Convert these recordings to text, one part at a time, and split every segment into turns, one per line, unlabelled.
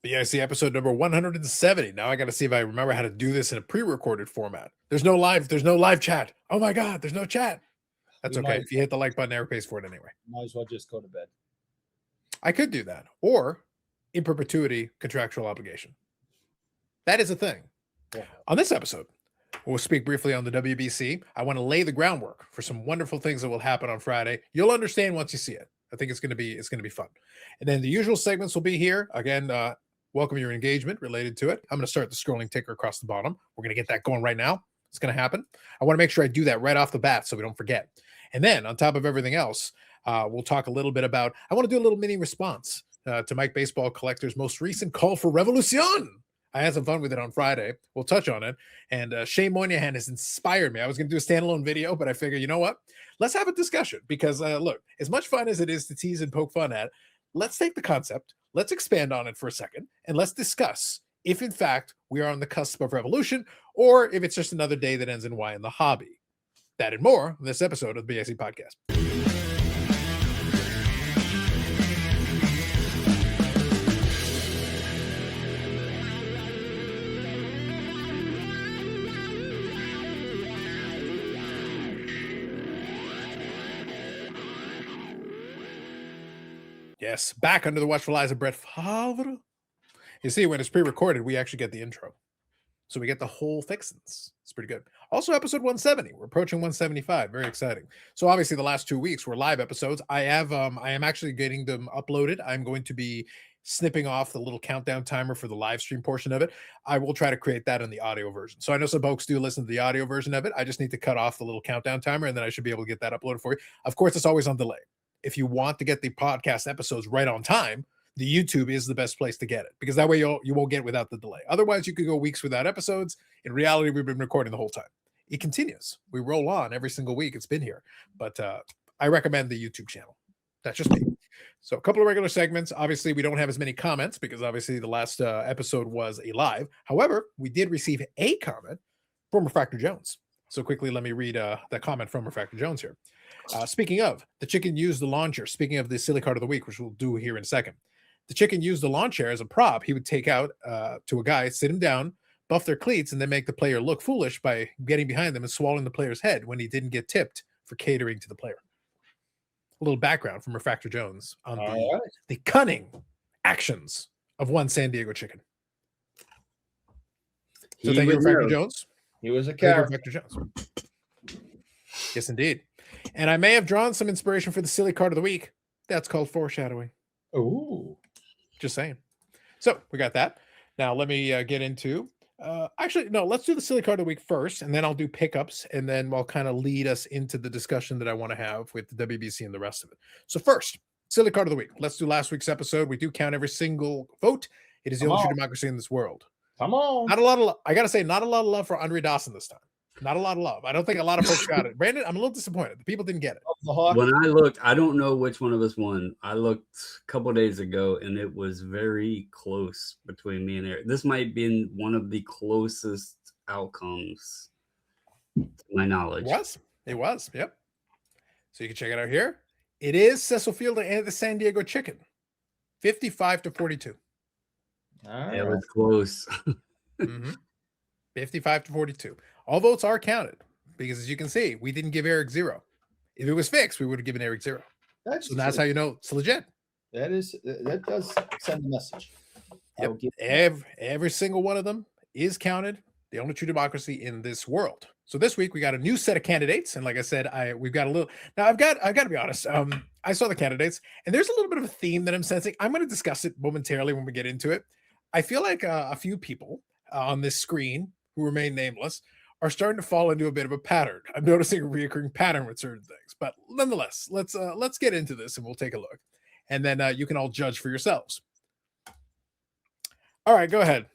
BIC episode number 170. Now I got to see if I remember how to do this in a pre-recorded format. There's no live chat. Oh my God, there's no chat. That's okay. If you hit the like button, Eric pays for it anyway.
Might as well just go to bed.
I could do that. Or in perpetuity, contractual obligation. That is a thing. Yeah. On this episode, we'll speak briefly on the WBC. I want to lay the groundwork for some wonderful things that will happen on Friday. You'll understand once you see it. I think it's going to be fun. And then the usual segments will be here. Again, welcome your engagement related to it. I'm going to start the scrolling ticker across the bottom. We're going to get that going right now. It's going to happen. I want to make sure I do that right off the bat so we don't forget. And then on top of everything else, we'll talk a little bit about, I want to do a little mini response to Mike Baseball Collector's most recent call for revolution. I had some fun with it on Friday. We'll touch on it. And Shane Moynihan has inspired me. I was going to do a standalone video, but I figured, you know what? Let's have a discussion because, look, as much fun as it is to tease and poke fun at, let's take the concept, let's expand on it for a second, and let's discuss if, in fact, we are on the cusp of revolution or if it's just another day that ends in Y in the hobby. That and more in this episode of the BIC Podcast. Yes, back under the watchful eyes of Brett Favre. You see, when it's pre-recorded, we actually get the intro. So we get the whole fixins. It's pretty good. Also, episode 170. We're approaching 175. Very exciting. So obviously the last 2 weeks were live episodes. I am actually getting them uploaded. I'm going to be snipping off the little countdown timer for the live stream portion of it. I will try to create that in the audio version. So I know some folks do listen to the audio version of it. I just need to cut off the little countdown timer and then I should be able to get that uploaded for you. Of course, it's always on delay. If you want to get the podcast episodes right on time, the YouTube is the best place to get it because that way you won't get without the delay. Otherwise, you could go weeks without episodes. In reality, we've been recording the whole time. It continues. We roll on every single week. It's been here, but I recommend the YouTube channel. That's just me. So a couple of regular segments. Obviously, we don't have as many comments because obviously the last episode was a live. However, we did receive a comment from Refractor Jones. So quickly, let me read that comment from Refractor Jones here. Speaking of, the chicken used the lawn chair. Speaking of the silly card of the week, which we'll do here in a second. The chicken used the lawn chair as a prop. He would take out to a guy, sit him down, buff their cleats, and then make the player look foolish by getting behind them and swallowing the player's head when he didn't get tipped for catering to the player. A little background from Refractor Jones on the cunning actions of one San Diego chicken. So thank you, Refractor Jones.
He was a character.
Refractor Jones. Yes, indeed. And I may have drawn some inspiration for the silly card of the week. That's called foreshadowing.
Ooh.
Just saying. So we got that. Now let me get into actually, no, let's do the silly card of the week first, and then I'll do pickups, and then I'll kind of lead us into the discussion that I want to have with the WBC and the rest of it. So first, silly card of the week. Let's do last week's episode. We do count every single vote. It is the only true democracy in this world.
Come on.
Not a lot of I gotta say, not a lot of love for Andre Dawson this time. Not a lot of love. I don't think a lot of folks got it. Brandon, I'm a little disappointed. The people didn't get it.
When I looked, I don't know which one of us won. I looked a couple days ago, and it was very close between me and Eric. This might be one of the closest outcomes to my knowledge.
It was. Yep. So you can check it out here. It is Cecil Fielder and the San Diego Chicken. 55-42.
It was close.
55-42. All votes are counted because, as you can see, we didn't give Eric 0. If it was fixed, we would have given Eric 0. That's how you know it's legit.
That does send a message.
Yep. Every single one of them is counted. The only true democracy in this world. So this week we got a new set of candidates, and like I said, we've got a little. Now I've got to be honest. I saw the candidates, and there's a little bit of a theme that I'm sensing. I'm going to discuss it momentarily when we get into it. I feel like a few people on this screen who remain nameless are starting to fall into a bit of a pattern. I'm noticing a recurring pattern with certain things, but nonetheless, let's get into this and we'll take a look, and then you can all judge for yourselves. All right, go ahead.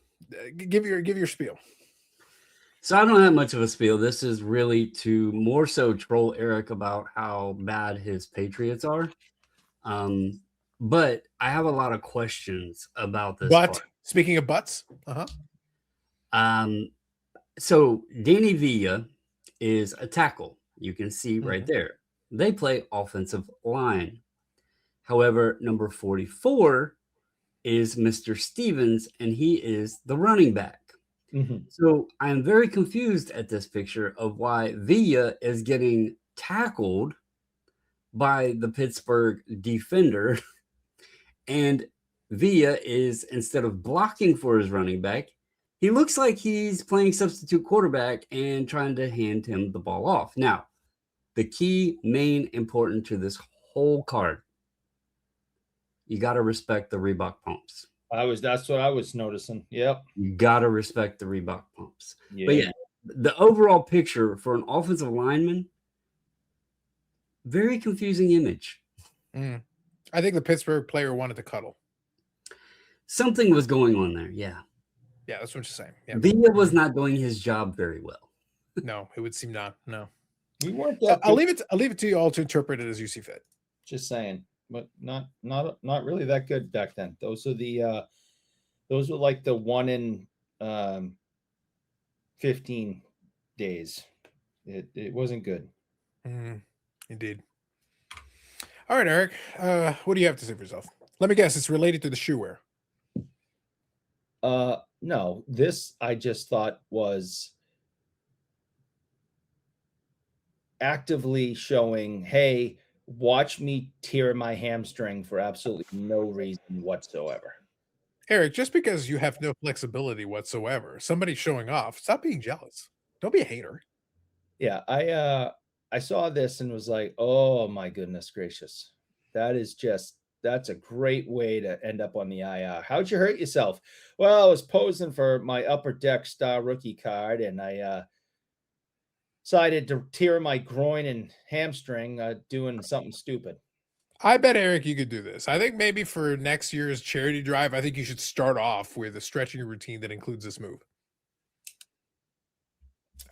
Give your spiel.
So I don't have much of a spiel. This is really to more so troll Eric about how bad his Patriots are. But I have a lot of questions about this.
But speaking of butts,
so Danny Villa is a tackle. You can see right there. They play offensive line. However, number 44 is Mr. Stevens, and he is the running back.
Mhm.
So I'm very confused at this picture of why Villa is getting tackled by the Pittsburgh defender, and Villa is, instead of blocking for his running back, he looks like he's playing substitute quarterback and trying to hand him the ball off. Now, the key, main, important to this whole card, you got to respect the Reebok pumps.
That's what I was noticing. Yep.
You got to respect the Reebok pumps.
Yeah.
But yeah, the overall picture for an offensive lineman, very confusing image.
I think the Pittsburgh player wanted to cuddle.
Something was going on there. Yeah.
Yeah, that's what you're saying. Yeah.
Villa was not doing his job very well.
No, it would seem not. No.
We weren't
So
that
I'll
good.
leave it to you all to interpret it as you see fit.
Just saying, but not really that good back then. Those were like the 1 in 15 days. It wasn't good.
Indeed. All right, Eric. What do you have to say for yourself? Let me guess. It's related to the shoe wear.
No, this I just thought was actively showing, hey, watch me tear my hamstring for absolutely no reason whatsoever.
Eric, just because you have no flexibility whatsoever, somebody showing off, stop being jealous. Don't be a hater.
Yeah, I saw this and was like, oh my goodness gracious. That's a great way to end up on the IR. How'd you hurt yourself? Well, I was posing for my Upper Deck Star rookie card, and I decided to tear my groin and hamstring doing something stupid.
I bet, Eric, you could do this. I think maybe for next year's charity drive, I think you should start off with a stretching routine that includes this move.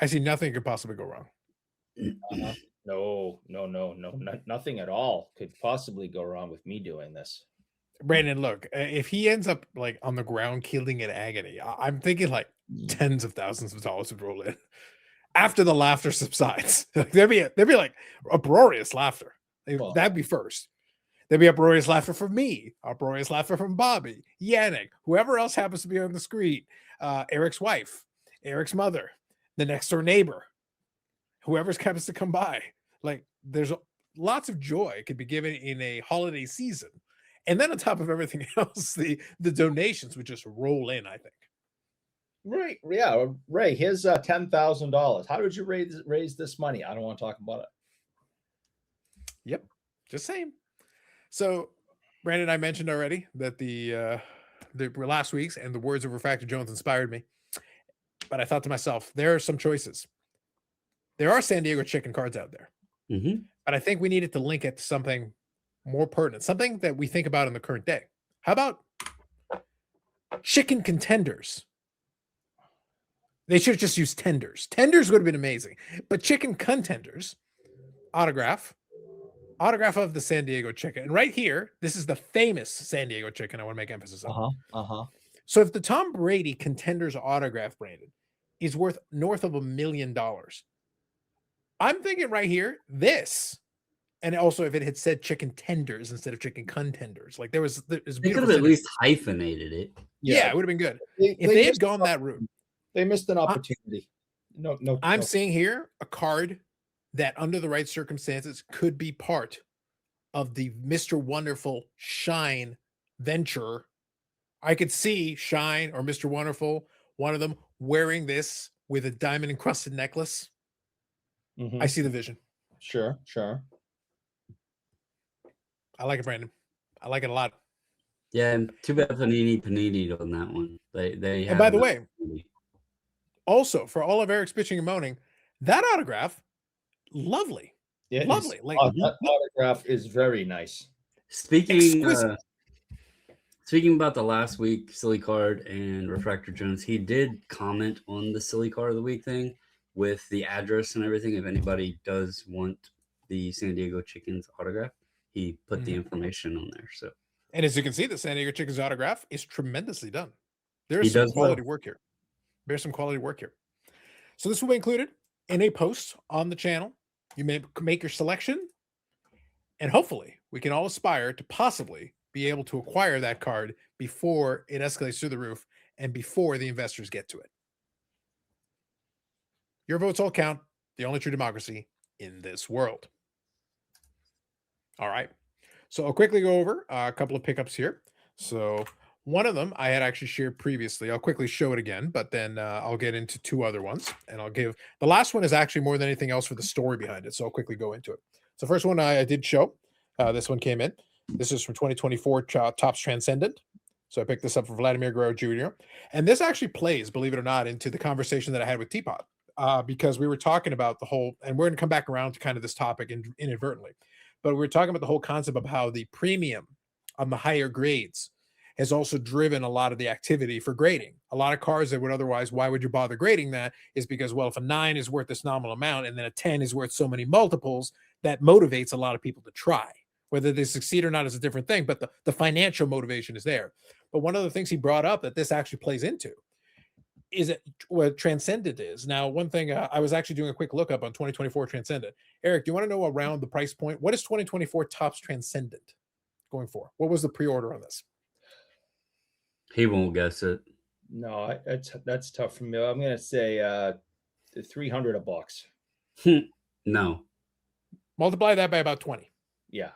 I see nothing could possibly go wrong.
No, nothing at all could possibly go wrong with me doing this.
Brandon, look, if he ends up like on the ground killing in agony, I'm thinking like tens of thousands of dollars would roll in after the laughter subsides. there'd be like uproarious laughter.
Well,
That'd be first. There'd be uproarious laughter from me, uproarious laughter from Bobby, Yannick, whoever else happens to be on the screen, Eric's wife, Eric's mother, the next door neighbor, whoever's happens to come by. Like there's lots of joy could be given in a holiday season. And then on top of everything else, the donations would just roll in, I think.
Right. Yeah. Ray, here's $10,000. How did you raise this money? I don't want to talk about it.
Yep. Just saying. So, Brandon, I mentioned already that the last week's and the words of Refractor Jones inspired me. But I thought to myself, there are some choices. There are San Diego chicken cards out there. But I think we needed to link it to something more pertinent, something that we think about in the current day. How about chicken contenders? They should have just used tenders. Tenders would have been amazing. But chicken contenders, autograph of the San Diego chicken. And right here, this is the famous San Diego chicken I want to make emphasis on. So if the Tom Brady contenders autograph, Brandon, is worth north of $1 million, I'm thinking right here, this, and also if it had said chicken tenders instead of chicken contenders, like there's
they could have at least hyphenated it.
Yeah, it would have been good. If they had gone that route.
They missed an opportunity.
I'm seeing here a card that under the right circumstances could be part of the Mr. Wonderful Shine venture. I could see Shine or Mr. Wonderful, one of them wearing this with a diamond encrusted necklace. I see the vision.
Sure.
I like it, Brandon. I like it a lot.
Yeah, too bad Panini on that one. They
And by the way, also for all of Eric's bitching and moaning, that autograph, lovely.
Yeah,
lovely. Like
that autograph is very nice.
Speaking about the last week silly card and Refractor Jones, he did comment on the silly card of the week thing with the address and everything. If anybody does want the San Diego Chickens autograph, he put the information on there. So,
and as you can see, the San Diego Chickens autograph is tremendously done. There's some quality work here. There's some quality work here. So this will be included in a post on the channel. You may make your selection, and hopefully we can all aspire to possibly be able to acquire that card before it escalates through the roof and before the investors get to it. Your votes all count. The only true democracy in this world. All right. So I'll quickly go over a couple of pickups here. So one of them I had actually shared previously. I'll quickly show it again, but then I'll get into two other ones. And I'll give the last one is actually more than anything else for the story behind it. So I'll quickly go into it. So first one I did show. This one came in. This is from 2024 Topps Transcendent. So I picked this up for Vladimir Guerrero Jr. And this actually plays, believe it or not, into the conversation that I had with Teapot. Because we were talking about the whole, and we're going to come back around to kind of this topic inadvertently, but we were talking about the whole concept of how the premium on the higher grades has also driven a lot of the activity for grading. A lot of cars that would otherwise, why would you bother grading that, is because, well, if a 9 is worth this nominal amount and then a 10 is worth so many multiples, that motivates a lot of people to try. Whether they succeed or not is a different thing, but the financial motivation is there. But one of the things he brought up that this actually plays into is it what Transcendent is. Now, one thing I was actually doing a quick lookup on 2024 Transcendent. Eric, do you want to know around the price point? What is 2024 Topps Transcendent going for? What was the pre-order on this?
He won't guess it.
No, that's tough for me. I'm going to say $300 a box.
No.
Multiply that by about 20.
Yeah,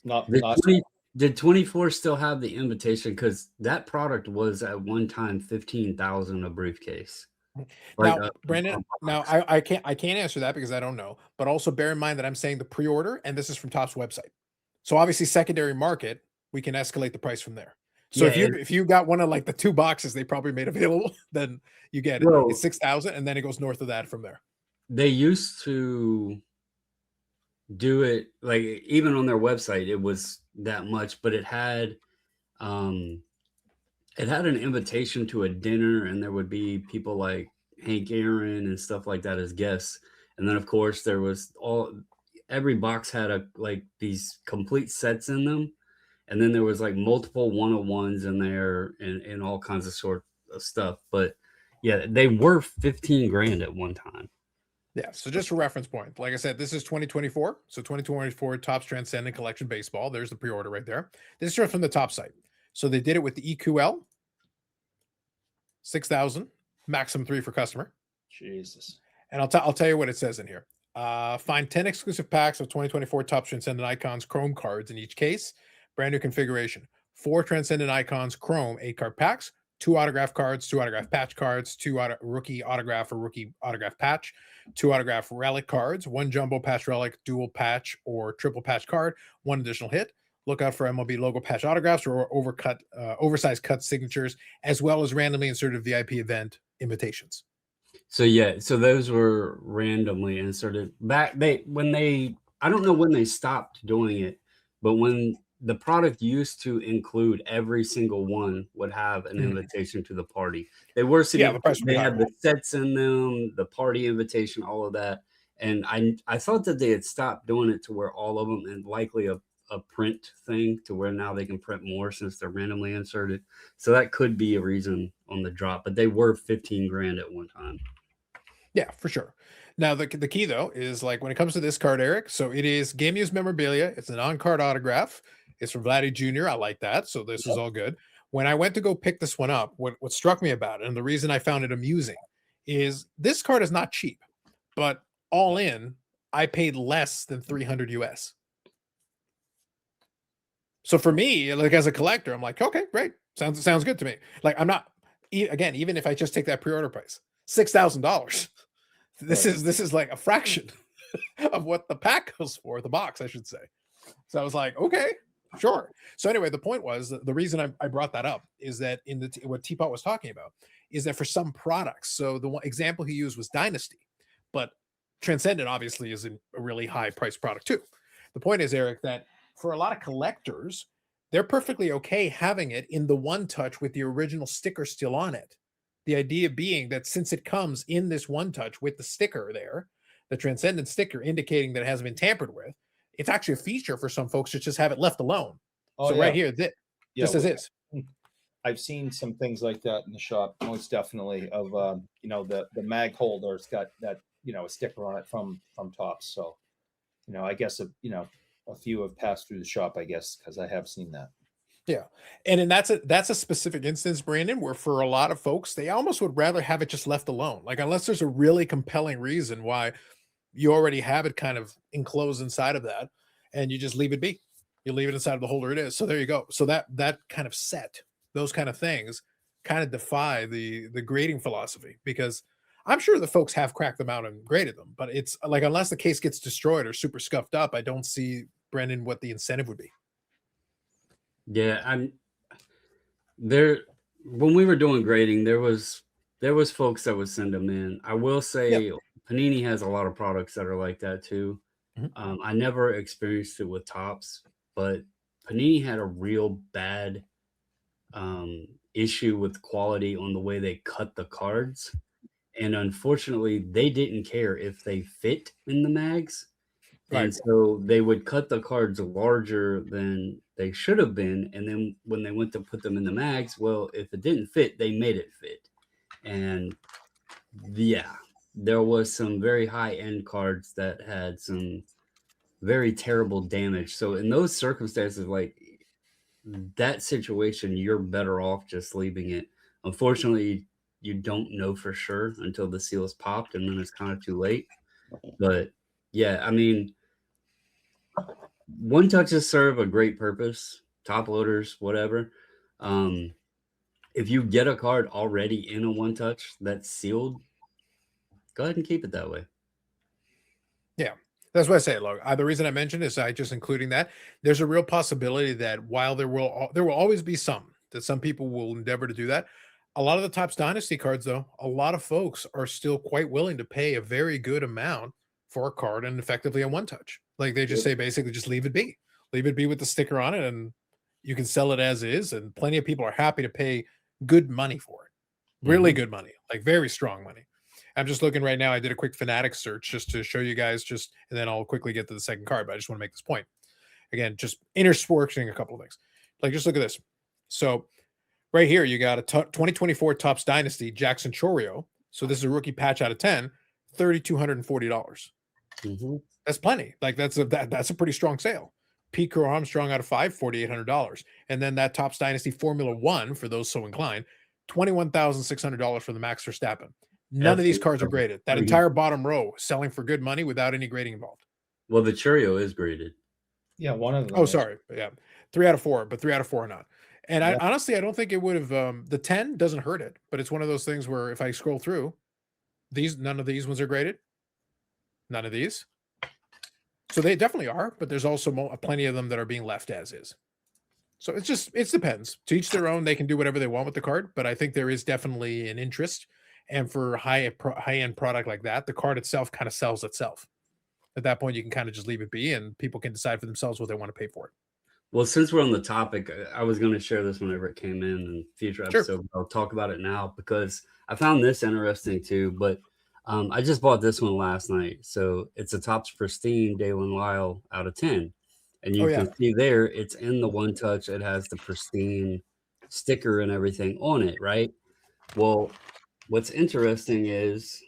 not.
Did 24 still have the invitation? Because that product was at one time $15,000 a briefcase.
Like, now, Brandon, I can't answer that because I don't know. But also bear in mind that I'm saying the pre-order, and this is from Topps website. So obviously, secondary market, we can escalate the price from there. So yeah, if you got one of like the 2 boxes they probably made available, then you get it. It's 6,000, and then it goes north of that from there.
They used to do it like even on their website, it was that much, but it had an invitation to a dinner, and there would be people like Hank Aaron and stuff like that as guests. And then of course there was every box had like these complete sets in them. And then there was like multiple 101s in there and all kinds of sort of stuff. But yeah, they were 15 grand at one time.
Yeah. So just a reference point. Like I said, this is 2024. So 2024 Topps Transcendent Collection Baseball. There's the pre-order right there. This is just from the top site. So they did it with the EQL, 6,000, maximum 3 for customer.
Jesus.
And I'll tell you what it says in here. Find 10 exclusive packs of 2024 Topps Transcendent Icons Chrome cards in each case. Brand new configuration. 4 Transcendent Icons Chrome 8-card packs, 2 autograph cards, 2 autograph patch cards, 2 rookie autograph or rookie autograph patch, 2 autograph relic cards, 1 jumbo patch relic, dual patch or triple patch card, 1 additional hit. Look out for MLB logo patch autographs or oversized cut signatures, as well as randomly inserted VIP event invitations.
So yeah, so those were randomly inserted back. I don't know when they stopped doing it, but when the product used to include every single one would have an invitation to the party. They were sitting, they had the sets in them, the party invitation, all of that. And I thought that they had stopped doing it to where all of them, and likely a print thing to where now they can print more since they're randomly inserted. So that could be a reason on the drop, but they were 15 grand at one time.
Yeah, for sure. Now, the key, though, is like when it comes to this card, Eric, so it is game used memorabilia. It's an on-card autograph. It's from Vladdy Jr. I like that. So this is all good. When I went to go pick this one up, what struck me about it, and the reason I found it amusing, is this card is not cheap, but all in, I paid less than 300 US. So for me, like as a collector, I'm like, okay, great. Sounds good to me. Like I'm not, again, even if I just take that pre-order price, $6,000. This is like a fraction of what the pack goes for, the box, I should say. So I was like, okay, sure. So anyway, the point was the reason I brought that up is that in what Teapot was talking about is that for some products, so the one example he used was Dynasty, but Transcendent obviously is a really high price product too. The point is, Eric, that for a lot of collectors, they're perfectly okay having it in the one touch with the original sticker still on it. The idea being that since it comes in this one touch with the sticker there, the Transcendent sticker indicating that it hasn't been tampered with, it's actually a feature for some folks to just have it left alone. Oh, so yeah. Right here, just as is.
I've seen some things like that in the shop, most definitely. Of the mag holder's got that a sticker on it from Topps. So I guess a few have passed through the shop, I guess, because I have seen that.
Yeah. And that's a specific instance, Brandon, where for a lot of folks, they almost would rather have it just left alone. Like unless there's a really compelling reason why you already have it kind of enclosed inside of that, and you just leave it be. You leave it inside of the holder it is. So there you go. So that kind of set, those kind of things kind of defy the grading philosophy, because I'm sure the folks have cracked them out and graded them, but it's like unless the case gets destroyed or super scuffed up, I don't see, Brendan, what the incentive would be.
Yeah, I'm there. When we were doing grading, there was folks that would send them in. I will say Panini has a lot of products that are like that too.
Mhm.
I never experienced it with Tops, but Panini had a real bad issue with quality on the way they cut the cards. And unfortunately, they didn't care if they fit in the mags. And
Right.
so they would cut the cards larger than they should have been. And then when they went to put them in the mags, well, if it didn't fit, they made it fit. And yeah, there was some very high-end cards that had some very terrible damage. So in those circumstances, like that situation, you're better off just leaving it. Unfortunately, you don't know for sure until the seal is popped, and then it's kind of too late. But yeah, I mean, one touches serve a great purpose, top loaders, whatever. If you get a card already in a one touch that's sealed, go ahead and keep it that way.
Yeah. That's what I say. Look, the reason I mentioned is I just including that there's a real possibility that while there will always be some people will endeavor to do that. A lot of the Topps Dynasty cards, though, a lot of folks are still quite willing to pay a very good amount for a card and effectively a one touch. Like they just say basically just leave it be with the sticker on it, and you can sell it as is. And plenty of people are happy to pay good money for it, really good money, like very strong money. I'm just looking right now. I did a quick Fanatic search just to show you guys, and then I'll quickly get to the second card. But I just want to make this point again, just intersporting a couple of things. Like, just look at this. So, right here, you got a 2024 Topps Dynasty Jackson Chorio. So this is a rookie patch out of 10, $3,240. That's plenty. Like that's a pretty strong sale. Pete Crow Armstrong out of 5, $4,800. And then that Topps Dynasty Formula One, for those so inclined, $21,600 for the Max Verstappen. None of these cards are graded. That entire bottom row selling for good money without any grading involved.
Well, the Churio is graded.
Yeah, one of them.
Oh, sorry. Yeah. 3 out of 4, but 3 out of 4 are not. And I honestly, I don't think it would have the 10 doesn't hurt it, but it's one of those things where if I scroll through, none of these ones are graded. None of these. So they definitely are, but there's also plenty of them that are being left as is. So it depends. To each their own. They can do whatever they want with the card, but I think there is definitely an interest. And for high-end product like that, the card itself kind of sells itself. At that point, you can kind of just leave it be, and people can decide for themselves what they want to pay for it.
Well, since we're on the topic, I was going to share this whenever it came in future episode. I'll talk about it now because I found this interesting too. But I just bought this one last night. So it's a Topps Pristine Dalen Lyle out of 10. And you can see there, it's in the one touch. It has the Pristine sticker and everything on it, right? Well, what's interesting is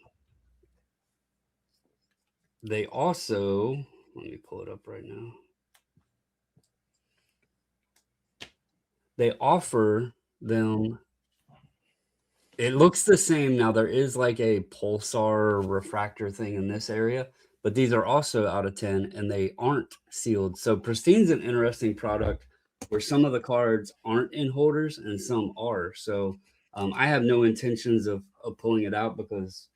they also, let me pull it up right now. They offer them, it looks the same. Now there is like a pulsar refractor thing in this area, but these are also out of 10 and they aren't sealed. So Pristine's an interesting product where some of the cards aren't in holders and some are. So I have no intentions of pulling it out because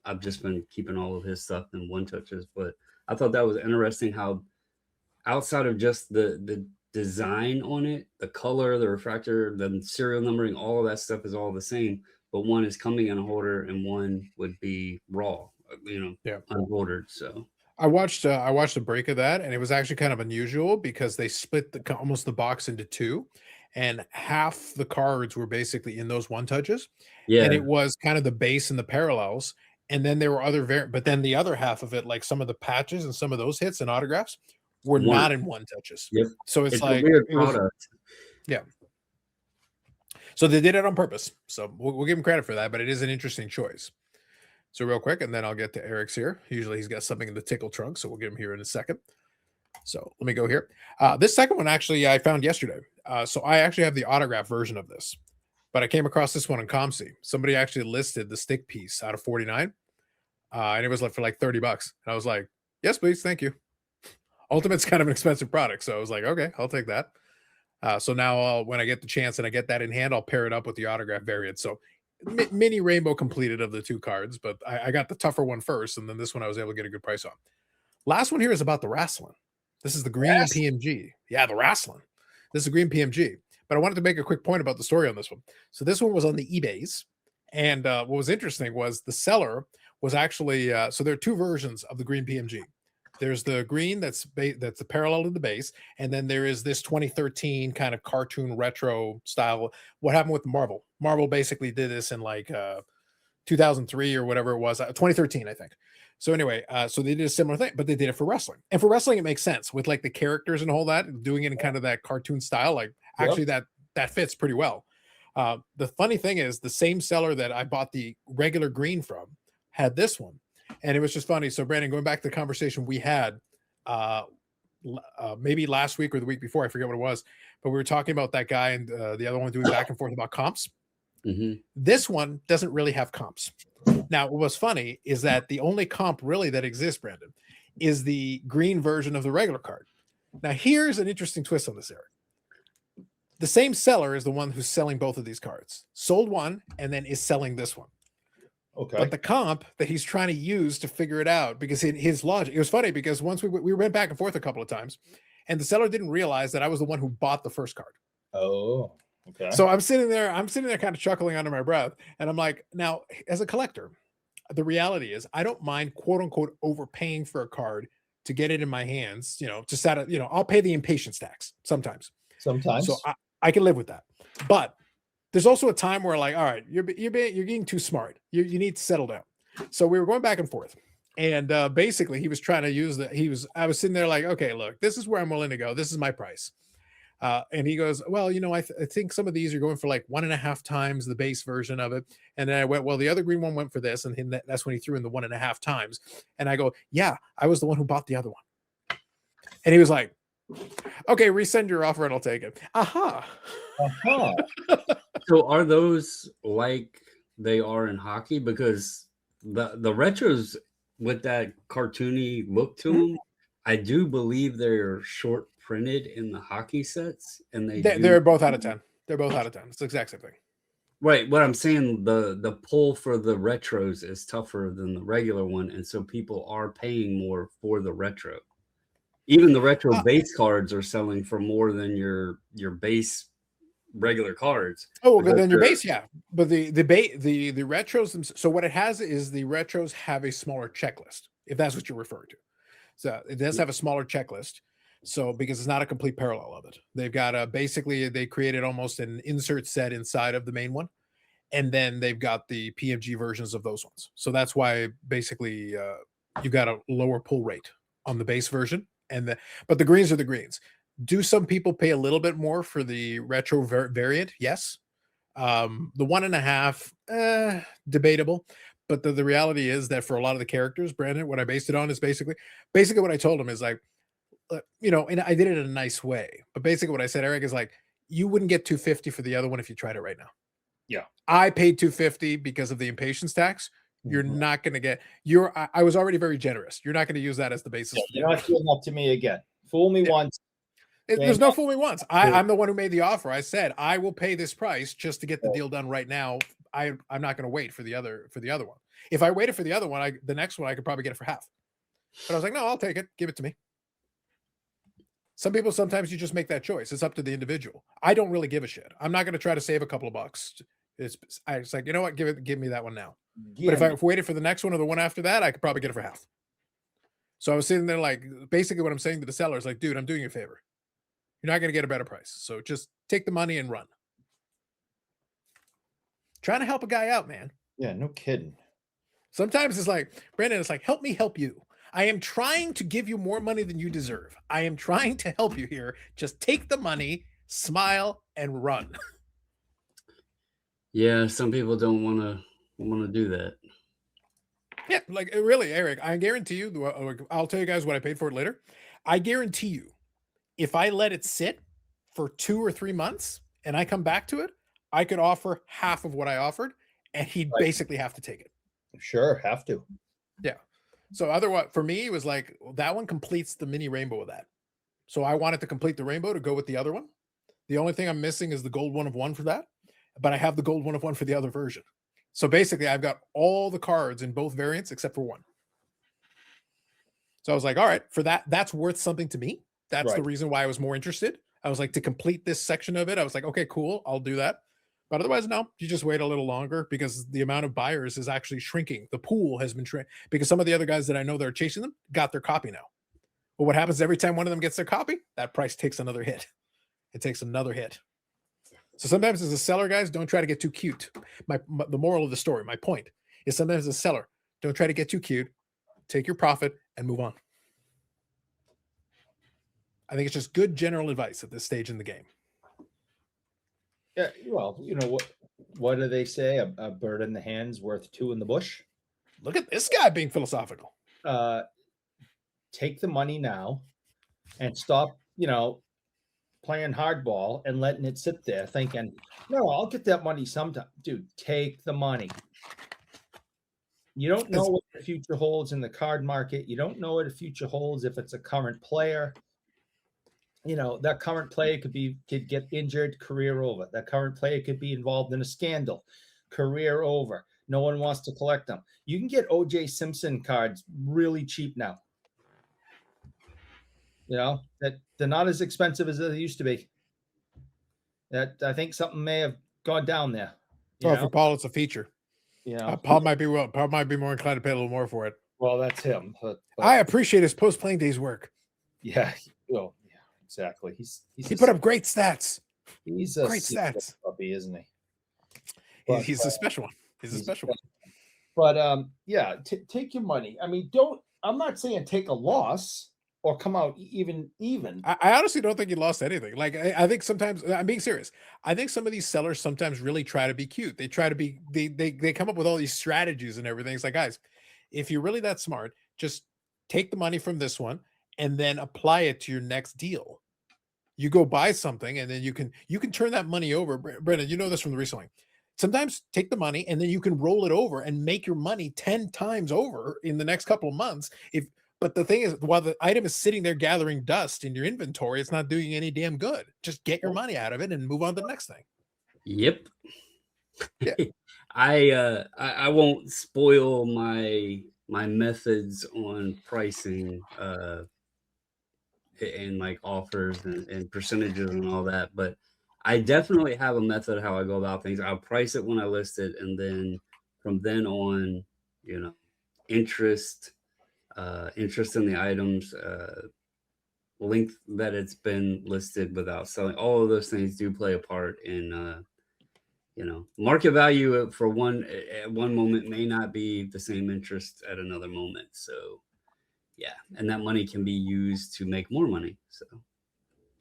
I've just been keeping all of his stuff in one touches. But I thought that was interesting how outside of just the design on it, the color, the refractor, the serial numbering, all of that stuff is all the same. But one is coming in a holder and one would be raw, unordered. So
I watched a break of that, and it was actually kind of unusual because they split almost the box into two, and half the cards were basically in those one touches.
yeah,
And it was kind of the base and the parallels. And then there were other but then the other half of it, like some of the patches and some of those hits and autographs, were not in one touches.
Yep.
So it's like
a weird product.
Yeah. So they did it on purpose. So we'll give him credit for that, but it is an interesting choice. So real quick, and then I'll get to Eric's here. Usually he's got something in the tickle trunk, so we'll get him here in a second. So let me go here. This second one actually I found yesterday. So I actually have the autograph version of this, but I came across this one on ComC. Somebody actually listed the stick piece out of 49, and it was like for like $30. And I was like, yes, please, thank you. Ultimate's kind of an expensive product, so I was like, okay, I'll take that. So now when I get the chance and I get that in hand, I'll pair it up with the autograph variant. So mini rainbow completed of the two cards, but I got the tougher one first, and then this one I was able to get a good price on. Last one here is about the wrestling. This is the green PMG. Yeah, the wrestling. This is the green PMG. But I wanted to make a quick point about the story on this one. So this one was on the eBays, and what was interesting was the seller was actually so there are two versions of the green PMG. There's the green that's the parallel to the base, and then there is this 2013 kind of cartoon retro style. What happened with Marvel? Marvel basically did this in like 2003 or whatever it was, 2013, I think. So anyway, so they did a similar thing, but they did it for wrestling. And for wrestling, it makes sense with like the characters and all that, doing it in kind of that cartoon style. Like actually, that fits pretty well. The funny thing is, the same seller that I bought the regular green from had this one. And it was just funny. So, Brandon, going back to the conversation we had maybe last week or the week before, I forget what it was, but we were talking about that guy and the other one doing back and forth about comps.
Mm-hmm.
This one doesn't really have comps. Now, what was funny is that the only comp really that exists, Brandon, is the green version of the regular card. Now, here's an interesting twist on this, Eric. The same seller is the one who's selling both of these cards. Sold one and then is selling this one.
Okay.
But the comp that he's trying to use to figure it out, because in his logic, it was funny because once we went back and forth a couple of times, and the seller didn't realize that I was the one who bought the first card.
Oh, okay.
So I'm sitting there kind of chuckling under my breath. And I'm like, now, as a collector, the reality is I don't mind, quote unquote, overpaying for a card to get it in my hands, to set it, I'll pay the impatience tax sometimes. So I can live with that. But there's also a time where like, all right, you're getting too smart. You need to settle down. So we were going back and forth. And basically he was trying to use I was sitting there like, okay, look, this is where I'm willing to go. This is my price. And he goes, well, I think some of these are going for like 1.5 times the base version of it. And then I went, well, the other green one went for this. And that's when he threw in the 1.5 times. And I go, yeah, I was the one who bought the other one. And he was like, okay, resend your offer and I'll take it. Aha.
So are those like they are in hockey? Because the retros with that cartoony look to them, I do believe they're short printed in the hockey sets, and they're
both out of 10. They're both out of 10. It's the exact same thing.
Right. What I'm saying, the pull for the retros is tougher than the regular one, and so people are paying more for the retro. Even the retro base cards are selling for more than your base regular cards.
Oh, well, then your base, yeah. But the retros, so what it has is the retros have a smaller checklist, if that's what you're referring to. So it does have a smaller checklist. So because it's not a complete parallel of it. They've got basically they created almost an insert set inside of the main one. And then they've got the PMG versions of those ones. So that's why basically you got a lower pull rate on the base version. But the greens are the greens. Do some people pay a little bit more for the retro variant? Yes. The 1.5, debatable. But the reality is that for a lot of the characters, Brandon, what I based it on is basically what I told him is like, and I did it in a nice way. But basically what I said, Eric, is like, you wouldn't get $250 for the other one if you tried it right now.
Yeah.
I paid $250 because of the impatience tax. You're not going to get I was already very generous. You're not going to use that as the basis.
Yeah, you're not doing that to me again. Fool me once.
There's no fool me once. I'm the one who made the offer. I said I will pay this price just to get the deal done right now. I'm not going to wait for the other one. If I waited for the other one, the next one I could probably get it for half. But I was like, no, I'll take it. Give it to me. Some people, sometimes you just make that choice. It's up to the individual. I don't really give a shit. I'm not going to try to save a couple of bucks. It's like, you know what? Give me that one now. But if I waited for the next one or the one after that, I could probably get it for half. So I was sitting there like, basically what I'm saying to the seller is like, dude, I'm doing you a favor. You're not going to get a better price. So just take the money and run. Trying to help a guy out, man.
Yeah, no kidding.
Sometimes it's like, Brandon, it's like, help me help you. I am trying to give you more money than you deserve. I am trying to help you here. Just take the money, smile, and run.
Yeah, some people don't want to do that.
Yeah, like really, Eric, I guarantee you, I'll tell you guys what I paid for it later. I guarantee you, if I let it sit for 2 or 3 months and I come back to it, I could offer half of what I offered, and he'd
Right.
basically have to take it.
Sure, have to.
Yeah. So otherwise, for me, it was like that one completes the mini rainbow of that. So I wanted to complete the rainbow to go with the other one. The only thing I'm missing is the gold 1 of 1 for that, but I have the gold 1 of 1 for the other version. So basically, I've got all the cards in both variants except for one. So I was like, all right, for that, that's worth something to me. That's the
Right.
reason why I was more interested. I was like, to complete this section of it, I was like, okay, cool, I'll do that. But otherwise, no, you just wait a little longer because the amount of buyers is actually shrinking. The pool has been shrinking because some of the other guys that I know that are chasing them got their copy now. But what happens every time one of them gets their copy? That price takes another hit. It takes another hit. So sometimes as a seller, guys, don't try to get too cute. The moral of the story, my point is sometimes as a seller, don't try to get too cute. Take your profit and move on. I think it's just good general advice at this stage in the game.
Yeah, well, you know what do they say? A bird in the hand's worth 2 in the bush.
Look at this guy being philosophical.
Take the money now and stop, playing hardball and letting it sit there thinking, no, I'll get that money sometime. Dude, take the money. You don't know what the future holds in the card market. You don't know what the future holds if it's a current player. That current player could get injured, career over. That current player could be involved in a scandal, career over. No one wants to collect them. You can get OJ Simpson cards really cheap now. That they're not as expensive as they used to be. That I think something may have gone down there.
Well, for Paul, it's a feature. Paul might be more inclined to pay a little more for it.
Well, that's him. But
I appreciate his post-playing days work.
Yeah. Well, yeah, exactly.
He put up great stats.
He's a
great stats,
puppy, isn't he?
He's a special one. He's a special one.
But yeah, take your money. I mean, I'm not saying take a loss or come out even.
I honestly don't think he lost anything. Like I think sometimes, I'm being serious. I think some of these sellers sometimes really try to be cute. They try to be they come up with all these strategies and everything. It's like, guys, if you're really that smart, just take the money from this one and then apply it to your next deal. You go buy something and then you can turn that money over. Brendan, you know this from the recently. Sometimes take the money and then you can roll it over and make your money 10 times over in the next couple of months. But the thing is, while the item is sitting there gathering dust in your inventory, it's not doing any damn good. Just get your money out of it and move on to the next thing.
Yep.
Yeah.
I won't spoil my methods on pricing and like offers and percentages and all that, but I definitely have a method how I go about things. I'll price it when I list it, and then from then on, interest in the items, length that it's been listed without selling. All of those things do play a part in, market value for at one moment may not be the same interest at another moment. So yeah, and that money can be used to make more money. So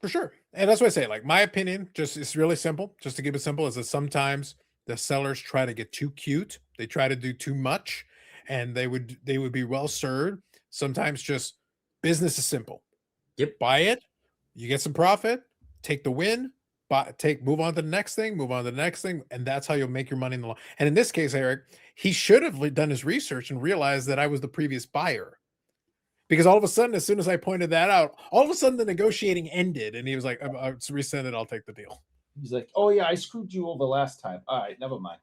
for sure. And that's what I say. Like my opinion, it's really simple. Just to keep it simple, is that sometimes the sellers try to get too cute. They try to do too much, and they would be well served. Sometimes just business is simple.
Yep.
Buy it, you get some profit, take the win, move on to the next thing, and that's how you'll make your money in the long. And in this case, Eric, he should have done his research and realized that I was the previous buyer. Because all of a sudden, as soon as I pointed that out, all of a sudden the negotiating ended, and he was like, "I'll resend it. I'll take the deal."
He's like, "Oh yeah, I screwed you over last time. All right, never mind."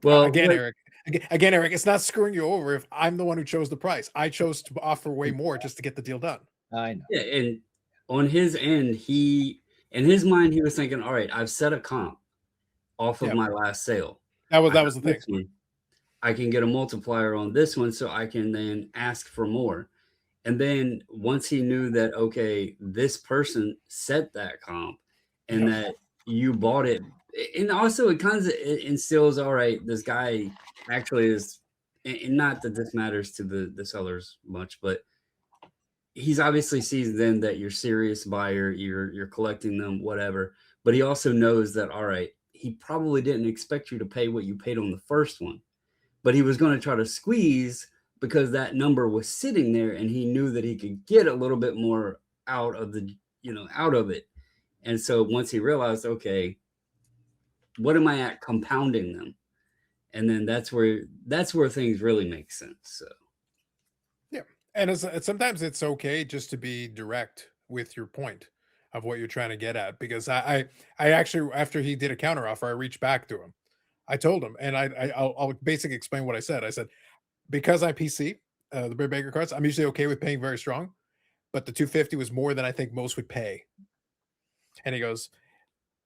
Well,
Eric, it's not screwing you over if I'm the one who chose the price. I chose to offer way more just to get the deal done.
I know.
Yeah, and on his end, in his mind, he was thinking, "All right, I've set a comp off of my last sale.
That was the thing.
I can get a multiplier on this one, so I can then ask for more." And then once he knew that, okay, this person set that comp and that you bought it, and also it kind of instills, all right, this guy actually is, and not that this matters to the sellers much, but he's obviously sees then that you're serious buyer, you're collecting them, whatever. But he also knows that, all right, he probably didn't expect you to pay what you paid on the first one, but he was going to try to squeeze because that number was sitting there and he knew that he could get a little bit more out of the, out of it. And so once he realized, okay, what am I at compounding them? And then that's where things really make sense. So
Yeah. And sometimes it's okay just to be direct with your point of what you're trying to get at, because I actually, after he did a counter offer, I reached back to him. I told him, and I'll basically explain what I said. I said, because I PC the Britt Baker cards, I'm usually okay with paying very strong, but the 250 was more than I think most would pay. And he goes,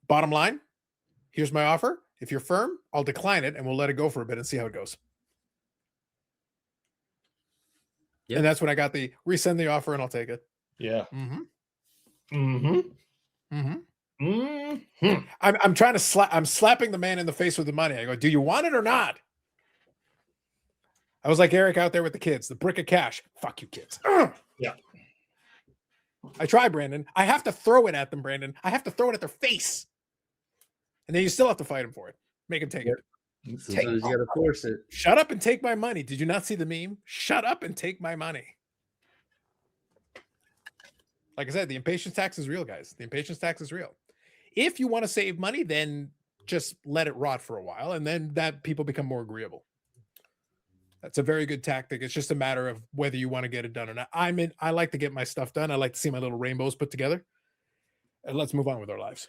bottom line, here's my offer. If you're firm, I'll decline it and we'll let it go for a bit and see how it goes. Yep. And that's when I got the resend the offer and I'll take it.
Yeah.
Mm-hmm. Mm-hmm. Mm-hmm. Mm-hmm. I'm trying to I'm slapping the man in the face with the money. I go, do you want it or not? I was like Eric out there with the kids, the brick of cash. Fuck you, kids.
Yeah.
I try, Brandon. I have to throw it at them, Brandon. I have to throw it at their face. And then you still have to fight them for it. Make them take it.
Sometimes you got to force it.
Shut up and take my money. Did you not see the meme? Shut up and take my money. Like I said, the impatience tax is real, guys. The impatience tax is real. If you want to save money, then just let it rot for a while, and then that people become more agreeable. That's a very good tactic. It's just a matter of whether you want to get it done or not. I like to get my stuff done. I like to see my little rainbows put together. And let's move on with our lives.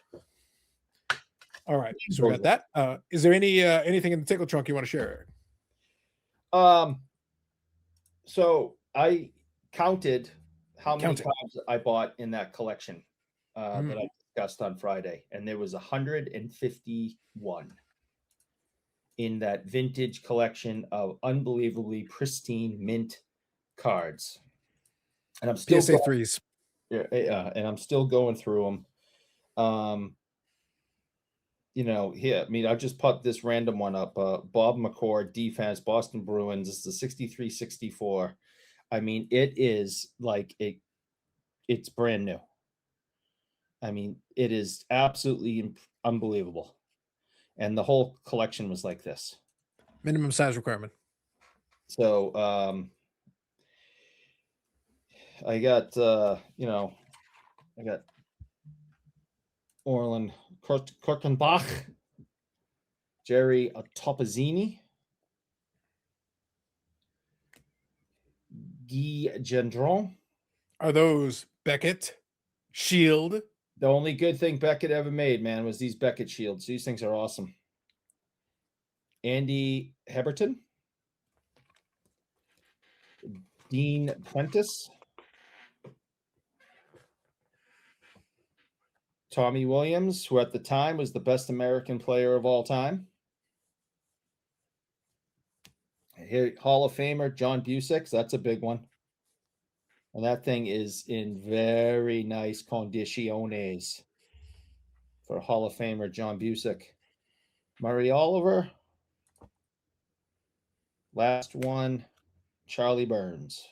All right. So we got that. Is there anything in the tickle trunk you want to share, Eric?
So I counted how many times I bought in that collection that I discussed on Friday, and there was 151 in that vintage collection of unbelievably pristine mint cards. And I'm still
PSA 3s.
Yeah, and I'm still going through them. Here, I mean, I just put this random one up. Bob McCord, defense, Boston Bruins. It's the 63-64. I mean, it is like it's brand new. I mean, it is absolutely unbelievable. And the whole collection was like this.
Minimum size requirement.
So I got I got Orland Kirkenbach, Jerry Topazzini, Guy Gendron.
Are those Beckett Shield?
The only good thing Beckett ever made, man, was these Beckett Shields. These things are awesome. Andy Heberton, Dean Prentice, Tommy Williams, who at the time was the best American player of all time. Hall of Famer John Busick, that's a big one. And that thing is in very nice condiciones for Hall of Famer John Busick. Murray Oliver. Last one, Charlie Burns.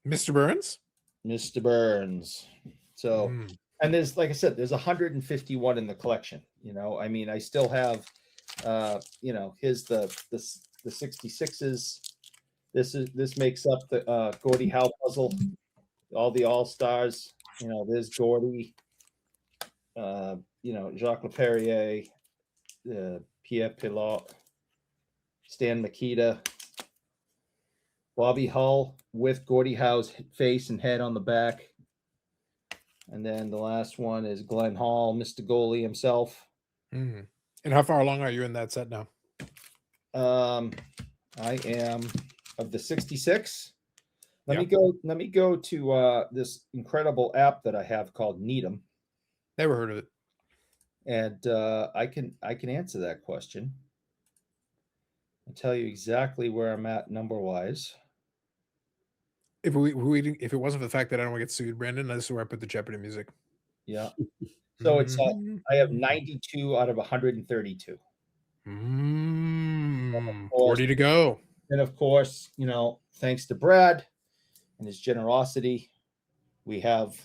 Mr. Burns?
Mr. Burns. So, and there's, like I said, there's 151 in the collection. I mean, I still have, here's the 66s. This makes up the Gordie Howe puzzle, all the all-stars. There's Gordie, Jacques Leperrier, Pierre Pilote, Stan Mikita, Bobby Hull with Gordie Howe's face and head on the back. And then the last one is Glenn Hall, Mr. Goalie himself.
And how far along are you in that set now?
I am of the 66. Let me go to this incredible app that I have called Needham.
Never heard of it.
And I can answer that question. I'll tell you exactly where I'm at number-wise.
If it wasn't for the fact that I don't want to get sued, Brandon, this is where I put the Jeopardy music.
Yeah. So it's I have 92 out of 132.
40 to go.
And of course, thanks to Brad and his generosity, we have,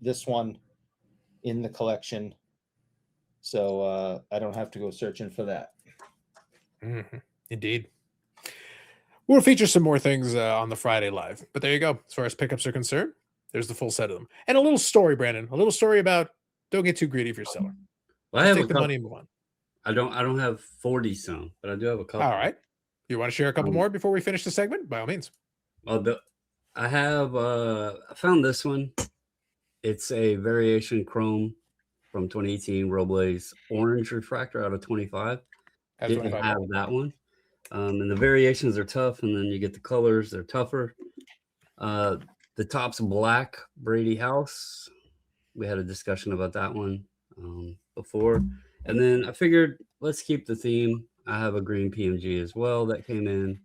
this one in the collection. So I don't have to go searching for that.
Indeed. We'll feature some more things on the Friday live. But there you go. As far as pickups are concerned, there's the full set of them. And a little story, Brandon. A little story about don't get too greedy if you're a seller.
Well, I
Just
have
take
a
the money
couple.
and move on.
I don't have 40 some, but I do have a couple.
All right. You want to share a couple
Um,
more before we finish the segment? By all means.
Well, I have I found this one. It's a variation chrome from 2018 Robles orange refractor out of 25.
Have
Didn't
25.
have that one. And the variations are tough, and then you get the colors, they're tougher. The top's black, Brady House. We had a discussion about that one before. And then I figured let's keep the theme. I have a green PMG as well that came in.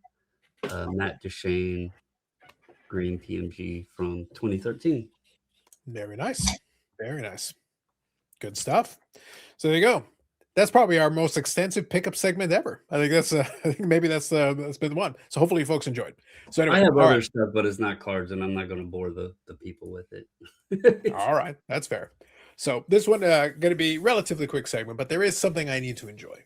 Matt Duchene green PMG from 2013.
Very nice. Very nice. Good stuff. So there you go. That's probably our most extensive pickup segment ever. I think that's I think maybe that's been the one. So hopefully you folks enjoyed. So anyway,
I have
all
other
right.
stuff, but it's not cards, and I'm not going to bore the people with it.
All right, that's fair. So this one going to be relatively quick segment, but there is something I need to enjoy.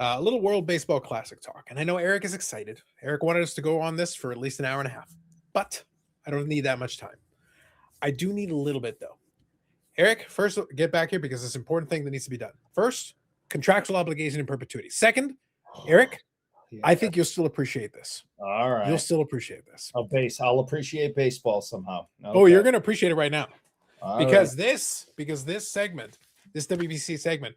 A little World Baseball Classic talk, and I know Eric is excited. Eric wanted us to go on this for at least an hour and a half, but I don't need that much time. I do need a little bit though. Eric, first get back here because it's an important thing that needs to be done. First, contractual obligation in perpetuity. Second, Eric,
Yeah.
I think you'll still appreciate this.
All right.
You'll still appreciate this.
I'll appreciate baseball somehow.
Oh, you're going to appreciate it right now.
All
Because
right.
this segment, this WBC segment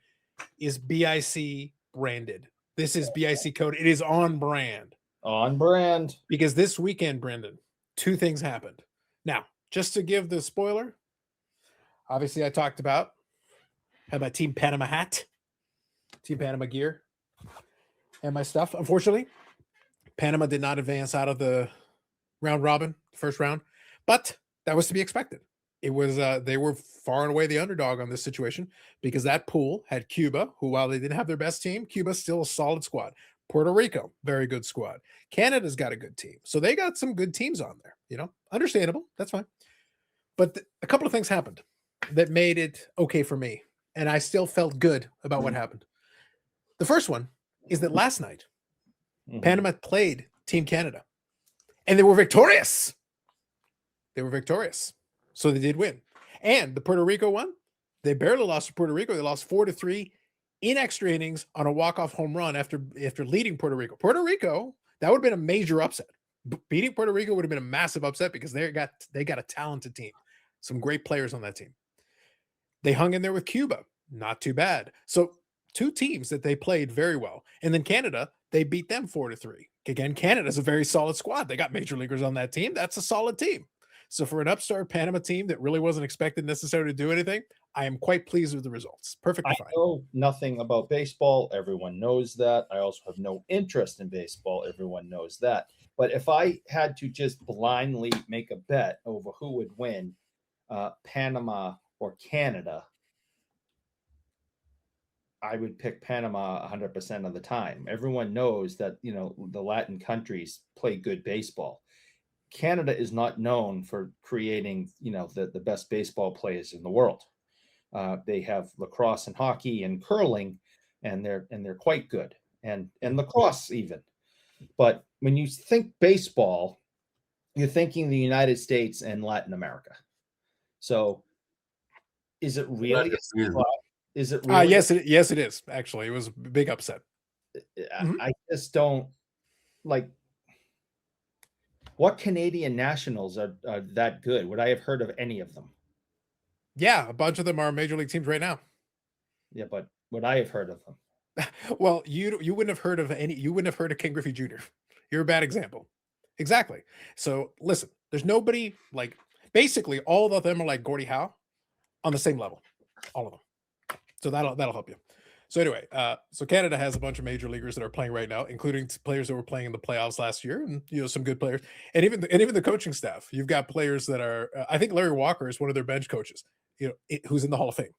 is BIC branded. This is BIC code. It is on brand.
On brand.
Because this weekend, Brendan, two things happened. Now, just to give the spoiler, obviously I talked about had my Team Panama hat, Team Panama gear, and my stuff. Unfortunately, Panama did not advance out of the round robin, first round, but that was to be expected. It was they were far and away the underdog on this situation because that pool had Cuba, who while they didn't have their best team, Cuba's still a solid squad. Puerto Rico, very good squad. Canada's got a good team. So they got some good teams on there, you know, understandable. That's fine. But a couple of things happened that made it okay for me. And I still felt good about what happened. The first one is that last night, Panama played Team Canada and they were victorious. They were victorious. So they did win. And the Puerto Rico one, they barely lost to Puerto Rico. They lost 4-3 in extra innings on a walk-off home run after leading Puerto Rico. Puerto Rico, that would have been a major upset. Beating Puerto Rico would have been a massive upset because they got a talented team. Some great players on that team. They hung in there with Cuba. Not too bad. So two teams that they played very well. And then Canada, they beat them 4-3. Again, Canada's a very solid squad. They got major leaguers on that team. That's a solid team. So for an upstart Panama team that really wasn't expected necessarily to do anything, I am quite pleased with the results. Perfectly fine.
I know nothing about baseball. Everyone knows that. I also have no interest in baseball. Everyone knows that. But if I had to just blindly make a bet over who would win, Panama or Canada, I would pick Panama 100% of the time. Everyone knows that, you know, the Latin countries play good baseball. Canada is not known for creating, you know, the best baseball players in the world. They have lacrosse and hockey and curling, and they're quite good, and lacrosse even. But when you think baseball, you're thinking the United States and Latin America. So, is it really? Is it really?
Yes, it is. Actually, it was a big upset.
I just don't like. What Canadian nationals are that good? Would I have heard of any of them?
Yeah, a bunch of them are major league teams right now.
Yeah, but would I have heard of them?
Well, you wouldn't have heard of any. You wouldn't have heard of Ken Griffey Jr. You're a bad example. Exactly. So listen, there's nobody like basically all of them are like Gordie Howe on the same level, all of them. So that'll help you. So anyway, so Canada has a bunch of major leaguers that are playing right now, including players that were playing in the playoffs last year, and you know some good players, and even the coaching staff. You've got players that are. I think Larry Walker is one of their bench coaches. You know, who's in the Hall of Fame.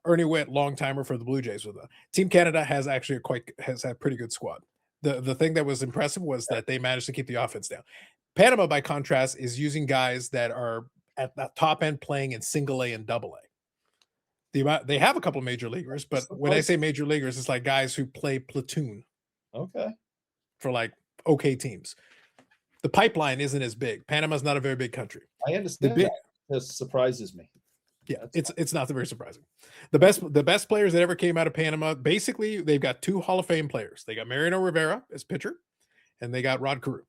Ernie Witt, long timer for the Blue Jays with Team Canada has actually has had a pretty good squad. The thing that was impressive was that they managed to keep the offense down. Panama, by contrast, is using guys that are at the top end playing in single A and double A. They have a couple of major leaguers, but when I say major leaguers, it's like guys who play platoon.
Okay.
For like okay teams. The pipeline isn't as big. Panama's not a very big country.
I understand
big-
that. This surprises me.
Yeah,
That's
it's not very surprising. The best players that ever came out of Panama, basically, they've got 2 Hall of Fame players. They got Mariano Rivera as pitcher, and they got Rod Carew.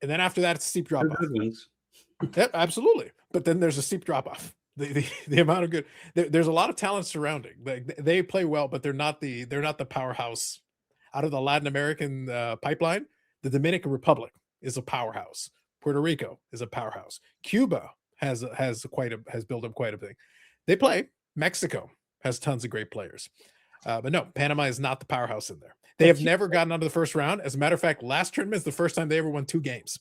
And then after that, it's a steep drop
They're
off.
good ones.
Yep, absolutely. But then there's a steep drop off. The amount of good there's a lot of talent surrounding. They play well, but they're not the powerhouse out of the Latin American pipeline. The Dominican Republic is a powerhouse. Puerto Rico is a powerhouse. Cuba has built up quite a thing. They play. Mexico has tons of great players. But no, Panama is not the powerhouse in there. They have never gotten out of the first round. As a matter of fact, last tournament is the first time they ever won 2 games.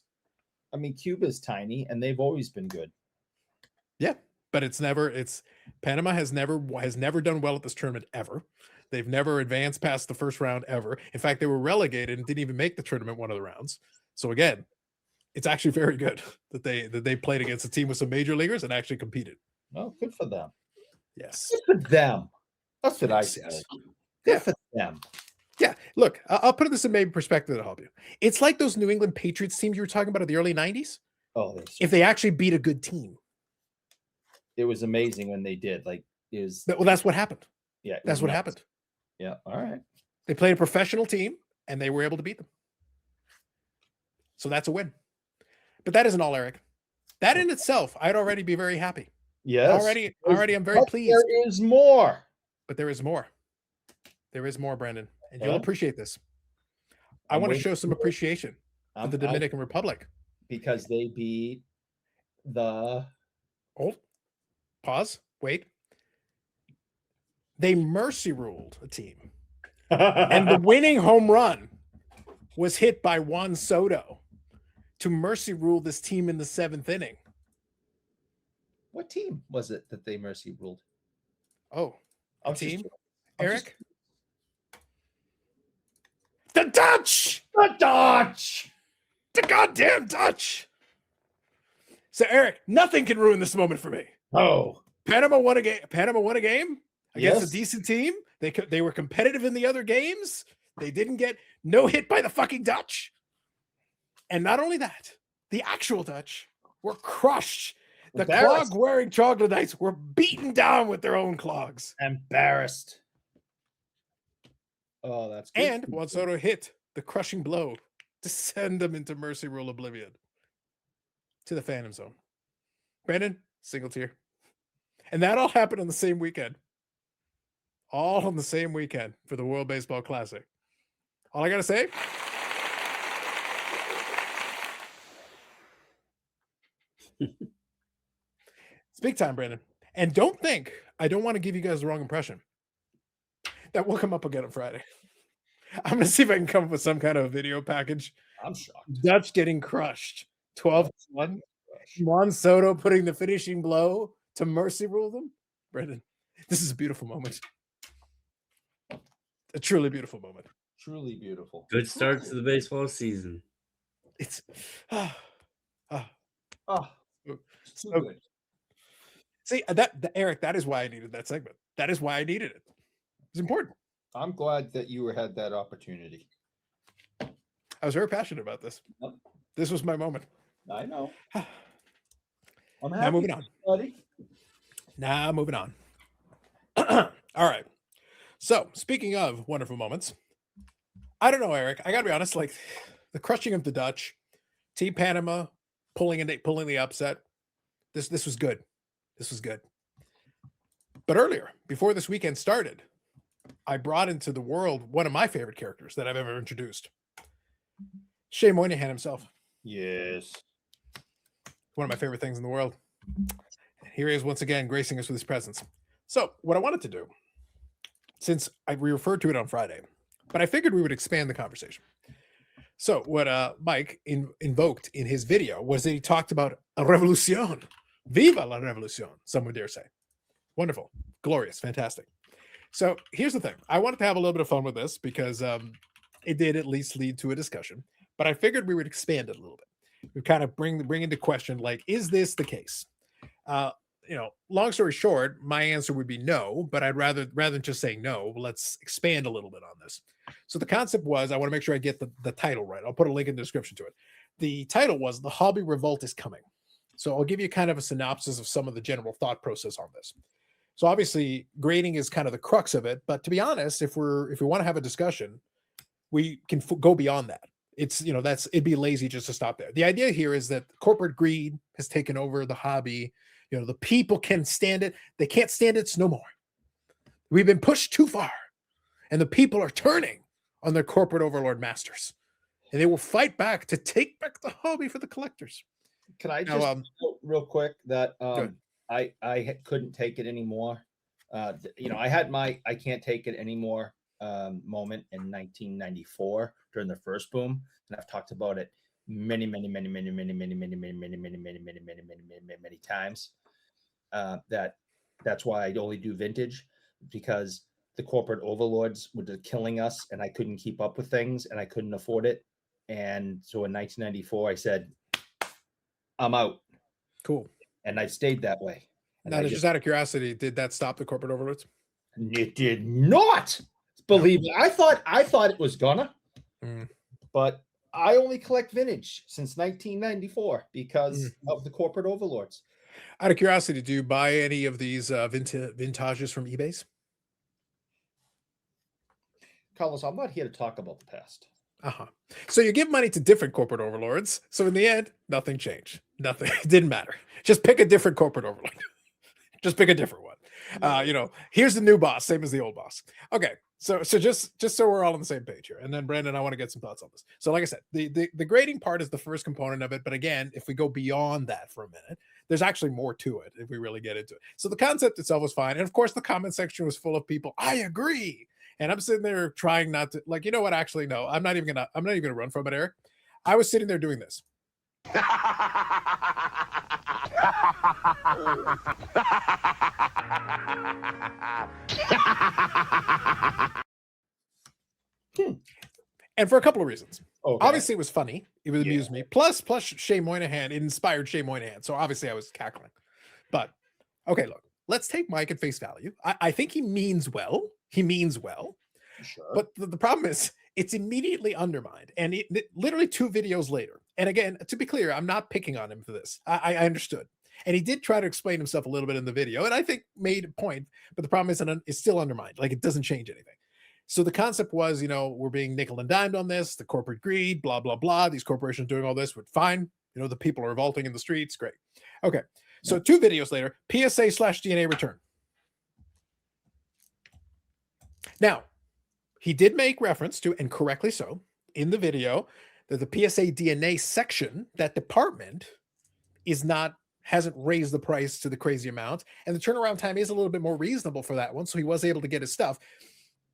I mean, Cuba's tiny, and they've always been good.
Yeah, but Panama has never done well at this tournament ever. They've never advanced past the first round ever. In fact, they were relegated and didn't even make the tournament one of the rounds. So again, it's actually very good that they played against a team with some major leaguers and actually competed.
Oh, good for them.
Yes.
Good for them. That's what I
Yes,
say.
yes.
Good
Yeah.
for them.
Yeah, look, I'll put this in maybe perspective to help you. It's like those New England Patriots teams you were talking about in the early 90s.
Oh,
If they actually beat a good team.
it was amazing when they did. Like,
Well, that's what happened.
yeah, it
That's
was
what
nuts.
happened.
Yeah. All right.
They played a professional team and they were able to beat them. So that's a win. But that isn't all, Eric. That in itself, I'd already be very happy.
Yes.
Already I'm very
But
pleased.
there is more.
But there is more. There is more, Brandon. And you'll
Yeah.
appreciate this. I
I'm
want to
waiting
show some
for it.
appreciation for
I'm-
the Dominican Republic.
because they beat the
Hold. Pause. Wait. They mercy ruled a team. And the winning home run was hit by Juan Soto to mercy rule this team in the 7th inning.
what team was it that they mercy ruled?
Oh,
I
a
was just-
team?
I'm just-
Eric? The Dutch!
The Dutch.
The goddamn Dutch! So, Eric, nothing can ruin this moment for me.
Oh,
Panama won a game. Against
Yes.
a decent team. They were competitive in the other games. They didn't get no hit by the fucking Dutch. And not only that, the actual Dutch were crushed. The
Embarrassed.
clog-wearing troglodytes were beaten down with their own clogs.
embarrassed. Oh, that's good.
And Juan Soto hit the crushing blow to send them into mercy rule oblivion to the Phantom Zone. Brandon, single tier. And that all happened on the same weekend. All on the same weekend for the World Baseball Classic. All I got to say, it's big time, Brandon. And don't think, I don't want to give you guys the wrong impression. That will come up again on Friday. I'm going to see if I can come up with some kind of video package.
I'm shocked.
Dutch getting crushed. 12-1. Juan Soto putting the finishing blow to mercy rule them. Brendan, this is a beautiful moment. A truly beautiful moment.
Truly beautiful.
Good start to the baseball season.
It's
Oh, so
Okay.
good.
see Eric, that is why I needed that segment. That is why I needed it. It's important.
I'm glad that you had that opportunity.
I was very passionate about this.
Yep.
This was my moment.
I know. I'm
Now
happy,
moving on.
buddy.
Now moving on. All right. So speaking of wonderful moments, I don't know, Eric. I gotta be honest. Like the crushing of the Dutch, Team Panama pulling the upset. This was good. This was good. But earlier, before this weekend started, I brought into the world one of my favorite characters that I've ever introduced. Shea Moynihan himself.
Yes.
One of my favorite things in the world. And here he is once again gracing us with his presence. So what I wanted to do, since we referred to it on Friday, but I figured we would expand the conversation. So what Mike invoked in his video was that he talked about a revolution. Viva la revolution, some would dare say. Wonderful, glorious, fantastic. So here's the thing. I wanted to have a little bit of fun with this because it did at least lead to a discussion, but I figured we would expand it a little bit. We kind of bring into question, like, is this the case? long story short, my answer would be no, but I'd rather than just saying no, let's expand a little bit on this. So the concept was, I want to make sure I get the title right. I'll put a link in the description to it. The title was The Hobby Revolt is Coming. So I'll give you kind of a synopsis of some of the general thought process on this. So obviously grading is kind of the crux of it, but to be honest, if we want to have a discussion, we can go beyond that. It's, it'd be lazy just to stop there. The idea here is that corporate greed has taken over the hobby. The people can stand it. They can't stand it. It's no more. We've been pushed too far, and the people are turning on their corporate overlord masters, and they will fight back to take back the hobby for the collectors.
Can I just real quick that I couldn't take it anymore. I had my I can't take it anymore moment in 1994 during the first boom, and I've talked about it many times. That's why I only do vintage, because the corporate overlords were killing us, and I couldn't keep up with things, and I couldn't afford it. And so in 1994, I said, I'm out.
Cool.
And I stayed that way. And
now, just out of curiosity, did that stop the corporate overlords?
It did not. Believe me, I thought it was gonna, but I only collect vintage since 1994 because of the corporate overlords.
Out of curiosity, do you buy any of these vintages from eBay's?
Carlos, I'm not here to talk about the past.
So you give money to different corporate overlords. So in the end, nothing changed. Nothing. It didn't matter. Just pick a different corporate overlord. Just pick a different one. Here's the new boss, same as the old boss. Okay. So just so we're all on the same page here. And then Brandon, I want to get some thoughts on this. So like I said, the grading part is the first component of it. But again, if we go beyond that for a minute, there's actually more to it if we really get into it. So the concept itself was fine. And of course, the comment section was full of people. I agree. And I'm sitting there trying not to, like, you know what? Actually, no, I'm not even gonna run from it, Eric. I was sitting there doing this. And for a couple of reasons. Okay. Obviously, it was funny. It would amuse me. Plus Shea Moynihan, it inspired Shea Moynihan. So obviously I was cackling. But okay, look, let's take Mike at face value. I think he means well. He means well. Sure. But the problem is it's immediately undermined. And it literally 2 videos later. And again, to be clear, I'm not picking on him for this. I understood. And he did try to explain himself a little bit in the video. And I think made a point. But the problem is it's still undermined. Like, it doesn't change anything. So the concept was, we're being nickel and dimed on this, the corporate greed, blah, blah, blah. These corporations doing all this would fine. The people are revolting in the streets. Great. Okay. So 2 videos later, PSA/DNA return. Now, he did make reference to, and correctly so, in the video, that the PSA DNA section, that department, hasn't raised the price to the crazy amount. And the turnaround time is a little bit more reasonable for that one. So he was able to get his stuff.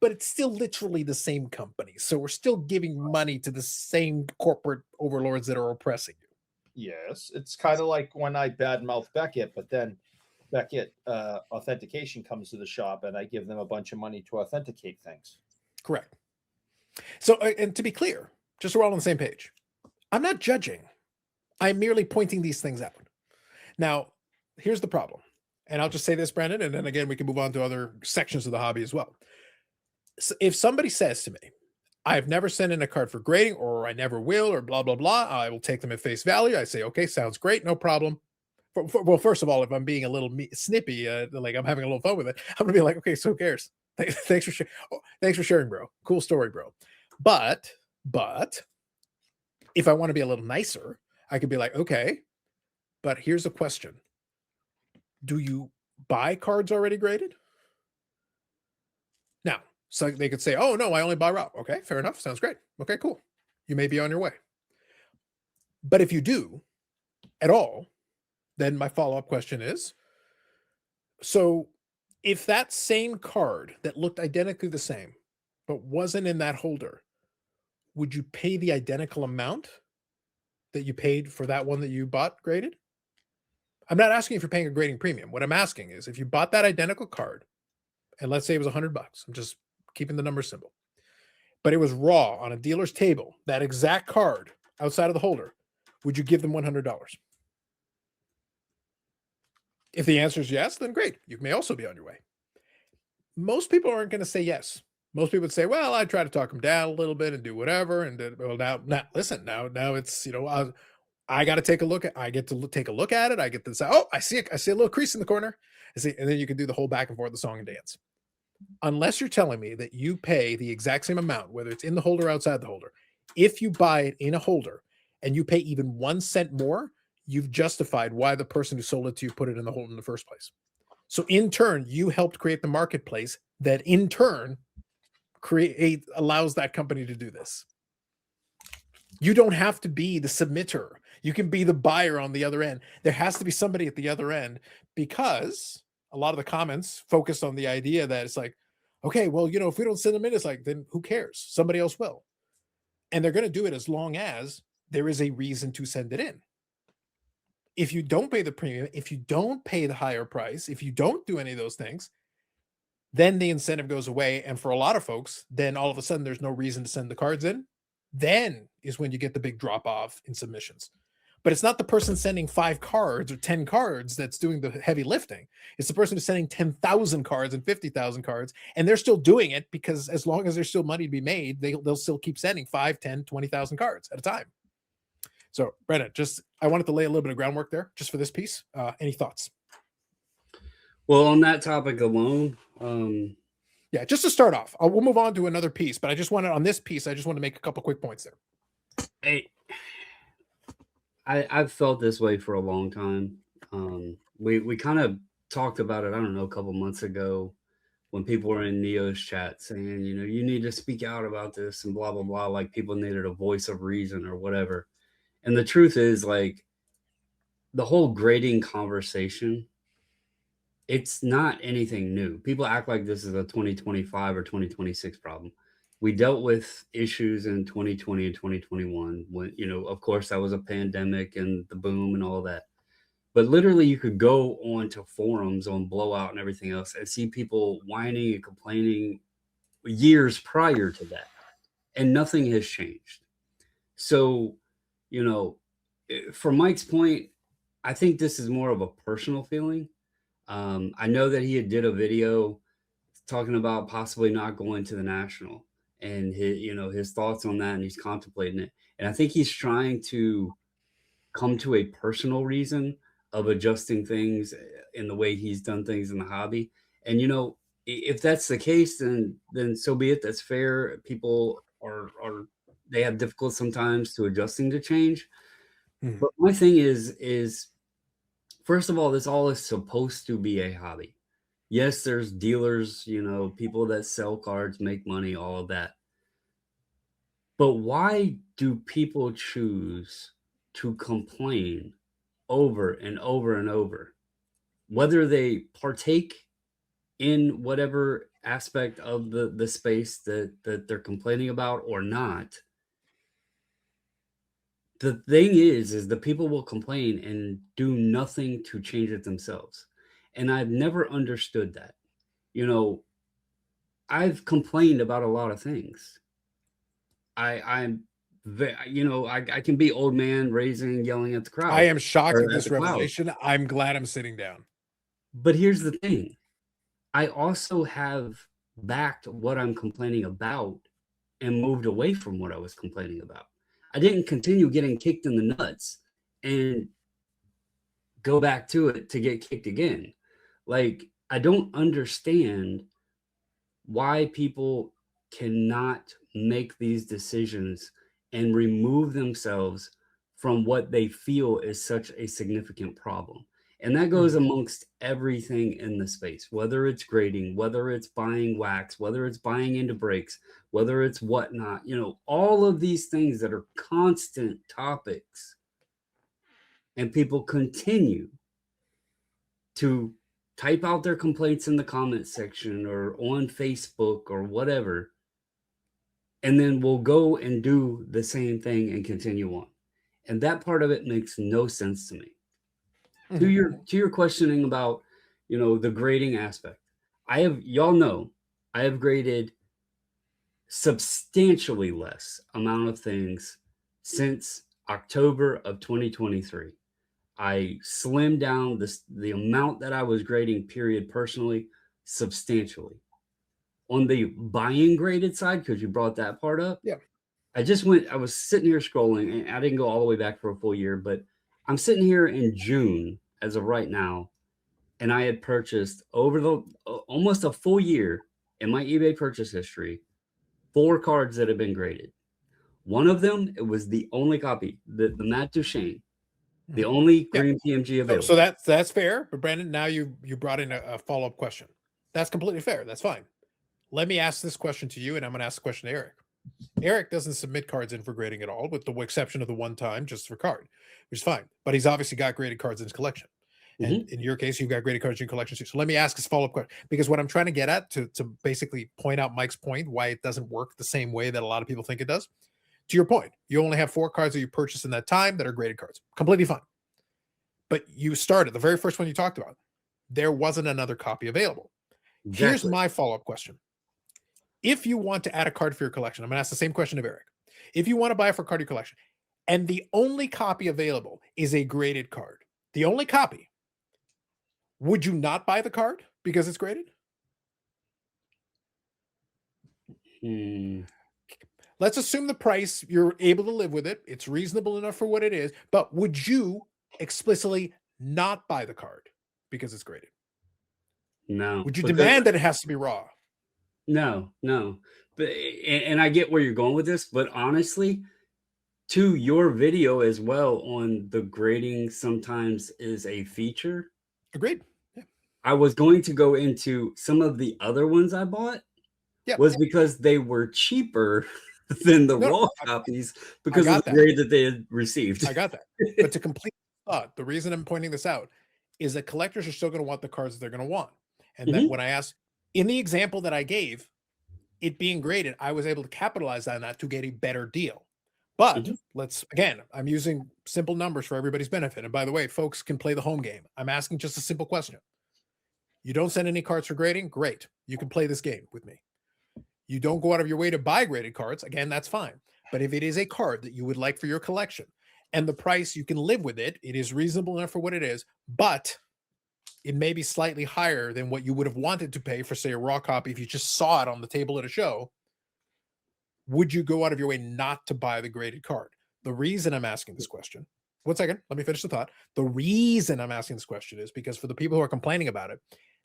But it's still literally the same company. So we're still giving money to the same corporate overlords that are oppressing you.
Yes. It's kind of like when I badmouth Beckett, but then Beckett authentication comes to the shop and I give them a bunch of money to authenticate things.
Correct. So, and to be clear, just so we're all on the same page, I'm not judging. I'm merely pointing these things out. Now, here's the problem. And I'll just say this, Brandon, and then again, we can move on to other sections of the hobby as well. So if somebody says to me, I've never sent in a card for grading, or I never will, or blah, blah, blah, I will take them at face value. I say, okay, sounds great. No problem. Well, first of all, if I'm being a little snippy, like I'm having a little fun with it, I'm gonna be like, okay, so who cares? Thanks for sharing, bro. Cool story, bro. But if I want to be a little nicer, I could be like, okay, but here's a question. Do you buy cards already graded? Now, so they could say, oh, no, I only buy raw. Okay, fair enough. Sounds great. Okay, cool. You may be on your way. But if you do at all, then my follow-up question is, so if that same card that looked identically the same, but wasn't in that holder, would you pay the identical amount that you paid for that one that you bought graded? I'm not asking if you're paying a grading premium. What I'm asking is, if you bought that identical card, and let's say it was $100, I'm just keeping the number simple, but it was raw on a dealer's table, that exact card outside of the holder, would you give them $100? If the answer is yes, then great. You may also be on your way. Most people aren't going to say yes. Most people would say, "Well, I try to talk them down a little bit and do whatever." And then, well, now, listen, now it's I got to take a look at. I get to take a look at it. I get to say, "Oh, I see it. I see a little crease in the corner." I see, and then you can do the whole back and forth, the song and dance. Unless you're telling me that you pay the exact same amount, whether it's in the holder or outside the holder, if you buy it in a holder and you pay even 1 cent more, you've justified why the person who sold it to you put it in the holder in the first place. So in turn, you helped create the marketplace that in turn allows that company to do this. You don't have to be the submitter. You can be the buyer on the other end. There has to be somebody at the other end, because a lot of the comments focused on the idea that it's like, okay, well, if we don't send them in, it's like, then who cares? Somebody else will. And they're going to do it as long as there is a reason to send it in. If you don't pay the premium, if you don't pay the higher price, if you don't do any of those things, then the incentive goes away. And for a lot of folks, then all of a sudden there's no reason to send the cards in. Then is when you get the big drop off in submissions. But it's not the person sending 5 cards or 10 cards that's doing the heavy lifting. It's the person who's sending 10,000 cards and 50,000 cards, and they're still doing it because as long as there's still money to be made, they'll still keep sending 5, 10, 20,000 cards at a time. So, Brennan, I wanted to lay a little bit of groundwork there just for this piece. Any thoughts?
Well, on that topic alone,
yeah, just to start off, we'll move on to another piece, but I just want to make a couple quick points there.
I've felt this way for a long time. We kind of talked about it, I don't know, a couple months ago when people were in Neo's chat saying, you need to speak out about this and blah, blah, blah, like people needed a voice of reason or whatever. And the truth is, like, the whole grading conversation, it's not anything new. People act like this is a 2025 or 2026 problem. We dealt with issues in 2020 and 2021 when, of course, that was a pandemic and the boom and all that. But literally, you could go on to forums on Blowout and everything else and see people whining and complaining years prior to that. And nothing has changed. So, from Mike's point, I think this is more of a personal feeling. I know that he did a video talking about possibly not going to the national and his thoughts on that, and he's contemplating it. And I think he's trying to come to a personal reason of adjusting things in the way he's done things in the hobby. And, if that's the case, then so be it. That's fair. People they have difficulty sometimes to adjusting to change. But my thing is first of all, this all is supposed to be a hobby. Yes, there's dealers, people that sell cards, make money, all of that. But why do people choose to complain over and over and over, whether they partake in whatever aspect of the space that they're complaining about or not? The thing is the people will complain and do nothing to change it themselves. And I've never understood that. I've complained about a lot of things. I can be old man raising, yelling at the crowd.
I am shocked at this revelation. I'm glad I'm sitting down.
But here's the thing. I also have backed what I'm complaining about and moved away from what I was complaining about. I didn't continue getting kicked in the nuts and go back to it to get kicked again. Like, I don't understand why people cannot make these decisions and remove themselves from what they feel is such a significant problem. And that goes amongst everything in the space, whether it's grading, whether it's buying wax, whether it's buying into breaks, whether it's whatnot, all of these things that are constant topics. And people continue to type out their complaints in the comment section or on Facebook or whatever, and then we'll go and do the same thing and continue on. And that part of it makes no sense to me. To your questioning about, the grading aspect, y'all know, I have graded substantially less amount of things since October of 2023. I slimmed down the amount that I was grading, period, personally, substantially. On the buying graded side, because you brought that part up,
Yeah.
I was sitting here scrolling, and I didn't go all the way back for a full year, but I'm sitting here in June as of right now, and I had purchased over almost a full year in my eBay purchase history, 4 cards that have been graded. One of them, it was the only copy, the Matt Duchene, the only
Yeah.
green PMG available.
So that's fair. But Brandon, now you brought in a follow-up question. That's completely fair. That's fine. Let me ask this question to you, and I'm going to ask the question to Eric. Eric doesn't submit cards in for grading at all, with the exception of the one time just for card, which is fine. But he's obviously got graded cards in his collection. And in your case, you've got graded cards in your collection too. So let me ask this follow-up question, because what I'm trying to get at to basically point out Mike's point, why it doesn't work the same way that a lot of people think it does. To your point, you only have 4 cards that you purchased in that time that are graded cards. Completely fine. But you started, the very first one you talked about, there wasn't another copy available.
Exactly.
Here's my follow-up question. If you want to add a card for your collection, I'm going to ask the same question of Eric. If you want to buy it for a card of your collection, and the only copy available is a graded card, the only copy, would you not buy the card because it's graded? Let's assume the price, you're able to live with it. It's reasonable enough for what it is. But would you explicitly not buy the card because it's graded?
No.
Would you demand that it has to be raw?
No. But and I get where you're going with this, but honestly, to your video as well on the grading sometimes is a feature.
Agreed. Yeah.
I was going to go into some of the other ones I bought was because they were cheaper than the raw copies because of the grade that they had received.
I got that. But to complete the thought, the reason I'm pointing this out is that collectors are still going to want the cards that they're going to want. And then when I asked, in the example that I gave, it being graded, I was able to capitalize on that to get a better deal. But I'm using simple numbers for everybody's benefit. And by the way, folks can play the home game. I'm asking just a simple question. You don't send any cards for grading? Great. You can play this game with me. You don't go out of your way to buy graded cards. Again, that's fine. But if it is a card that you would like for your collection and the price, you can live with it, it is reasonable enough for what it is, but it may be slightly higher than what you would have wanted to pay for, say, a raw copy if you just saw it on the table at a show. Would you go out of your way not to buy the graded card? The reason I'm asking this question, one second, let me finish the thought. The reason I'm asking this question is because for the people who are complaining about it,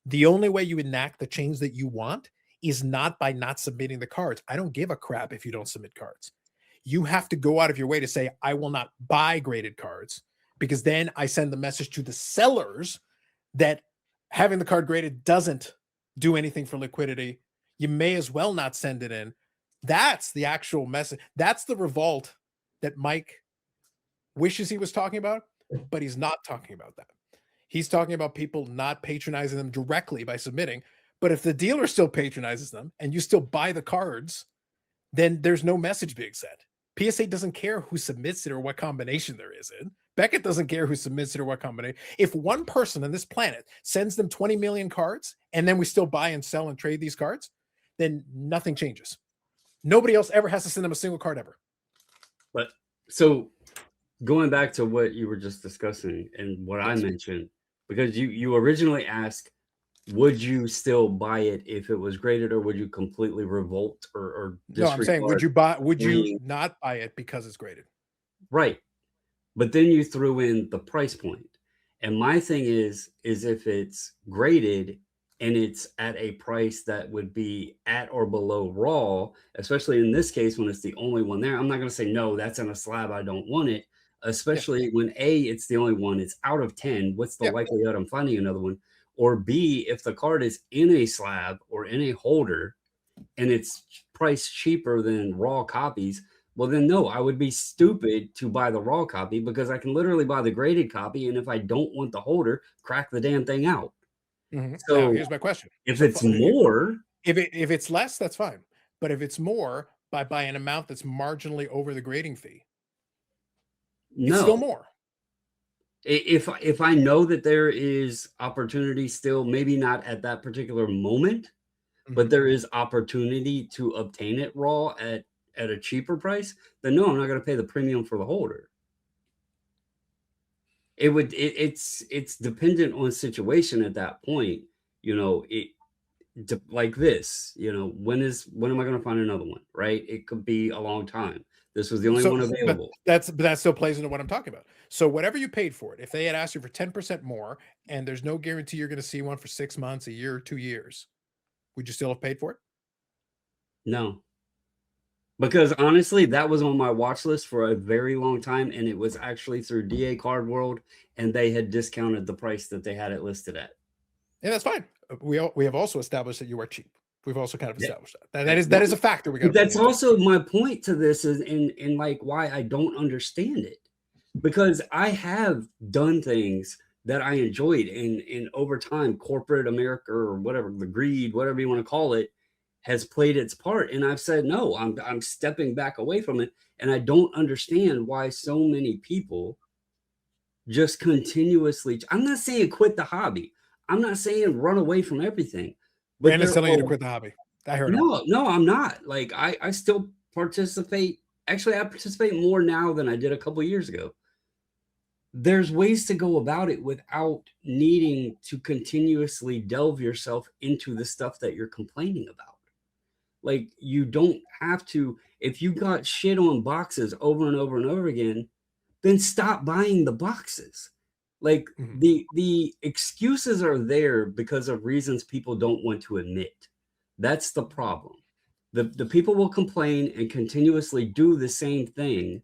the only way you enact the change that you want is not by not submitting the cards. I don't give a crap if you don't submit cards. You have to go out of your way to say, I will not buy graded cards, because then I send the message to the sellers that having the card graded doesn't do anything for liquidity. You may as well not send it in. That's the actual message. That's the revolt that Mike wishes he was talking about, but he's not talking about that. He's talking about people not patronizing them directly by submitting. But if the dealer still patronizes them and you still buy the cards, then there's no message being sent. PSA doesn't care who submits it or what combination there is in. Beckett doesn't care who submits it or what combination. If one person on this planet sends them 20 million cards and then we still buy and sell and trade these cards, then nothing changes. Nobody else ever has to send them a single card ever.
But so going back to what you were just discussing and what I mentioned, because you originally asked, would you still buy it if it was graded, or would you completely revolt or disregard?
No, I'm saying, would you not buy it because it's graded?
Right. But then you threw in the price point. And my thing is if it's graded and it's at a price that would be at or below raw, especially in this case when it's the only one there, I'm not going to say, no, that's on a slab, I don't want it. Especially when A, it's the only one, it's out of 10. What's the likelihood I'm finding another one? Or B, if the card is in a slab or in a holder and it's priced cheaper than raw copies, well, then no, I would be stupid to buy the raw copy, because I can literally buy the graded copy. And if I don't want the holder, crack the damn thing out. So
now, here's my question.
If it's more,
if it's less, that's fine. But if it's more by an amount that's marginally over the grading fee, it's still more.
If I know that there is opportunity still, maybe not at that particular moment, but there is opportunity to obtain it raw at a cheaper price, then no, I'm not going to pay the premium for the holder. It's dependent on situation at that point. Like this, when am I going to find another one? Right? It could be a long time. This was the only one available.
But that still plays into what I'm talking about. So whatever you paid for it, if they had asked you for 10% more and there's no guarantee you're going to see one for 6 months, a year, or 2 years, would you still have paid for it?
No. Because honestly, that was on my watch list for a very long time, and it was actually through DA Card World, and they had discounted the price that they had it listed at.
Yeah, that's fine. We have also established that you are cheap. We've also kind of established that. That is a factor.
That's also my point to this, is in like why I don't understand it, because I have done things that I enjoyed, and over time, corporate America or whatever, the greed, whatever you want to call it, has played its part, and I've said no. I'm stepping back away from it, and I don't understand why so many people just continuously. I'm not saying quit the hobby. I'm not saying run away from everything.
But Brandon's telling you to quit the hobby. I heard
no, I'm not. Like I still participate. Actually, I participate more now than I did a couple years ago. There's ways to go about it without needing to continuously delve yourself into the stuff that you're complaining about. Like, you don't have to. If you got shit on boxes over and over and over again, then stop buying the boxes. Like, the excuses are there because of reasons people don't want to admit. That's the problem. The people will complain and continuously do the same thing,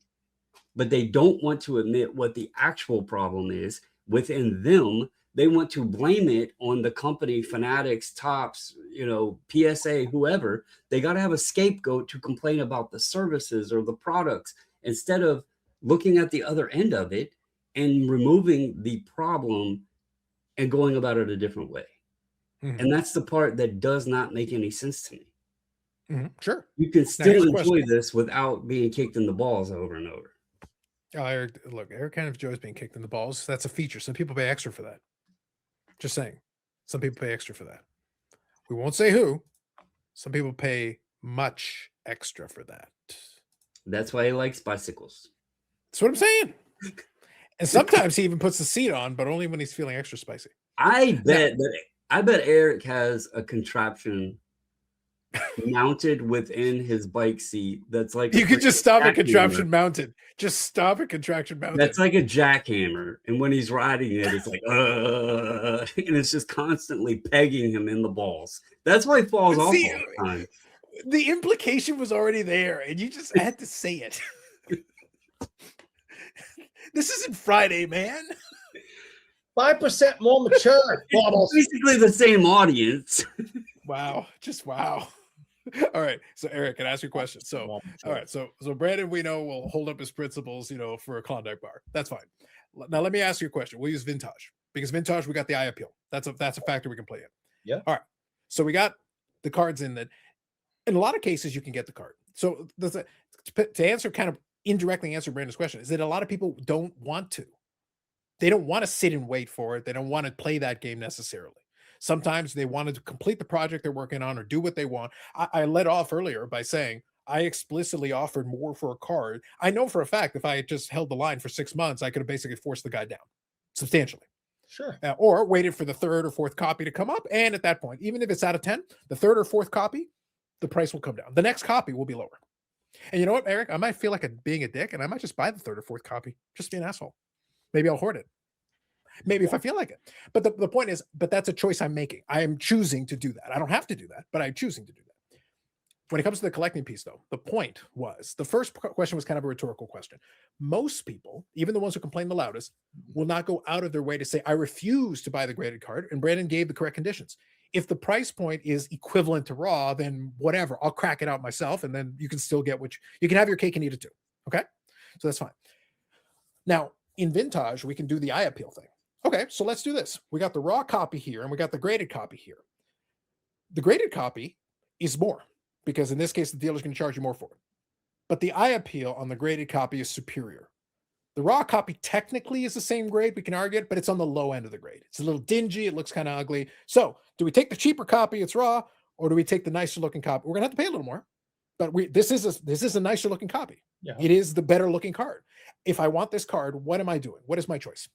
but they don't want to admit what the actual problem is within them. They want to blame it on the company, Fanatics, Tops, PSA, whoever. They got to have a scapegoat to complain about the services or the products, instead of looking at the other end of it and removing the problem and going about it a different way. And that's the part that does not make any sense to me.
Sure.
You can still enjoy this without being kicked in the balls over and over.
Oh, Eric kind of enjoys being kicked in the balls. That's a feature. Some people pay extra for that. Just saying. Some people pay extra for that. We won't say who. Some people pay much extra for that.
That's why he likes bicycles.
That's what I'm saying. And sometimes he even puts the seat on, but only when he's feeling extra spicy.
I bet Eric has a contraption mounted within his bike seat that's like,
you could just stop a contraption mounted. Just stop a contraption mounted.
That's like a jackhammer, and when he's riding it, it's like and it's just constantly pegging him in the balls. That's why he falls off all the time.
The implication was already there, and you just had to say it. This isn't Friday, man.
5% more mature. Bobbles.
Basically the same audience.
Wow. Just wow. All right. So Eric, can I ask you a question? So, all right. So Brandon, we know, will hold up his principles, for a Klondike bar. That's fine. Now let me ask you a question. We'll use vintage, because vintage, we got the eye appeal. That's a factor we can play in.
Yeah.
All right. So we got the cards in that. In a lot of cases, you can get the card. So to answer, kind of indirectly answer Brandon's question, is that a lot of people don't want to. They don't want to sit and wait for it. They don't want to play that game necessarily. Sometimes they wanted to complete the project they're working on or do what they want. I led off earlier by saying I explicitly offered more for a card. I know for a fact if I had just held the line for 6 months, I could have basically forced the guy down substantially.
Sure.
Or waited for the third or fourth copy to come up. And at that point, even if it's out of 10, the third or fourth copy, the price will come down. The next copy will be lower. And you know what, Eric? I might feel like being a dick, and I might just buy the third or fourth copy. Just be an asshole. Maybe I'll hoard it. Maybe if I feel like it. But the point is, that's a choice I'm making. I am choosing to do that. I don't have to do that, but I'm choosing to do that. When it comes to the collecting piece, though, the point was, the first question was kind of a rhetorical question. Most people, even the ones who complain the loudest, will not go out of their way to say, I refuse to buy the graded card. And Brandon gave the correct conditions. If the price point is equivalent to raw, then whatever, I'll crack it out myself, and then you can still get you can have your cake and eat it too. Okay? So that's fine. Now, in vintage, we can do the eye appeal thing. Okay, so let's do this. We got the raw copy here, and we got the graded copy here. The graded copy is more, because in this case, the dealer's going to charge you more for it. But the eye appeal on the graded copy is superior. The raw copy technically is the same grade. We can argue it, but it's on the low end of the grade. It's a little dingy. It looks kind of ugly. So do we take the cheaper copy, it's raw, or do we take the nicer looking copy? We're going to have to pay a little more, but this is a nicer looking copy. Yeah. It is the better looking card. If I want this card, what am I doing? What is my choice?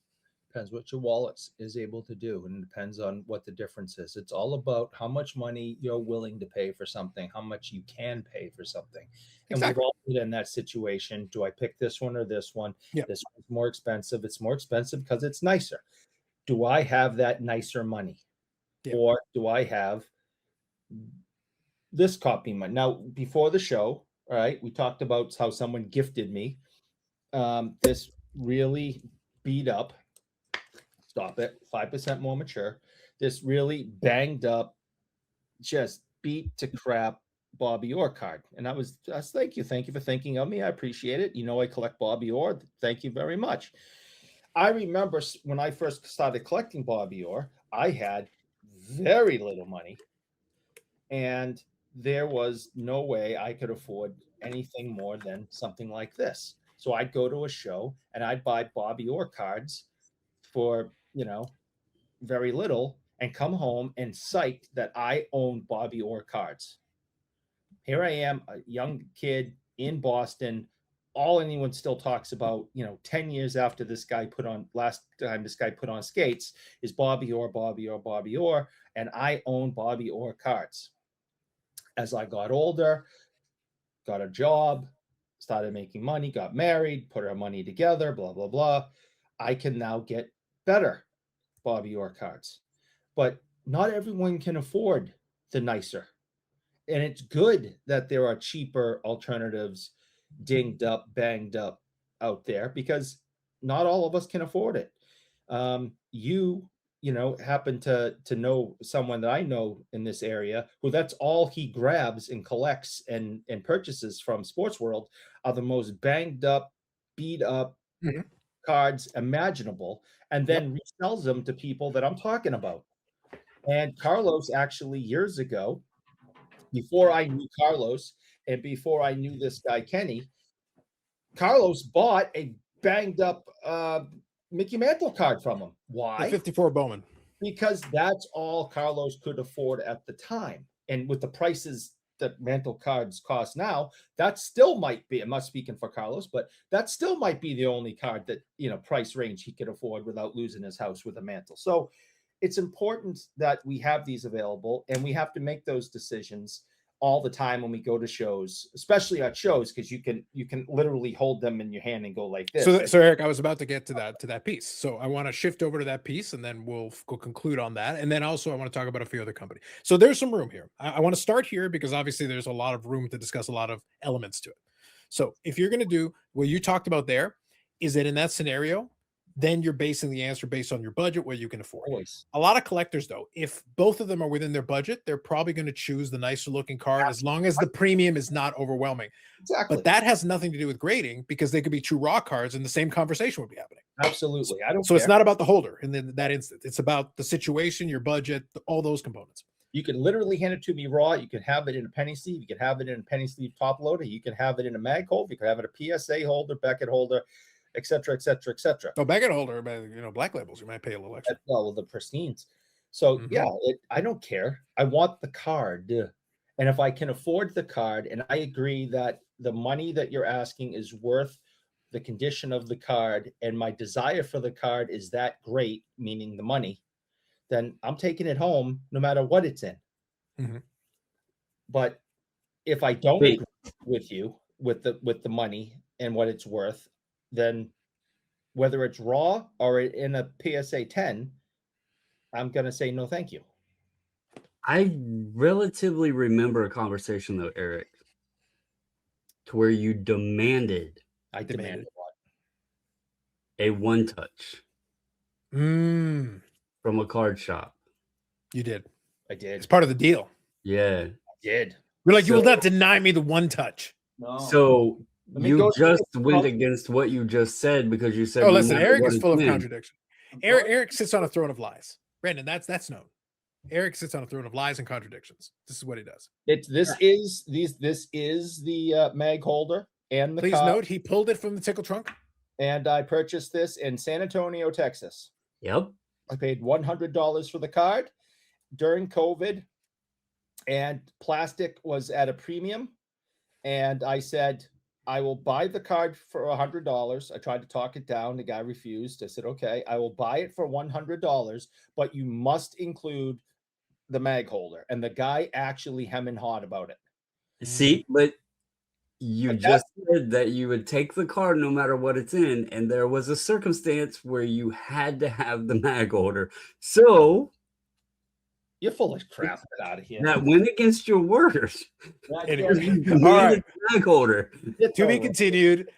Depends what your wallet is able to do, and it depends on what the difference is. It's all about how much money you're willing to pay for something, how much you can pay for something. And we've
Exactly.
all been in that situation. Do I pick this one or this one?
Yeah.
This one's more expensive. It's more expensive because it's nicer. Do I have that nicer money?
Yeah.
Or do I have this copy money? Now, before the show, all right, we talked about how someone gifted me this really beat up, stop it, 5% more mature, this really banged up, just beat to crap Bobby Orr card. And I was thank you for thinking of me. I appreciate it. You know, I collect Bobby Orr. Thank you very much. I remember when I first started collecting Bobby Orr, I had very little money, and there was no way I could afford anything more than something like this. So I'd go to a show and I'd buy Bobby Orr cards for, very little and come home and psyched that I owned Bobby Orr cards. Here I am, a young kid in Boston. All anyone still talks about, 10 years after last time this guy put on skates is Bobby Orr, Bobby Orr, Bobby Orr. And I own Bobby Orr cards. As I got older, got a job, started making money, got married, put our money together, blah, blah, blah. I can now get better Bobby Orr cards. But not everyone can afford the nicer. And it's good that there are cheaper alternatives, dinged up, banged up out there, because not all of us can afford it. You happen to know someone that I know in this area who that's all he grabs and collects and purchases from Sports World are the most banged up, beat up cards imaginable, and then resells them to people that I'm talking about. And Carlos actually years ago, before I knew Carlos and before I knew this guy Kenny, Carlos bought a banged up Mickey Mantle card from him. Why?
The 54 Bowman.
Because that's all Carlos could afford at the time. And with the prices that Mantle cards cost now, that still might be, I'm not speaking for Carlos, but that still might be the only card that, price range he could afford without losing his house with a Mantle. So it's important that we have these available, and we have to make those decisions all the time when we go to shows, especially at shows, because you can literally hold them in your hand and go like this.
So Eric, I was about to get to that piece. So I want to shift over to that piece, and then we'll go conclude on that. And then also I want to talk about a few other companies. So there's some room here. I want to start here because obviously there's a lot of room to discuss a lot of elements to it. So if you're going to do what you talked about there, is it in that scenario? Then you're basing the answer based on your budget, what you can afford.
Always.
A lot of collectors, though, if both of them are within their budget, they're probably going to choose the nicer looking card as long as the premium is not overwhelming.
Exactly.
But that has nothing to do with grading, because they could be true raw cards and the same conversation would be happening.
Absolutely.
So it's not about the holder in that instance. It's about the situation, your budget, all those components.
You can literally hand it to me raw. You can have it in a penny sleeve. You can have it in a penny sleeve top loader. You can have it in a mag holder. You can have it a PSA holder, Beckett holder, et cetera, et cetera, et cetera.
Oh, Beckett holder, black labels, you might pay a little extra.
Well, the pristines. So I don't care. I want the card. And if I can afford the card, and I agree that the money that you're asking is worth the condition of the card, and my desire for the card is that great, meaning the money, then I'm taking it home no matter what it's in. But if I don't agree with you with the money and what it's worth, then whether it's raw or in a PSA 10, I'm going to say no, thank you.
I relatively remember a conversation, though, Eric, to where you demanded.
I demanded what?
A one touch from a card shop.
You did.
I did.
It's part of the deal.
Yeah.
I did.
You're like, you will not deny me the one touch.
No.
So you just went against what you just said, because you said,
oh, listen, Eric is full of contradiction. Eric sits on a throne of lies. Brandon, that's known. Eric sits on a throne of lies and contradictions. This is what he does.
This is the mag holder and the
Please
card.
note, he pulled it from the tickle trunk.
And I purchased this in San Antonio, Texas.
Yep.
I paid $100 for the card during COVID, and plastic was at a premium. And I said, I will buy the card for $100. I tried to talk it down. The guy refused. I said, okay, I will buy it for $100, but you must include the mag holder. And the guy actually hem and hawed about it.
See, but you
But
just said that you would take the card no matter what it's in, and there was a circumstance where you had to have the mag holder. So
You're full of crap. Get out of here.
that went against your word.
Anyway.
You
All right.
demanded the mag holder.
To be continued.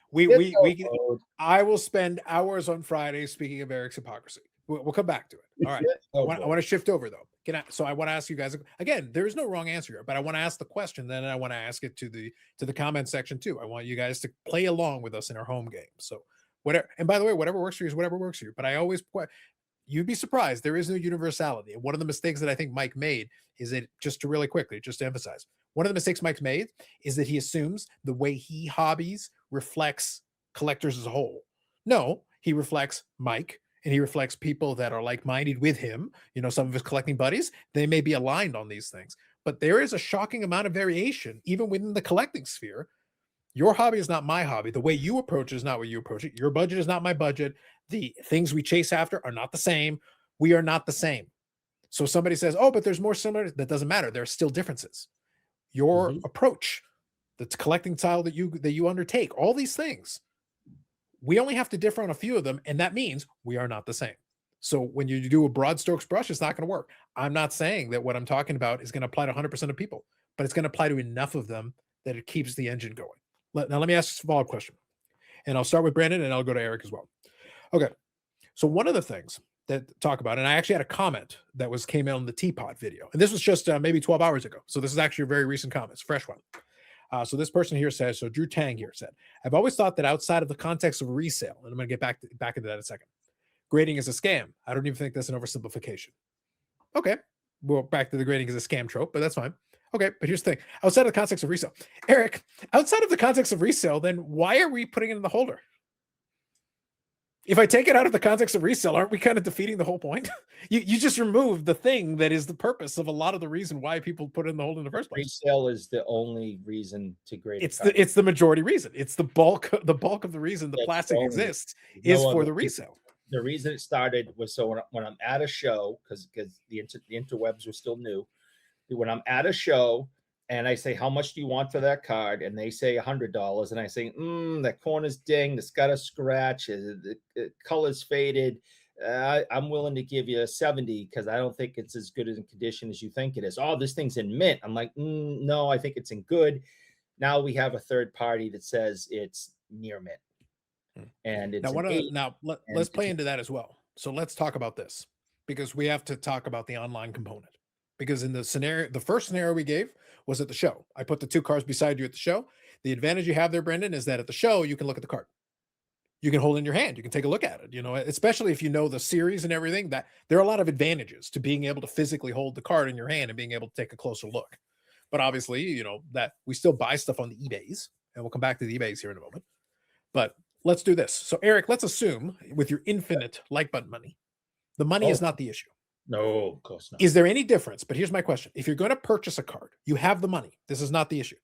I will spend hours on Friday speaking of Eric's hypocrisy. We'll come back to it. All right. I want to shift over though. So I want to ask you guys again. There is no wrong answer here, but I want to ask the question. Then I want to ask it to the comment section too. I want you guys to play along with us in our home game. So whatever. And by the way, whatever works for you is whatever works for you. But I always, you'd be surprised. There is no universality. And one of the mistakes that I think Mike made is that just to emphasize, one of the mistakes Mike's made is that he assumes the way he hobbies reflects collectors as a whole. No, he reflects Mike. And he reflects people that are like-minded with him. Some of his collecting buddies, they may be aligned on these things. But there is a shocking amount of variation, even within the collecting sphere. Your hobby is not my hobby. The way you approach it is not what you approach it. Your budget is not my budget. The things we chase after are not the same. We are not the same. So somebody says, oh, but there's more similar. That doesn't matter. There are still differences. Your approach, the collecting style that you undertake, all these things, we only have to differ on a few of them, and that means we are not the same. So when you do a broad strokes brush, it's not going to work. I'm not saying that what I'm talking about is going to apply to 100% of people, but it's going to apply to enough of them that it keeps the engine going. Now, let me ask a follow-up question, and I'll start with Brandon, and I'll go to Eric as well. Okay, so one of the things that talk about, and I actually had a comment that came in on the Teapot video, and this was just maybe 12 hours ago. So this is actually a very recent comment, it's a fresh one. So this person here says, so Drew Tang here said, I've always thought that outside of the context of resale, and I'm going to get back into that in a second, grading is a scam. I don't even think that's an oversimplification. Okay, well, back to the grading is a scam trope, but that's fine. Okay, but here's the thing. Outside of the context of resale, Eric, outside of the context of resale, then why are we putting it in the holder? If I take it out of the context of resale, aren't we kind of defeating the whole point? you just removed the thing that is the purpose of a lot of the reason why people put it in the holder in the first place.
Resale is the only reason to grade.
It's the majority reason. It's the bulk of the reason the plastic exists is for the resale.
The reason it started was so when I'm at a show, because the interwebs were still new. When I'm at a show and I say, how much do you want for that card? And they say $100. And I say, that corner's dinged. It's got a scratch. The color's faded. I'm willing to give you 70 because I don't think it's as good in condition as you think it is. Oh, this thing's in mint. I'm like, no, I think it's in good. Now we have a third party that says it's near mint. And it's
let's play into that as well. So let's talk about this because we have to talk about the online component. Because in the first scenario we gave was at the show. I put the two cards beside you at the show. The advantage you have there, Brendan, is that at the show, you can look at the card. You can hold it in your hand. You can take a look at it, especially if you know the series and everything, that there are a lot of advantages to being able to physically hold the card in your hand and being able to take a closer look. But obviously, that we still buy stuff on the eBays, and we'll come back to the eBays here in a moment. But let's do this. So Eric, let's assume with your infinite like button money, the money is not the issue.
No, of course not.
Is there any difference? But here's my question. If you're going to purchase a card, you have the money. This is not the issue.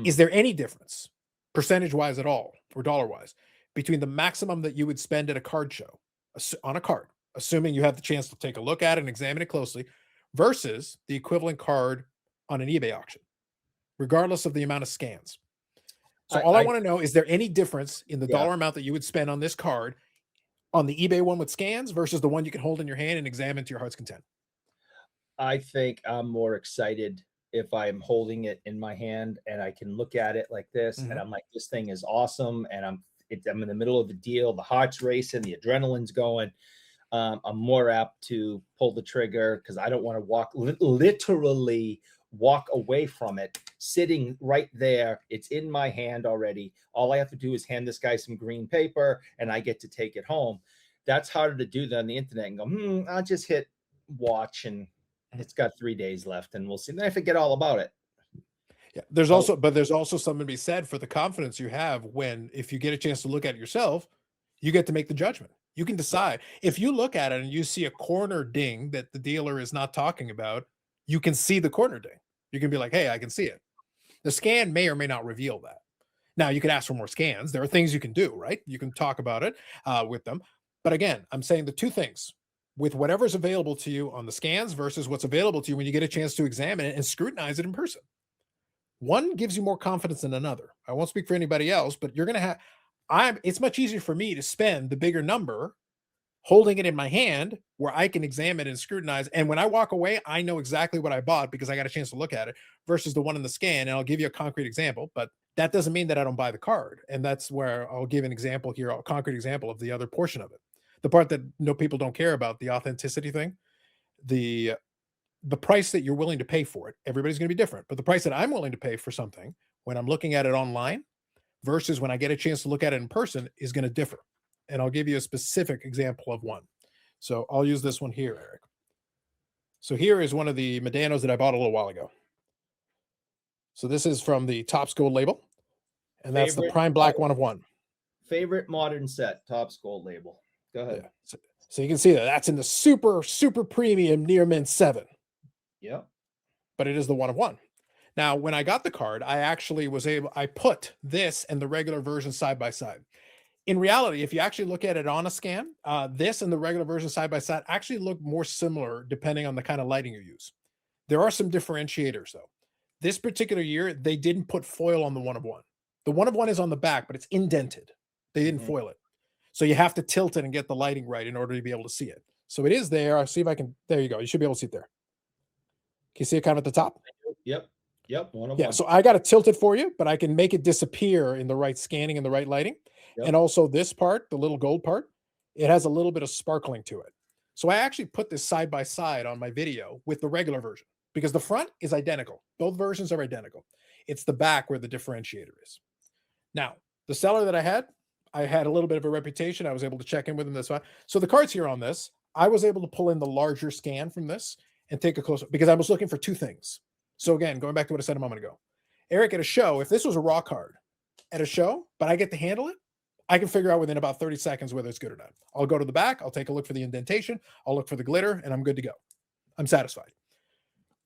Is there any difference, percentage-wise at all, or dollar-wise, between the maximum that you would spend at a card show on a card, assuming you have the chance to take a look at it and examine it closely, versus the equivalent card on an eBay auction, regardless of the amount of scans? So I want to know, is there any difference in the dollar amount that you would spend on this card on the eBay one with scans versus the one you can hold in your hand and examine to your heart's content?
I think I'm more excited if I'm holding it in my hand and I can look at it like this and I'm like, this thing is awesome. And I'm in the middle of the deal. The heart's racing, the adrenaline's going. I'm more apt to pull the trigger because I don't want to literally walk away from it, sitting right there. It's in my hand already. All I have to do is hand this guy some green paper and I get to take it home. That's harder to do than on the internet and go, I'll just hit watch and it's got 3 days left and we'll see. Then I forget all about it.
Yeah, there's also something to be said for the confidence you have when, if you get a chance to look at it yourself, you get to make the judgment. You can decide. If you look at it and you see a corner ding that the dealer is not talking about, you can see the corner ding. You can be like, hey, I can see it. The scan may or may not reveal that. Now you could ask for more scans. There are things you can do, right? You can talk about it with them. But again, I'm saying the two things with whatever's available to you on the scans versus what's available to you when you get a chance to examine it and scrutinize it in person. One gives you more confidence than another. I won't speak for anybody else, but you're going to have, it's much easier for me to spend the bigger number holding it in my hand where I can examine and scrutinize. And when I walk away, I know exactly what I bought because I got a chance to look at it versus the one in the scan. And I'll give you a concrete example, but that doesn't mean that I don't buy the card. And that's where I'll give an example here, a concrete example of the other portion of it. The part that people don't care about, the authenticity thing, the price that you're willing to pay for it. Everybody's going to be different, but the price that I'm willing to pay for something when I'm looking at it online versus when I get a chance to look at it in person is going to differ. And I'll give you a specific example of one. So I'll use this one here, Eric. So here is one of the Medanos that I bought a little while ago. So this is from the Topps Gold label, and that's the Prime Black 1 of 1.
Favorite modern set, Topps Gold label. Go ahead.
Yeah. So you can see that that's in the super, super premium near mint 7.
Yep.
But it is the 1 of 1. Now, when I got the card, I actually I put this and the regular version side by side. In reality, if you actually look at it on a scan, this and the regular version side by side actually look more similar depending on the kind of lighting you use. There are some differentiators though. This particular year, they didn't put foil on the 1 of 1. The 1 of 1 is on the back, but it's indented. They didn't foil it. So you have to tilt it and get the lighting right in order to be able to see it. So it is there. I'll see if I can, there you go. You should be able to see it there. Can you see it kind of at the top?
Yep. 1 of 1.
Yeah, so I got to tilt it for you, but I can make it disappear in the right scanning and the right lighting. Yep. And also this part, the little gold part, it has a little bit of sparkling to it. So I actually put this side by side on my video with the regular version because the front is identical. Both versions are identical. It's the back where the differentiator is. Now, the seller that I had a little bit of a reputation. I was able to check in with him this way. So the cards here on this, I was able to pull in the larger scan from this and take a closer because I was looking for two things. So again, going back to what I said a moment ago, Eric, at a show, if this was a raw card at a show, but I get to handle it, I can figure out within about 30 seconds whether it's good or not. I'll go to the back. I'll take a look for the indentation. I'll look for the glitter and I'm good to go. I'm satisfied.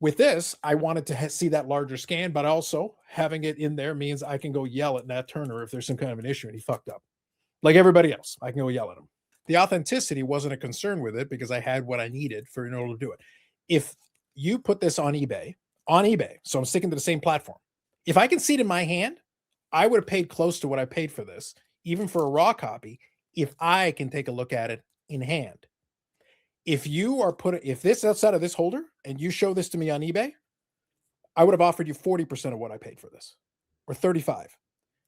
With this, I wanted to see that larger scan, but also having it in there means I can go yell at Nat Turner if there's some kind of an issue and he fucked up. Like everybody else, I can go yell at him. The authenticity wasn't a concern with it because I had what I needed in order to do it. If you put this on eBay, so I'm sticking to the same platform. If I can see it in my hand, I would have paid close to what I paid for this, even for a raw copy, if I can take a look at it in hand. If this is outside of this holder and you show this to me on eBay, I would have offered you 40% of what I paid for this or 35.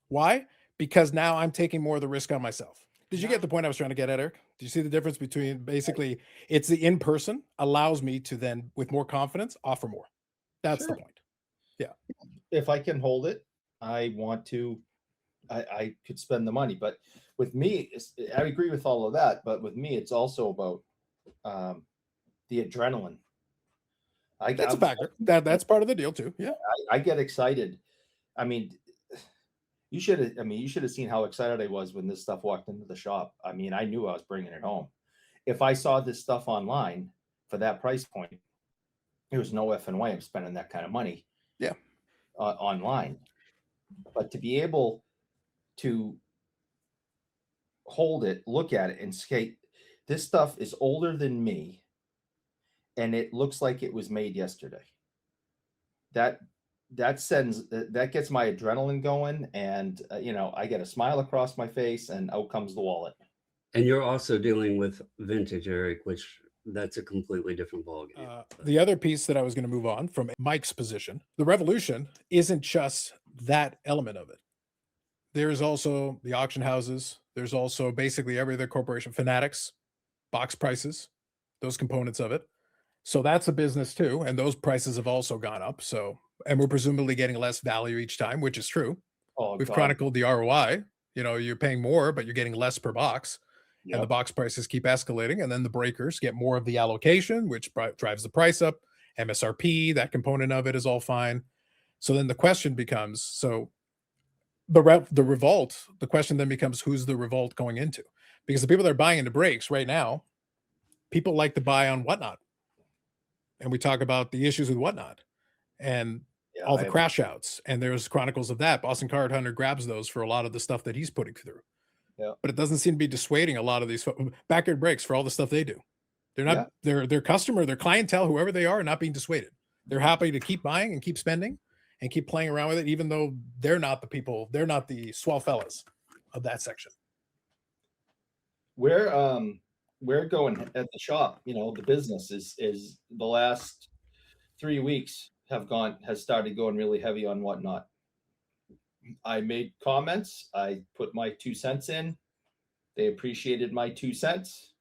Why? Because now I'm taking more of the risk on myself. Did you get the point I was trying to get at, Eric? Did you see the difference between basically it's the in-person allows me to then with more confidence offer more. That's the point. Yeah.
If I can hold it, I want to, I could spend the money, but with me, I agree with all of that. But with me, it's also about the adrenaline.
That's a factor. That's part of the deal too. Yeah.
I get excited. I mean, you should have seen how excited I was when this stuff walked into the shop. I mean, I knew I was bringing it home. If I saw this stuff online for that price point, there was no effing way I'm spending that kind of money.
Yeah.
Online. But to be able to hold it, look at it, and skate, this stuff is older than me, and it looks like it was made yesterday. That gets my adrenaline going, and I get a smile across my face, and out comes the wallet.
And you're also dealing with vintage, Eric, which that's a completely different ballgame.
The other piece that I was going to move on from Mike's position, the Revolution isn't just that element of it. There's also the auction houses. There's also basically every other corporation, fanatics, box prices, those components of it. So that's a business too. And those prices have also gone up. So, and we're presumably getting less value each time, which is true. We've chronicled the ROI. You're paying more, but you're getting less per box. Yep. And the box prices keep escalating. And then the breakers get more of the allocation, which drives the price up. MSRP, that component of it is all fine. So then the question becomes, so the Revolt, the question then becomes, who's the Revolt going into? Because the people that are buying into breaks right now, people like to buy on Whatnot. And we talk about the issues with Whatnot. And
Yeah,
all
I
the
have,
crash outs, and there's chronicles of that. Boston Card Hunter grabs those for a lot of the stuff that he's putting through.
yeah,
But it doesn't seem to be dissuading a lot of these backyard breaks for all the stuff they do. They're
yeah.
not their customer, their clientele, whoever they are not being dissuaded. They're happy to keep buying and keep spending and keep playing around with it, even though they're not the people, they're not the swell fellas of that section.
We're going at the shop. The business is the last 3 weeks has started going really heavy on whatnot. I made comments. I put my 2 cents in. They appreciated my 2 cents.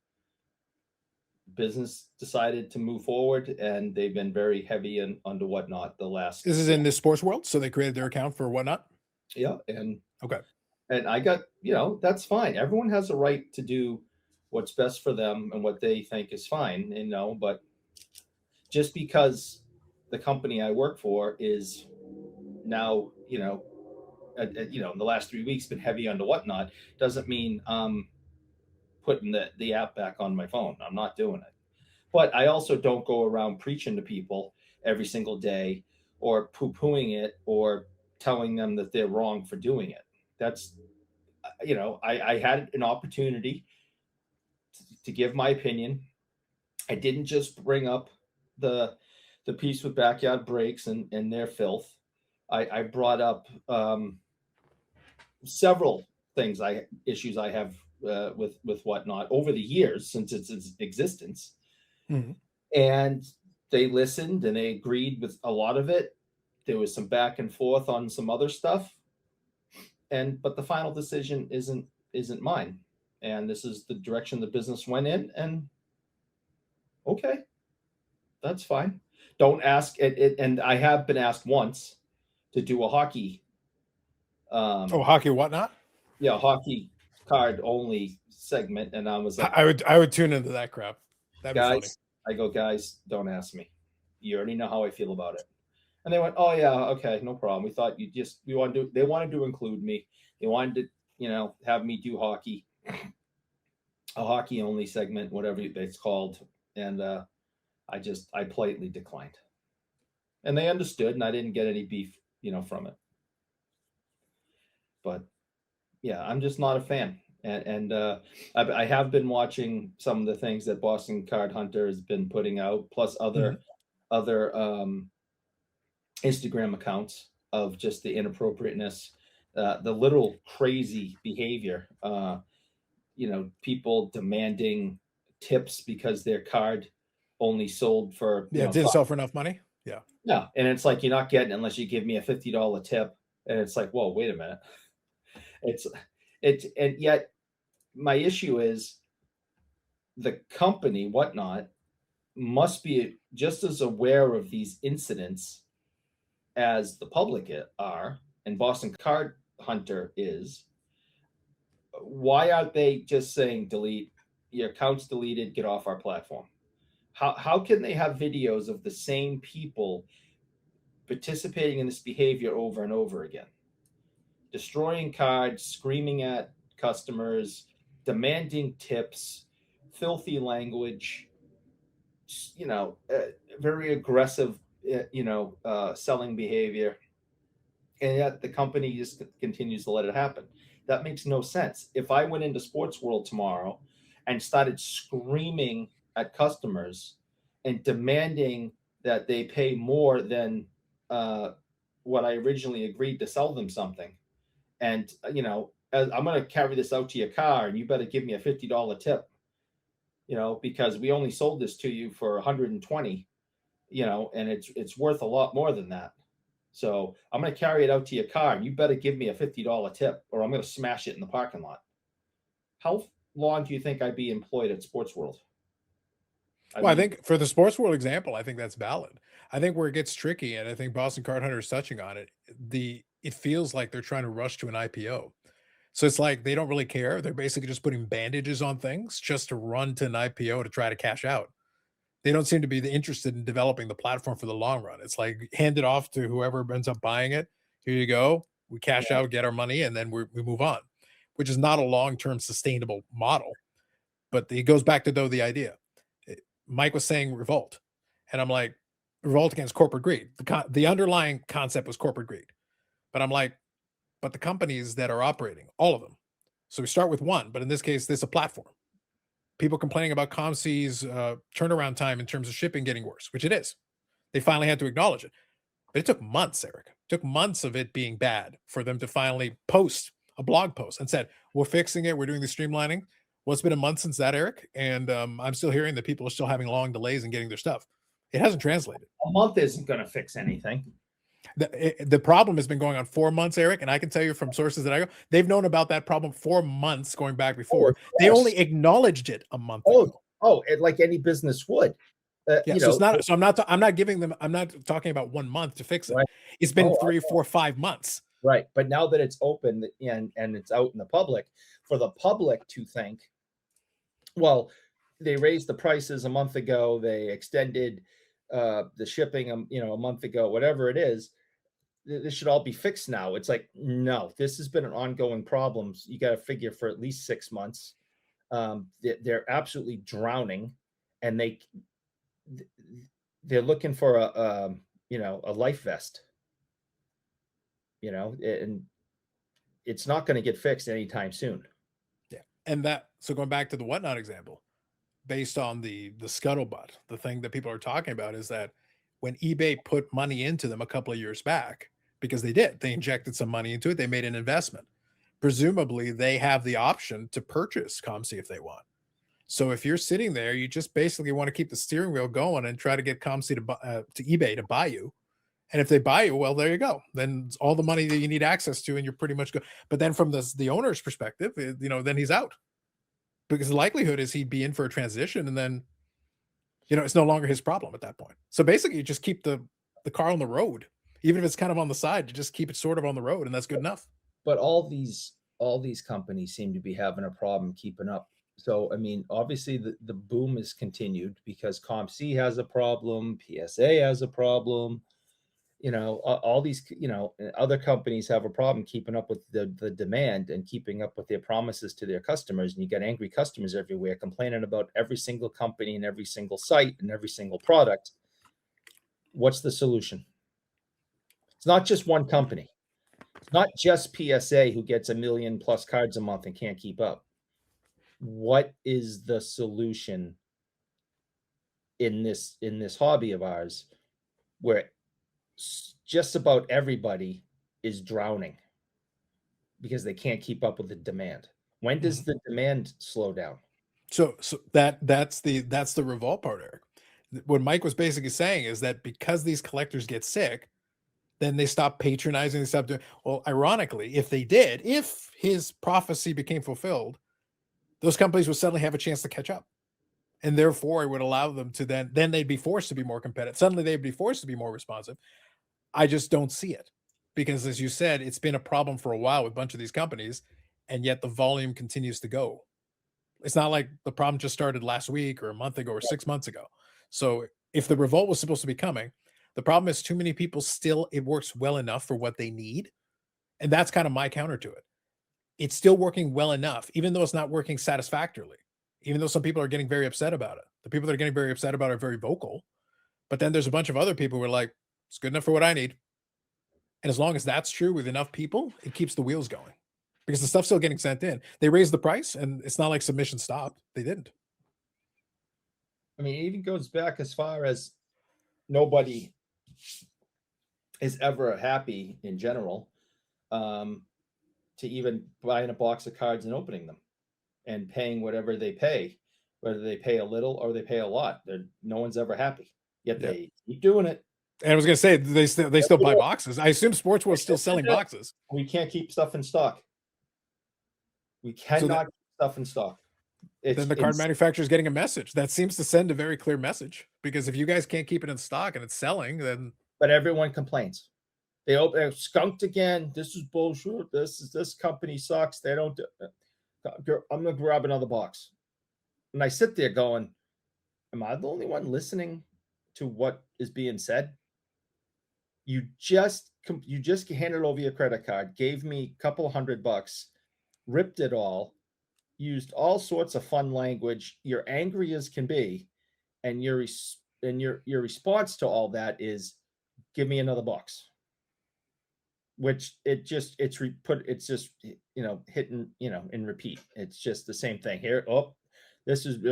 Business decided to move forward, and they've been very heavy onto whatnot the last.
This is in the sports world, so they created their account for whatnot.
Yeah, and
Okay.
and I got, that's fine. Everyone has a right to do what's best for them and what they think is fine, but just because the company I work for is now, in the last 3 weeks been heavy onto whatnot, doesn't mean putting the app back on my phone. I'm not doing it. But I also don't go around preaching to people every single day or poo-pooing it or telling them that they're wrong for doing it. That's, I had an opportunity to give my opinion. I didn't just bring up the piece with backyard breaks and their filth. I brought up several issues I have with whatnot over the years since its existence.
Mm-hmm.
And they listened and they agreed with a lot of it. There was some back and forth on some other stuff, but the final decision isn't mine. And this is the direction the business went in. And okay, that's fine. Don't ask it. And I have been asked once to do a hockey.
Hockey whatnot?
Yeah, hockey card only segment, and I was like,
I would tune into that crap. That'd be funny.
I go, guys, don't ask me. You already know how I feel about it. And they went, oh yeah, okay, no problem. We thought they wanted to include me. They wanted to, have me do hockey, a hockey only segment, whatever it's called. And I politely declined. And they understood, and I didn't get any beef, from it. But yeah, I'm just not a fan. And I have been watching some of the things that Boston Card Hunter has been putting out, plus other Instagram accounts of just the inappropriateness, the little crazy behavior. People demanding tips because their card only sold for
didn't sell for enough money.
Yeah, and it's like, you're not getting it unless you give me a $50 tip, and it's like, whoa, wait a minute. And yet my issue is the company whatnot must be just as aware of these incidents as the public are, and Boston Card Hunter is. Why aren't they just saying, delete your account's deleted, get off our platform? How can they have videos of the same people participating in this behavior over and over again? Destroying cards, screaming at customers, demanding tips, filthy language, very aggressive, selling behavior. And yet the company just continues to let it happen. That makes no sense. If I went into Sports World tomorrow and started screaming at customers and demanding that they pay more than what I originally agreed to sell them something, and I'm going to carry this out to your car, and you better give me a $50 tip, because we only sold this to you for 120, and it's worth a lot more than that. So I'm going to carry it out to your car, and you better give me a $50 tip, or I'm going to smash it in the parking lot. How long do you think I'd be employed at Sports World?
I think for the Sports World example, I think that's valid. I think where it gets tricky, and I think Boston Card Hunter is touching on it, it feels like they're trying to rush to an IPO. So it's like they don't really care. They're basically just putting bandages on things just to run to an IPO to try to cash out. They don't seem to be interested in developing the platform for the long run. It's like hand it off to whoever ends up buying it. Here you go. We cash out, get our money, and then we move on, which is not a long-term sustainable model. But it goes back to the idea. Mike was saying Revolt, and I'm like, revolt against corporate greed. The underlying concept was corporate greed. But I'm like, but the companies that are operating, all of them. So we start with one, but in this case, this is a platform. People complaining about ComC's turnaround time in terms of shipping getting worse, which it is. They finally had to acknowledge it. But it took months, Eric. It took months of it being bad for them to finally post a blog post and said, we're fixing it. We're doing the streamlining. Well, it's been a month since that, Eric. And I'm still hearing that people are still having long delays in getting their stuff. It hasn't translated.
A month isn't going to fix anything.
The problem has been going on 4 months, Eric, and I can tell you from sources that I go, they've known about that problem 4 months going back before. They only acknowleded it a month ago.
Like any business would.
Yeah, so it's not. So I'm not giving them. I'm not talking about 1 month to fix it.
Right.
It's been 3, 4, 5 months.
Right, but now that it's open and it's out in the public, for the public to think, well, they raised the prices a month ago. They extended the shipping, a month ago. Whatever it is. This should all be fixed now. It's like, no, this has been an ongoing problem. You got to figure for at least 6 months. They're absolutely drowning, and they're looking for a life vest, and it's not going to get fixed anytime soon.
Yeah. And so going back to the whatnot example, based on the scuttlebutt, the thing that people are talking about is that when eBay put money into them a couple of years back, because they injected some money into it, they made an investment. Presumably they have the option to purchase ComC if they want. So if you're sitting there, you just basically want to keep the steering wheel going and try to get ComC to eBay to buy you. And if they buy you, well, there you go. Then it's all the money that you need access to, and you're pretty much good. But then from the owner's perspective, then he's out, because the likelihood is he'd be in for a transition, and then, it's no longer his problem at that point. So basically, you just keep the car on the road, even if it's kind of on the side. You just keep it sort of on the road, and that's good enough.
But all these companies seem to be having a problem keeping up. So, I mean, obviously the boom is continued because ComC has a problem, PSA has a problem. All these, other companies have a problem keeping up with the demand and keeping up with their promises to their customers. And you get angry customers everywhere complaining about every single company and every single site and every single product. What's the solution? It's not just one company. It's not just PSA who gets 1 million+ cards a month and can't keep up. What is the solution in this hobby of ours where just about everybody is drowning because they can't keep up with the demand? When does the demand slow down?
So that's the revolt part, Eric. What Mike was basically saying is that because these collectors get sick, then they stop patronizing, they stop doing. Well, ironically, if his prophecy became fulfilled, those companies would suddenly have a chance to catch up. And therefore it would allow them to then they'd be forced to be more competitive. Suddenly they'd be forced to be more responsive. I just don't see it, because as you said, it's been a problem for a while with a bunch of these companies, and yet the volume continues to go. It's not like the problem just started last week or a month ago or 6 months ago. So if the revolt was supposed to be coming, the problem is too many people still, it works well enough for what they need. And that's kind of my counter to it. It's still working well enough, even though it's not working satisfactorily, even though some people are getting very upset about it. The people that are getting very upset about it are very vocal. But then there's a bunch of other people who are like, it's good enough for what I need. And as long as that's true with enough people, it keeps the wheels going, because the stuff's still getting sent in. They raised the price, and it's not like submission stopped. They didn't.
I mean, it even goes back as far as nobody is ever happy in general to even buying a box of cards and opening them and paying whatever they pay, whether they pay a little or they pay a lot. No one's ever happy, yet they keep doing it.
And I was going to say, they still buy boxes. I assume Sports World's still selling boxes.
We can't keep stuff in stock. We cannot keep stuff in stock.
Then the card manufacturer is getting a message that seems to send a very clear message, because if you guys can't keep it in stock and it's selling, then.
But everyone complains. They're skunked again. This is bullshit. This company sucks. They don't. I'm gonna grab another box, and I sit there going, "Am I the only one listening to what is being said?" You just handed over your credit card, gave me a couple $100, ripped it all, used all sorts of fun language. You're angry as can be, and you're your response to all that is, give me another box. Which it's just hitting in repeat. It's just the same thing here. Oh, this is,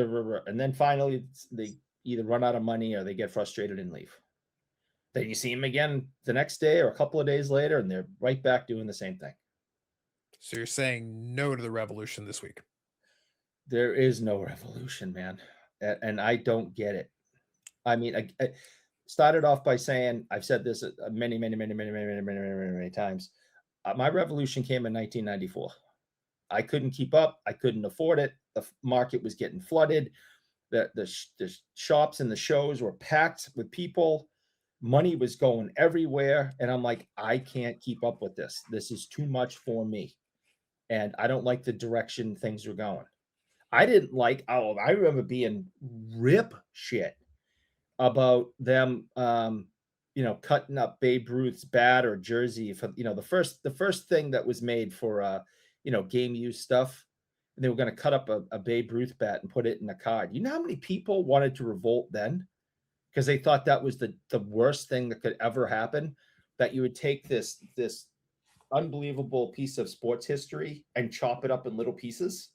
and then finally they either run out of money or they get frustrated and leave. Then you see them again the next day or a couple of days later, and they're right back doing the same thing.
So you're saying no to the revolution this week?
There is no revolution, man, and I don't get it. I mean, I started off by saying, I've said this many times. My revolution came in 1994. I couldn't keep up. I couldn't afford it. The market was getting flooded. The shops and the shows were packed with people. Money was going everywhere. And I'm like, I can't keep up with this. This is too much for me. And I don't like the direction things are going. I remember being rip shit about them, cutting up Babe Ruth's bat or jersey for, the first thing that was made for, game use stuff. And they were going to cut up a Babe Ruth bat and put it in a card. You know how many people wanted to revolt then? Because they thought that was the worst thing that could ever happen, that you would take this unbelievable piece of sports history and chop it up in little pieces.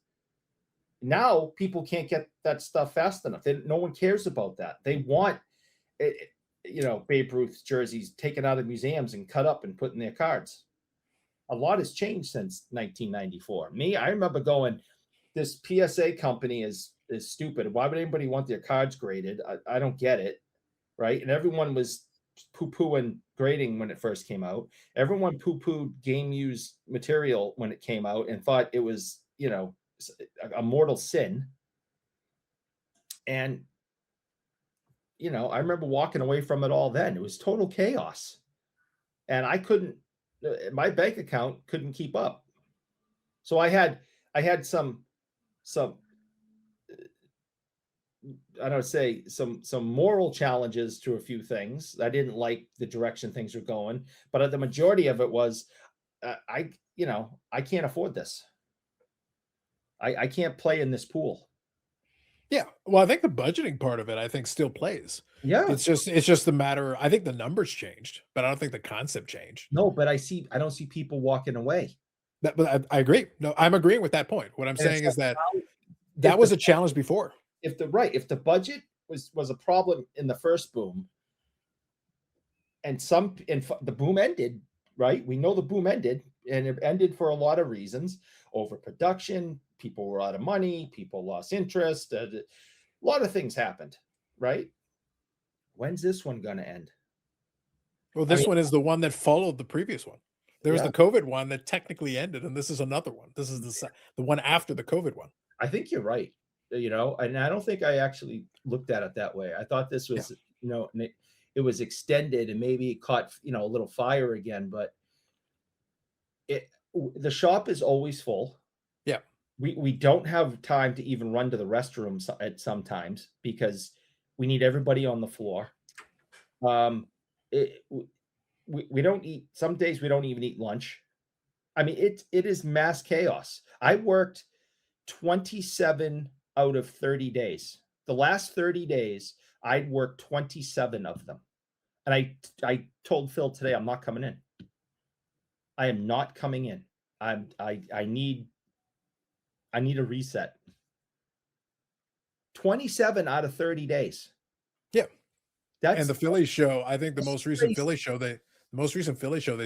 Now people can't get that stuff fast enough. No one cares about that. They want, Babe Ruth's jerseys taken out of museums and cut up and put in their cards. A lot has changed since 1994. I remember going, this PSA company is stupid. Why would anybody want their cards graded? I don't get it, right? And everyone was poo-pooing grading when it first came out. Everyone poo-pooed game use material when it came out and thought it was, a mortal sin. And I remember walking away from it all then. It was total chaos. And my bank account couldn't keep up. So I had some moral challenges to a few things. I didn't like the direction things were going, but the majority of it was, I can't afford this. I can't play in this pool.
Yeah. Well, I think the budgeting part of it, I think, still plays.
Yeah.
It's just the matter. I think the numbers changed, but I don't think the concept changed.
No, but I don't see people walking away.
But I agree. No, I'm agreeing with that point. What I'm saying is that was a challenge before.
If the budget was a problem in the first boom, and the boom ended, right? We know the boom ended, and it ended for a lot of reasons. Overproduction, people were out of money, people lost interest, a lot of things happened, right? When's this one going to end?
Well, this one is the one that followed the previous one. There was the COVID one that technically ended, and this is another one. This is the one after the COVID one.
I think you're right. And I don't think I actually looked at it that way. I thought this was, it was extended and maybe it caught, a little fire again, but the shop is always full.
Yeah.
We don't have time to even run to the restroom at sometimes because we need everybody on the floor. We don't eat, some days we don't even eat lunch. I mean, it is mass chaos. I worked 27 out of 30 days. The last 30 days, I'd worked 27 of them. And I told Phil today, I'm not coming in. I am not coming in. I need a reset. 27 out of 30 days.
Yeah. And the Philly show, I think the most recent Philly show they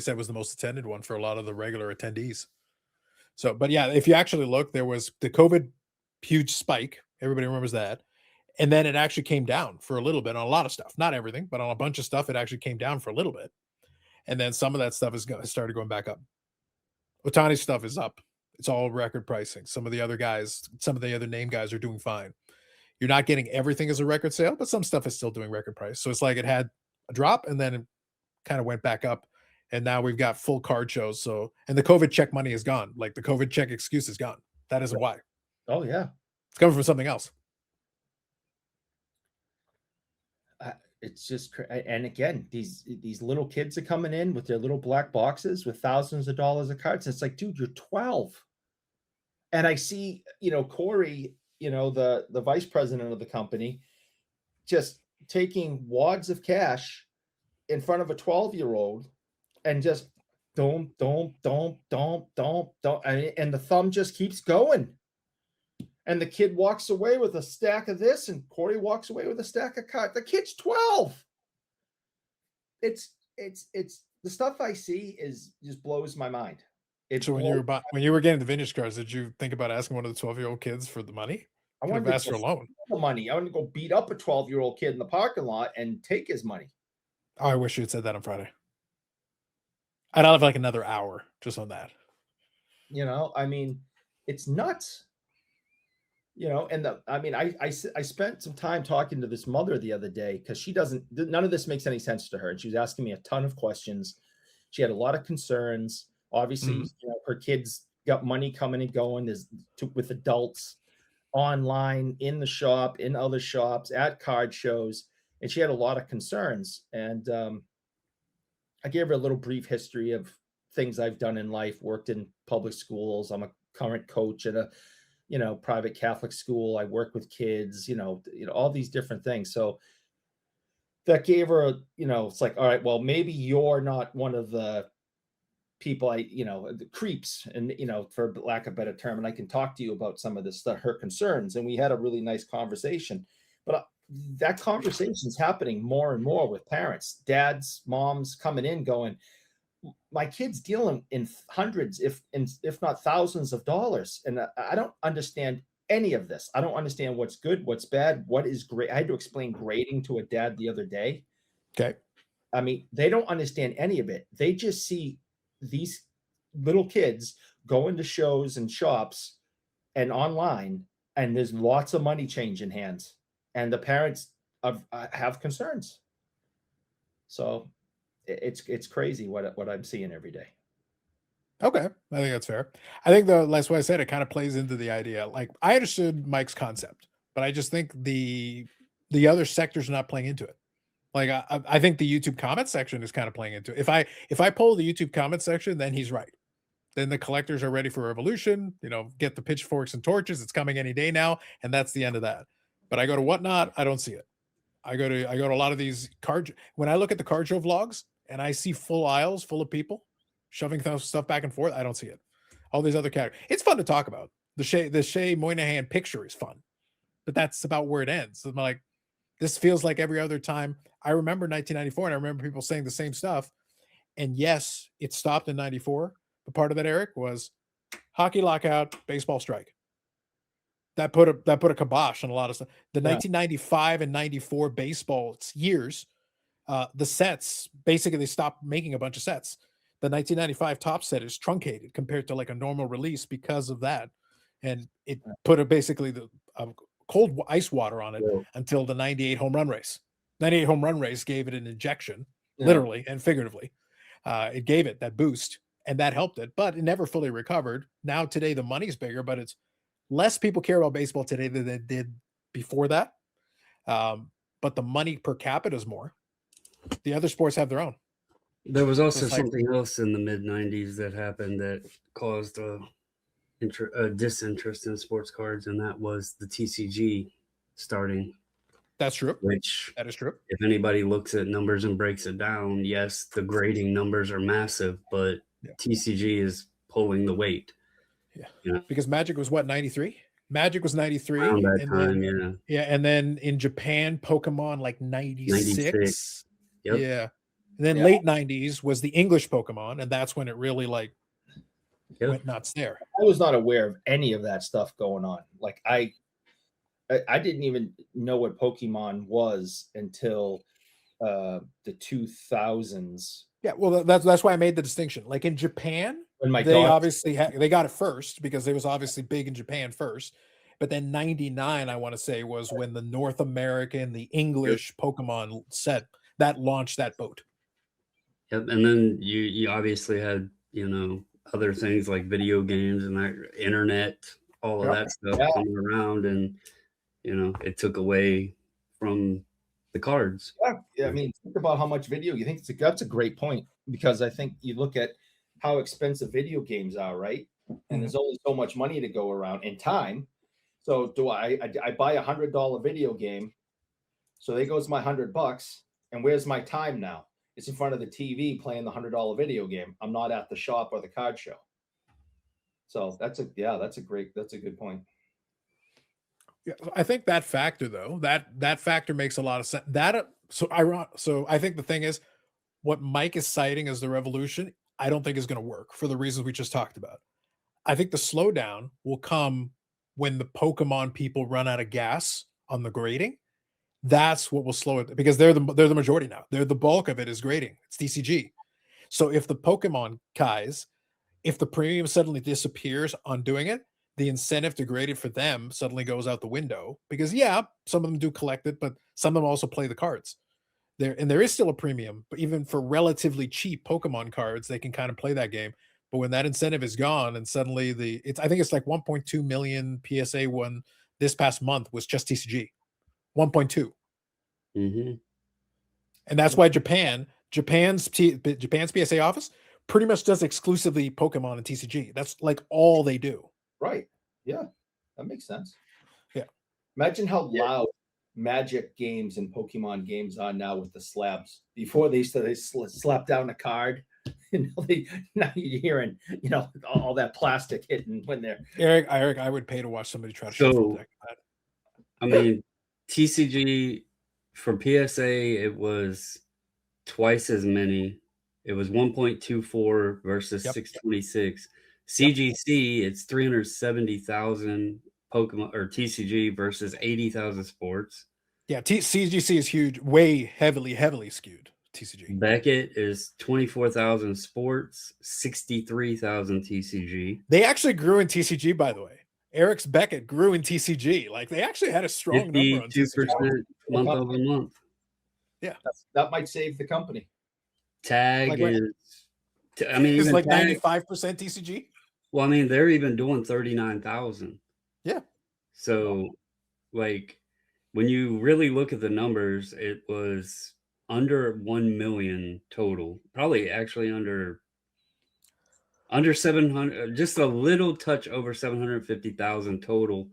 said was the most attended one for a lot of the regular attendees. So, but yeah, if you actually look, there was the COVID huge spike. Everybody remembers that. And then it actually came down for a little bit on a lot of stuff, not everything, but on a bunch of stuff, it actually came down for a little bit. And then some of that stuff started going back up. Otani's stuff is up. It's all record pricing. Some of the other name guys are doing fine. You're not getting everything as a record sale, but some stuff is still doing record price. So it's like it had a drop and then it kind of went back up. And now we've got full card shows. So, and the COVID check money is gone. Like the COVID check excuse is gone. That isn't why.
Oh yeah.
It's coming from something else.
It's just, and again, these little kids are coming in with their little black boxes with thousands of dollars of cards. And it's like, dude, you're 12. And I see, Corey, the vice president of the company, just taking wads of cash in front of a 12-year-old and just don't, and the thumb just keeps going. And the kid walks away with a stack of this, and Corey walks away with a stack of cards. The kid's 12. It's the stuff I see is just blows my mind.
So when you were getting the vintage cars, did you think about asking one of the 12-year-old kids for the money?
I
wanted to ask for a loan.
The money. I want to go beat up a 12-year-old kid in the parking lot and take his money.
Oh, I wish you had said that on Friday. I'd have like another hour just on that.
You know, I mean, it's nuts. You know, and I spent some time talking to this mother the other day because none of this makes any sense to her. And she was asking me a ton of questions. She had a lot of concerns. Obviously, you know, her kids got money coming and going with adults online, in the shop, in other shops, at card shows. And she had a lot of concerns. And I gave her a little brief history of things I've done in life, worked in public schools. I'm a current coach at a, you know, private Catholic school. I work with kids, you know, all these different things. So that gave her, you know, it's like, all right, well, maybe you're not one of the people the creeps, and, you know, for lack of a better term, and I can talk to you about some of this stuff, her concerns. And we had a really nice conversation, but that conversation's happening more and more with parents, dads, moms coming in going, my kid's dealing in hundreds, if not thousands of dollars. And I don't understand any of this. I don't understand what's good, what's bad, what is great. I had to explain grading to a dad the other day.
Okay.
I mean, they don't understand any of it. They just see these little kids going to shows and shops and online, and there's lots of money changing hands, and the parents have concerns. So it's crazy what I'm seeing every day.
Okay, I think that's fair. I think that's why I said it kind of plays into the idea. Like, I understood Mike's concept, but I just think the other sectors are not playing into it. Like, I think the YouTube comment section is kind of playing into it. If I poll the YouTube comment section, then he's right. Then the collectors are ready for revolution. You know, get the pitchforks and torches. It's coming any day now, and that's the end of that. But I go to Whatnot, I don't see it. I go to a lot of these when I look at the card show vlogs and I see full aisles full of people shoving stuff back and forth, I don't see it. All these other categories. It's fun to talk about. The Shea Moynihan picture is fun, but that's about where it ends. I'm like, this feels like every other time. I remember 1994, and I remember people saying the same stuff. And yes, it stopped in 94. But part of that, Eric, was hockey lockout, baseball strike. That put a kibosh on a lot of stuff. The 1995 and 94 baseball years, the sets, basically they stopped making a bunch of sets. The 1995 top set is truncated compared to like a normal release because of that. And it put basically the cold ice water on it until the 98 home run race. 98 home run race gave it an injection, literally and figuratively. It gave it that boost, and that helped it, but it never fully recovered. Now today the money's bigger, but it's less people care about baseball today than they did before that. But the money per capita is more. The other sports have their own.
There was also something else in the mid-90s that happened that caused a disinterest in sports cards, and that was the TCG starting.
That's true.
That
is true.
If anybody looks at numbers and breaks it down, yes, the grading numbers are massive, but TCG is pulling the weight.
Yeah. Because Magic was what, 93? Magic was 93.
Around that time,
and then in Japan, Pokemon like 96.
Yep.
Yeah. And then late 90s was the English Pokemon, and that's when it really went nuts there.
I was not aware of any of that stuff going on. Like I didn't even know what Pokemon was until the 2000s.
Yeah, well, that's why I made the distinction. Like in Japan, obviously they got it first because it was obviously big in Japan first. But then 99, I want to say, was when the North American, the English Pokemon set that launched that boat.
Yep, and then you obviously had, other things like video games and that internet, all of that stuff coming around, and it took away from the cards.
Yeah, I mean, think about how much video you think that's a great point, because I think you look at how expensive video games are, right? And there's only so much money to go around in time. So do I buy $100 video game So there goes my $100. And where's my time now? It's in front of the TV playing the $100 video game. I'm not at the shop or the card show. So that's a good point.
Yeah, I think that factor though, that factor makes a lot of sense. So I think the thing is, what Mike is citing as the revolution, I don't think is going to work for the reasons we just talked about. I think the slowdown will come when the Pokemon people run out of gas on the grading. That's what will slow it, because they're the majority now. They're the bulk of it is grading. It's TCG. So if the Pokemon Kais, if the premium suddenly disappears on doing it, the incentive to grade it for them suddenly goes out the window, because yeah, some of them do collect it, but some of them also play the cards. There is still a premium, but even for relatively cheap Pokemon cards, they can kind of play that game. But when that incentive is gone, and suddenly I think it's like 1.2 million PSA one this past month was just TCG, 1.2.
Mm-hmm.
And that's why Japan's PSA office pretty much does exclusively Pokemon and TCG. That's like all they do.
Right. Yeah, that makes sense.
Yeah.
Imagine how loud Magic games and Pokemon games are now with the slabs. Before they slap down a card. Now you're hearing, all that plastic hitting when they're
Eric, I would pay to watch somebody try to shuffle deck.
I mean, TCG for PSA, it was twice as many. It was 1.24 versus 626. CGC, it's 370,000 Pokemon or TCG versus 80,000 sports.
Yeah, CGC is huge, way heavily skewed. TCG.
Beckett is 24,000 sports, 63,000 TCG.
They actually grew in TCG, by the way. Eric's Beckett grew in TCG. Like they actually had a strong number on
52% month over month.
Yeah,
that might save the company.
Tag is,
it's like 95% TCG.
Well, I mean, they're even doing 39,000.
Yeah.
So, like, when you really look at the numbers, it was under 1 million total, probably actually under 700, just a little touch over 750,000 total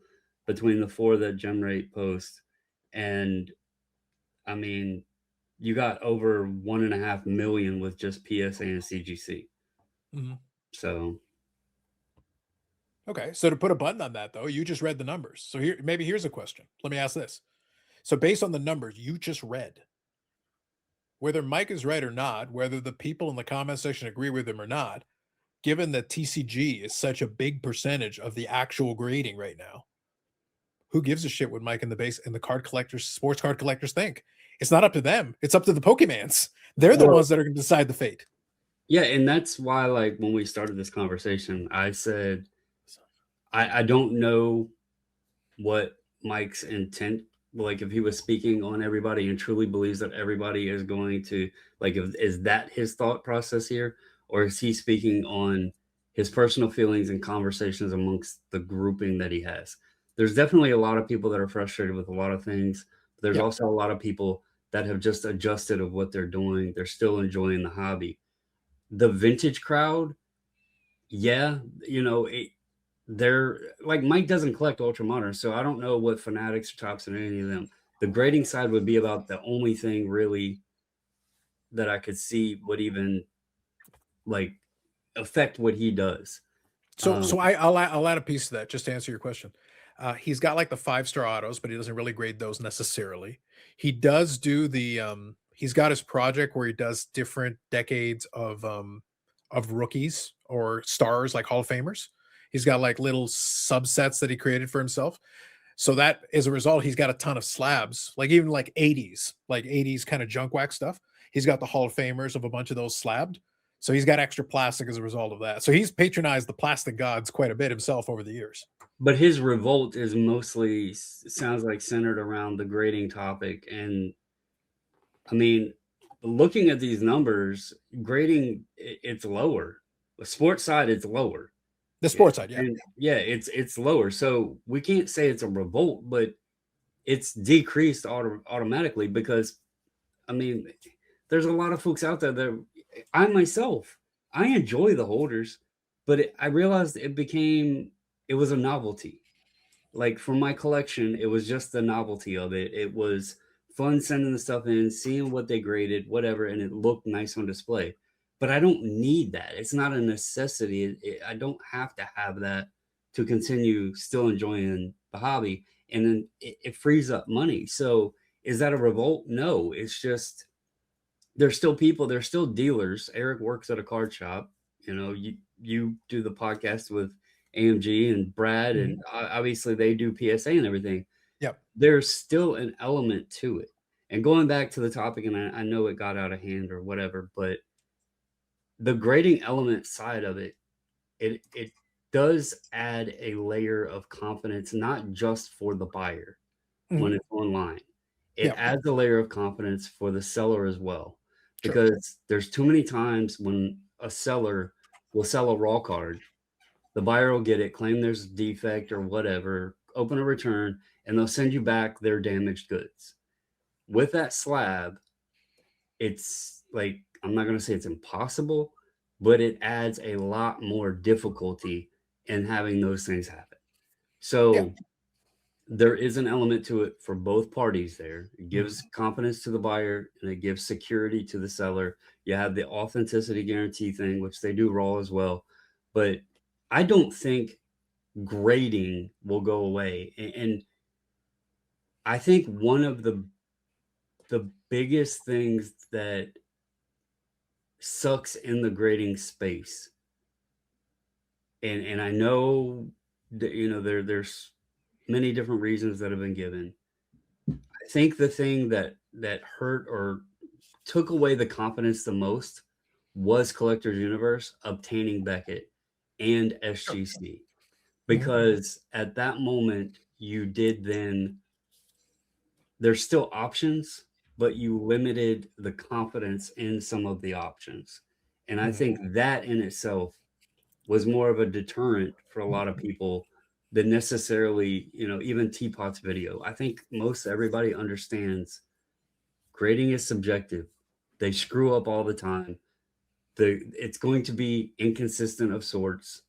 between the four that Gemrate post. And I mean, you got over 1.5 million with just PSA and CGC.
Mm-hmm.
So.
Okay. So to put a button on that though, you just read the numbers. So here's a question. Let me ask this. So based on the numbers you just read, whether Mike is right or not, whether the people in the comment section agree with him or not, given that TCG is such a big percentage of the actual grading right now, who gives a shit what Mike and the card collectors, sports card collectors think? It's not up to them. It's up to the Pokemans. They're the ones that are going to decide the fate.
Yeah, and that's why, like, when we started this conversation, I said, I don't know what Mike's intent, like if he was speaking on everybody and truly believes that everybody is going to, like, is that his thought process here? Or is he speaking on his personal feelings and conversations amongst the grouping that he has? There's definitely a lot of people that are frustrated with a lot of things. But there's also a lot of people that have just adjusted of what they're doing. They're still enjoying the hobby. The vintage crowd, they're like, Mike doesn't collect ultra modern, so I don't know what Fanatics or Tops and any of them. The grading side would be about the only thing really that I could see would even like affect what he does.
So I'll add a piece to that just to answer your question. He's got like the 5-star autos, but he doesn't really grade those necessarily. He does do he's got his project where he does different decades of rookies or stars, like Hall of Famers. He's got like little subsets that he created for himself. So that as a result, he's got a ton of slabs, like even like 80s kind of junk wax stuff. He's got the Hall of Famers of a bunch of those slabbed. So he's got extra plastic as a result of that. So he's patronized the plastic gods quite a bit himself over the years.
But his Revolt is mostly, sounds like, centered around the grading topic. And I mean, looking at these numbers, grading, it's lower. The sports side, it's lower.
The sports side,
it's lower. So we can't say it's a revolt, but it's decreased automatically because, I mean, there's a lot of folks out there that I myself, I enjoy the holders, but I realized it was a novelty. Like for my collection, it was just the novelty of it. It was fun sending the stuff in, seeing what they graded, whatever, and it looked nice on display. But I don't need that. It's not a necessity. I don't have to have that to continue still enjoying the hobby. And then it frees up money. So is that a revolt? No, it's just there's still people, there's still dealers. Eric works at a card shop. You know, you do the podcast with AMG and Brad, and obviously they do PSA and everything.
Yep.
There's still an element to it. And going back to the topic, and I know it got out of hand or whatever, but the grading element side of it, it does add a layer of confidence, not just for the buyer when it's online. It adds a layer of confidence for the seller as well. Because there's too many times when a seller will sell a raw card, the buyer will get it, claim there's a defect or whatever, open a return, and they'll send you back their damaged goods. With that slab, it's like, I'm not going to say it's impossible, but it adds a lot more difficulty in having those things happen. So there is an element to it for both parties there. It gives confidence to the buyer and it gives security to the seller. You have the authenticity guarantee thing, which they do raw as well. But I don't think grading will go away. And I think one of the biggest things that sucks in the grading space, and I know that, you know, there's many different reasons that have been given. I think the thing that hurt or took away the confidence the most was Collector's Universe obtaining Beckett and SGC, because at that moment you did then, there's still options, but you limited the confidence in some of the options. And I think that in itself was more of a deterrent for a lot of people than necessarily, you know, even Teapot's video. I think most everybody understands grading is subjective. They screw up all the time. It's going to be inconsistent of sorts.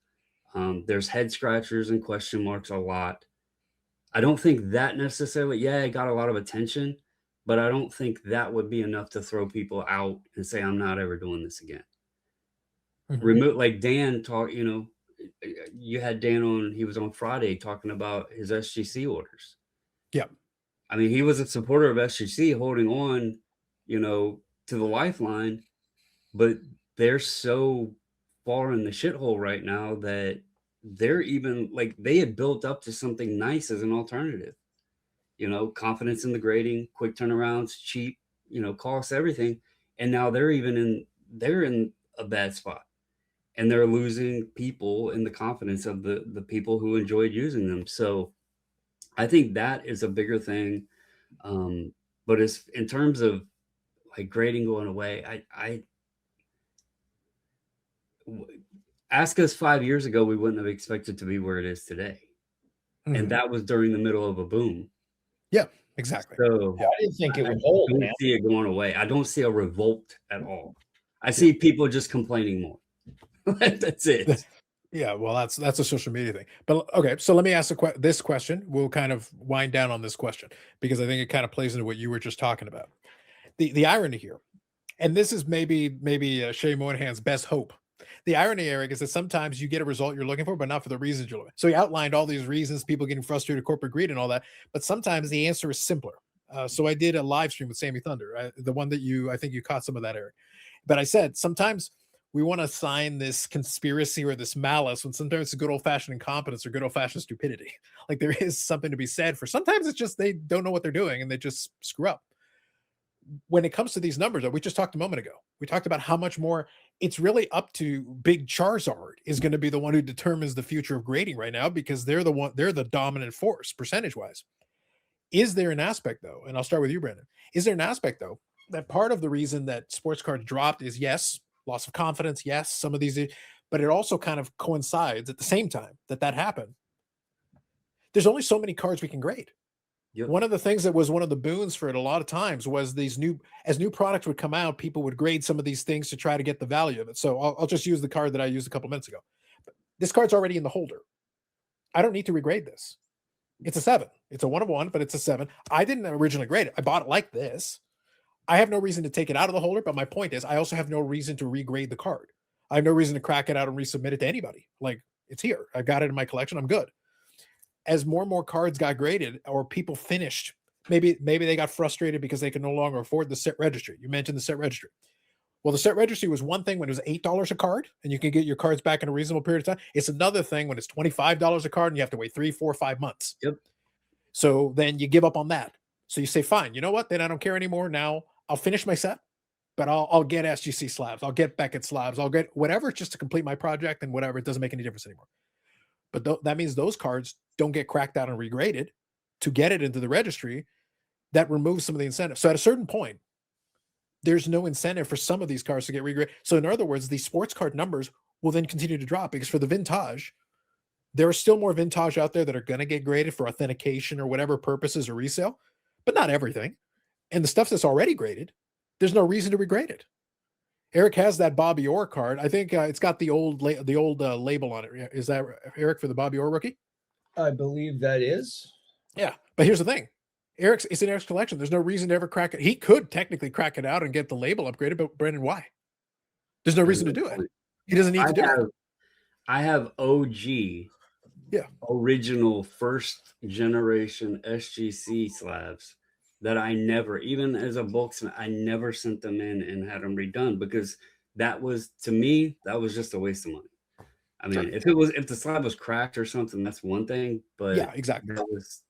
There's head scratchers and question marks a lot. I don't think that necessarily, it got a lot of attention, but I don't think that would be enough to throw people out and say, I'm not ever doing this again. Remove, like Dan talk, you know, you had Dan on, he was on Friday talking about his SGC orders.
Yep.
I mean, he was a supporter of SGC holding on, you know, to the lifeline, but they're so far in the shithole right now that they're even like, they had built up to something nice as an alternative, you know, confidence in the grading, quick turnarounds, cheap, you know, costs, everything. And now they're in a bad spot. And they're losing people in the confidence of the people who enjoyed using them. So I think that is a bigger thing. But as in terms of like grading going away, ask us 5 years ago, we wouldn't have expected to be where it is today. And that was during the middle of a boom.
Yeah, exactly.
So
I didn't think it would hold,
I
man.
don't see it going away. I don't see a revolt at all. I see people just complaining more. That's it.
Yeah, well, that's a social media thing. But okay, so let me ask this question. We'll kind of wind down on this question because I think it kind of plays into what you were just talking about. The irony here, and this is maybe Shay Moynihan's best hope. The irony, Eric, is that sometimes you get a result you're looking for, but not for the reasons you're looking. So he outlined all these reasons, people getting frustrated, corporate greed, and all that. But sometimes the answer is simpler. So I did a live stream with Sammy Thunder, the one that I think you caught some of that, Eric. But I said sometimes we want to assign this conspiracy or this malice when sometimes it's good old-fashioned incompetence or good old-fashioned stupidity. Like there is something to be said for sometimes it's just they don't know what they're doing and they just screw up. When it comes to these numbers, we just talked a moment ago, we talked about how much more it's really up to Big Charizard is going to be the one who determines the future of grading right now because they're the dominant force percentage-wise. Is there an aspect though, and I'll start with you, Brandon, is there an aspect though that part of the reason that sports cards dropped is yes, loss of confidence, yes, some of these, but it also kind of coincides at the same time that happened. There's only so many cards we can grade. Yep. One of the things that was one of the boons for it a lot of times was as new products would come out, people would grade some of these things to try to get the value of it. So I'll just use the card that I used a couple minutes ago. This card's already in the holder. I don't need to regrade this. It's a 7. It's a 1 of 1, but it's a 7. I didn't originally grade it. I bought it like this. I have no reason to take it out of the holder, but my point is I also have no reason to regrade the card. I have no reason to crack it out and resubmit it to anybody. Like, it's here. I've got it in my collection. I'm good. As more and more cards got graded or people finished, maybe they got frustrated because they could no longer afford the set registry. You mentioned the set registry. Well, the set registry was one thing when it was $8 a card and you can get your cards back in a reasonable period of time. It's another thing when it's $25 a card and you have to wait 3, 4, 5 months.
Yep.
So then you give up on that. So you say, fine, you know what? Then I don't care anymore. Now I'll finish my set, but I'll get SGC slabs. I'll get Beckett slabs. I'll get whatever just to complete my project and whatever. It doesn't make any difference anymore. But that means those cards don't get cracked out and regraded to get it into the registry. That removes some of the incentive. So at a certain point, there's no incentive for some of these cards to get regraded. So in other words, the sports card numbers will then continue to drop because for the vintage, there are still more vintage out there that are going to get graded for authentication or whatever purposes or resale, but not everything. And the stuff that's already graded, there's no reason to regrade it. Eric has that Bobby Orr card. I think it's got the old label on it. Is that Eric for the Bobby Orr rookie?
I believe that is.
Yeah, but here's the thing. It's in Eric's collection. There's no reason to ever crack it. He could technically crack it out and get the label upgraded, but Brandon, why? There's no reason to do it. He doesn't need to do it.
I have OG, original first generation SGC slabs that I never, even as a bulksman, I never sent them in and had them redone because that was, to me, that was just a waste of money. I mean, if the slab was cracked or something, that's one thing, but
yeah, exactly.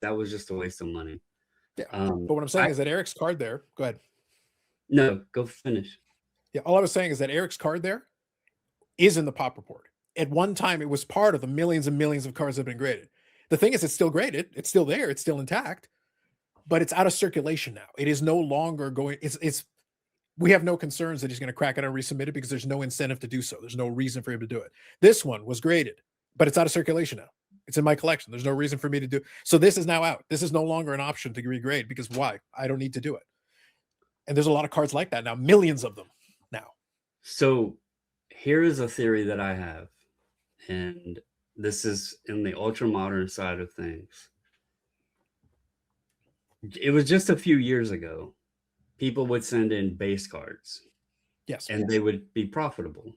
That was just a waste of money.
Yeah. But what I'm saying is that Eric's card there, go ahead.
No, go finish.
Yeah. All I was saying is that Eric's card there is in the pop report. At one time, it was part of the millions and millions of cards that have been graded. The thing is, it's still graded. It's still there. It's still intact, but it's out of circulation now. It is no longer going. We have no concerns that he's going to crack it and resubmit it because there's no incentive to do so. There's no reason for him to do it. This one was graded, but it's out of circulation now. It's in my collection. There's no reason for me to do. So this is now out. This is no longer an option to regrade because why? I don't need to do it. And there's a lot of cards like that now, millions of them now.
So here is a theory that I have, and this is in the ultra modern side of things. It was just a few years ago, people would send in base cards.
Yes.
And they would be profitable.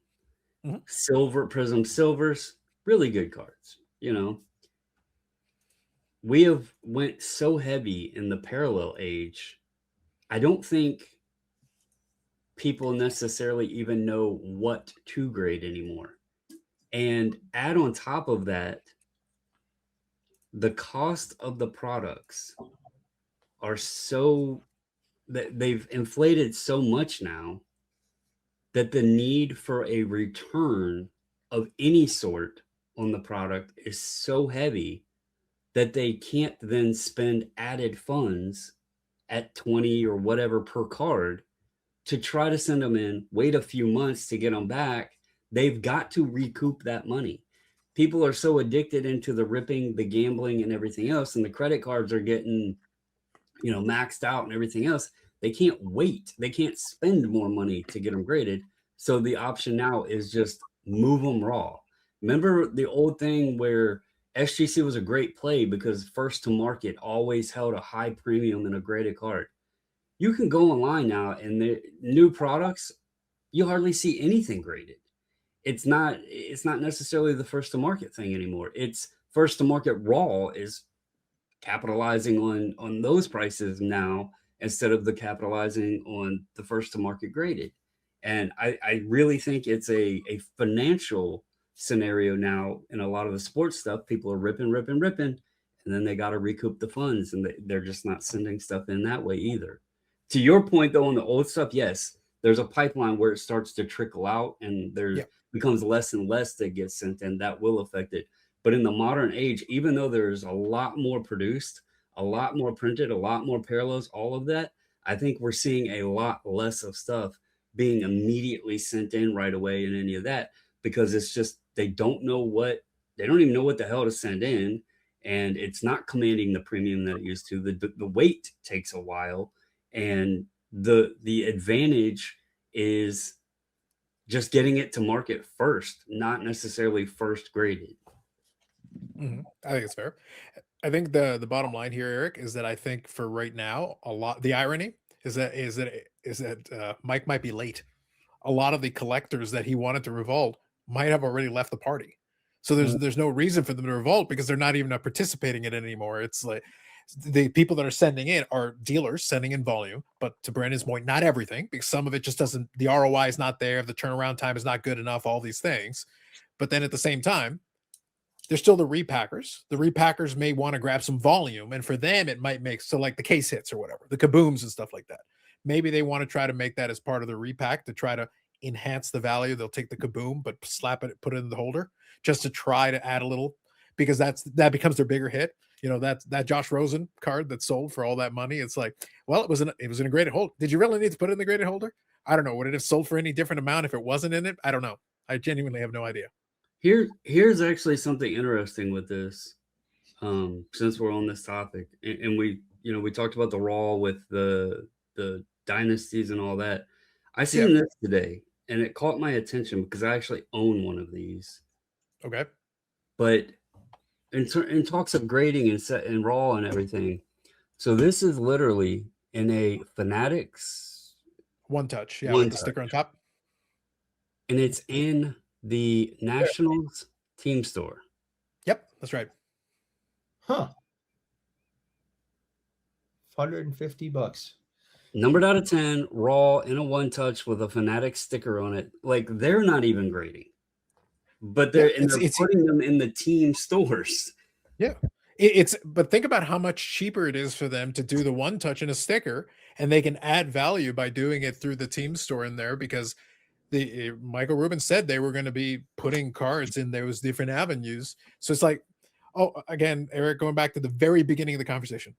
Mm-hmm.
Silver, Prism Silvers, really good cards. You know, we have went so heavy in the parallel age. I don't think people necessarily even know what to grade anymore. And add on top of that, the cost of the products are so that they've inflated so much now that the need for a return of any sort on the product is so heavy that they can't then spend added funds at 20 or whatever per card to try to send them in, wait a few months to get them back. They've got to recoup that money. People are so addicted into the ripping, the gambling and everything else, and the credit cards are getting, maxed out and everything else. They can't wait. They can't spend more money to get them graded. So the option now is just move them raw. Remember the old thing where SGC was a great play because first to market always held a high premium in a graded card. You can go online now and the new products, you hardly see anything graded. It's not necessarily the first to market thing anymore. It's first to market raw is capitalizing on those prices now instead of the capitalizing on the first to market graded. And I really think it's a financial scenario now in a lot of the sports stuff. People are ripping, and then they got to recoup the funds, and they're just not sending stuff in that way either. To your point, though, on the old stuff, yes, there's a pipeline where it starts to trickle out, and there becomes less and less that gets sent in. That will affect it. But in the modern age, even though there's a lot more produced, a lot more printed, a lot more parallels, all of that, I think we're seeing a lot less of stuff being immediately sent in right away in any of that, because it's just they don't even know what the hell to send in, and it's not commanding the premium that it used to. The wait takes a while, and the advantage is just getting it to market first, not necessarily first graded.
Mm-hmm. I think it's fair. I think the bottom line here, Eric, is that I think for right now, the irony is that Mike might be late. A lot of the collectors that he wanted to revolt might have already left the party. So there's no reason for them to revolt because they're not even participating in it anymore. It's like the people that are sending in are dealers sending in volume, but to Brandon's point, not everything, because some of it just doesn't, the ROI is not there, the turnaround time is not good enough, all these things. But then at the same time, there's still the repackers. The repackers may want to grab some volume, and for them, it might make so like the case hits or whatever, the kabooms and stuff like that. Maybe they want to try to make that as part of the repack to try to enhance the value. They'll take the kaboom, but slap it, put it in the holder, just to try to add a little, because that becomes their bigger hit. You know, that Josh Rosen card that sold for all that money. It's like, well, it was in a graded hold. Did you really need to put it in the graded holder? I don't know. Would it have sold for any different amount if it wasn't in it? I don't know. I genuinely have no idea.
Here's actually something interesting with this. Since we're on this topic, and we talked about the Raw with the dynasties and all that. I seen this today, and it caught my attention because I actually own one of these.
Okay.
But in talks of grading and set and Raw and everything, so this is literally in a Fanatics
one touch, with the sticker on top,
and it's in the Nationals team store.
Yep, that's right.
Huh. $150.
Numbered out of 10, Raw in a one touch with a Fanatic sticker on it. Like, they're not even grading, but they're putting them in the team stores.
Yeah. But think about how much cheaper it is for them to do the one touch and a sticker, and they can add value by doing it through the team store in there, because Michael Rubin said they were going to be putting cards in those different avenues. So it's like, again, Eric, going back to the very beginning of the conversation,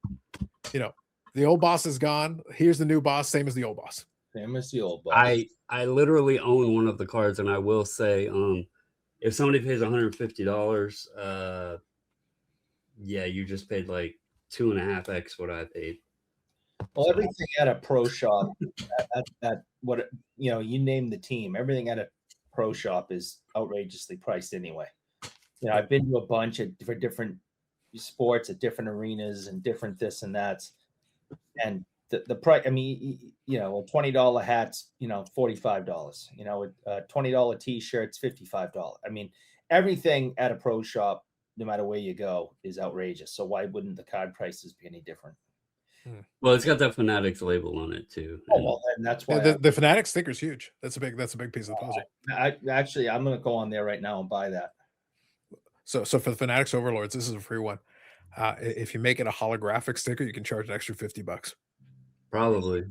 the old boss is gone. Here's the new boss, same as the old boss.
Same as the old boss.
I literally own one of the cards, and I will say, if somebody pays $150, you just paid like 2.5x what I paid.
Well, everything at a pro shop, you name the team, everything at a pro shop is outrageously priced anyway. I've been to a bunch for different sports at different arenas and different this and that. And the price, I mean, a $20 hat's, $45, a $20 t-shirt's $55. I mean, everything at a pro shop, no matter where you go, is outrageous. So why wouldn't the card prices be any different?
Well, it's got that Fanatics label on it too.
Oh, well, and that's why
the Fanatics sticker's huge. That's a big piece of the puzzle.
I'm going to go on there right now and buy that.
So for the Fanatics Overlords, this is a free one. If you make it a holographic sticker, you can charge an extra $50.
Probably.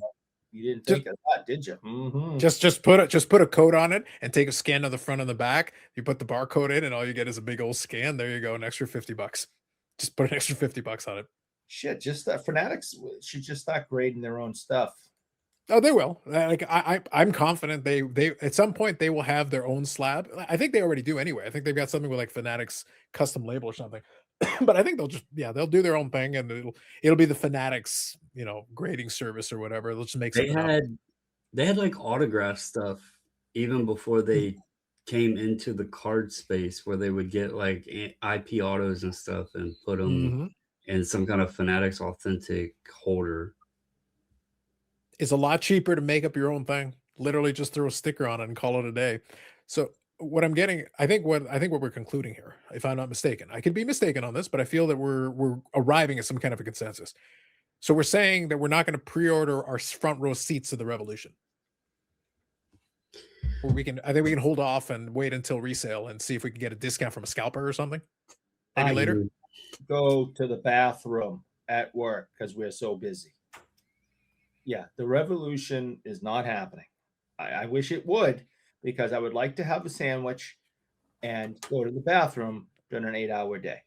You didn't think of that, did you? Mm-hmm.
Just put a code on it and take a scan of the front and the back. You put the barcode in, and all you get is a big old scan. There you go, an extra $50. Just put an extra $50 on it.
Shit, just that Fanatics should just start grading their own stuff.
Oh, they will. Like I'm confident they at some point they will have their own slab. I think they already do anyway. I think they've got something with like Fanatics custom label or something. But I think they'll do their own thing, and it'll be the Fanatics, grading service or whatever. They'll just make something.
They had like autograph stuff even before they came into the card space, where they would get like IP autos and stuff and put them in some kind of Fanatics authentic holder.
It's a lot cheaper to make up your own thing. Literally just throw a sticker on it and call it a day. So what I'm getting, I think what we're concluding here, if I'm not mistaken, I could be mistaken on this, but I feel that we're arriving at some kind of a consensus. So we're saying that we're not going to pre-order our front row seats to the Revolution. Or I think we can hold off and wait until resale and see if we can get a discount from a scalper or something. Maybe later.
Go to the bathroom at work because we're so busy. Yeah, the Revolution is not happening. I wish it would, because I would like to have a sandwich and go to the bathroom during an 8-hour day.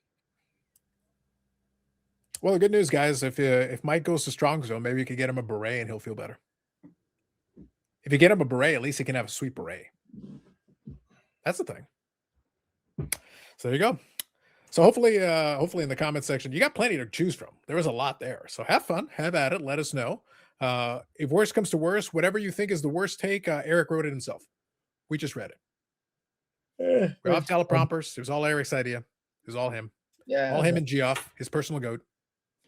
Well, the good news, guys, if Mike goes to Strong Zone, maybe you could get him a beret and he'll feel better. If you get him a beret, at least he can have a sweet beret. That's the thing. So there you go. So hopefully in the comment section, you got plenty to choose from. There was a lot there. So have fun, have at it. Let us know. If worse comes to worse, whatever you think is the worst take, Eric wrote it himself. We just read it. We're off teleprompters. It was all Eric's idea. It was all him.
Yeah.
All him and Geoff, his personal goat.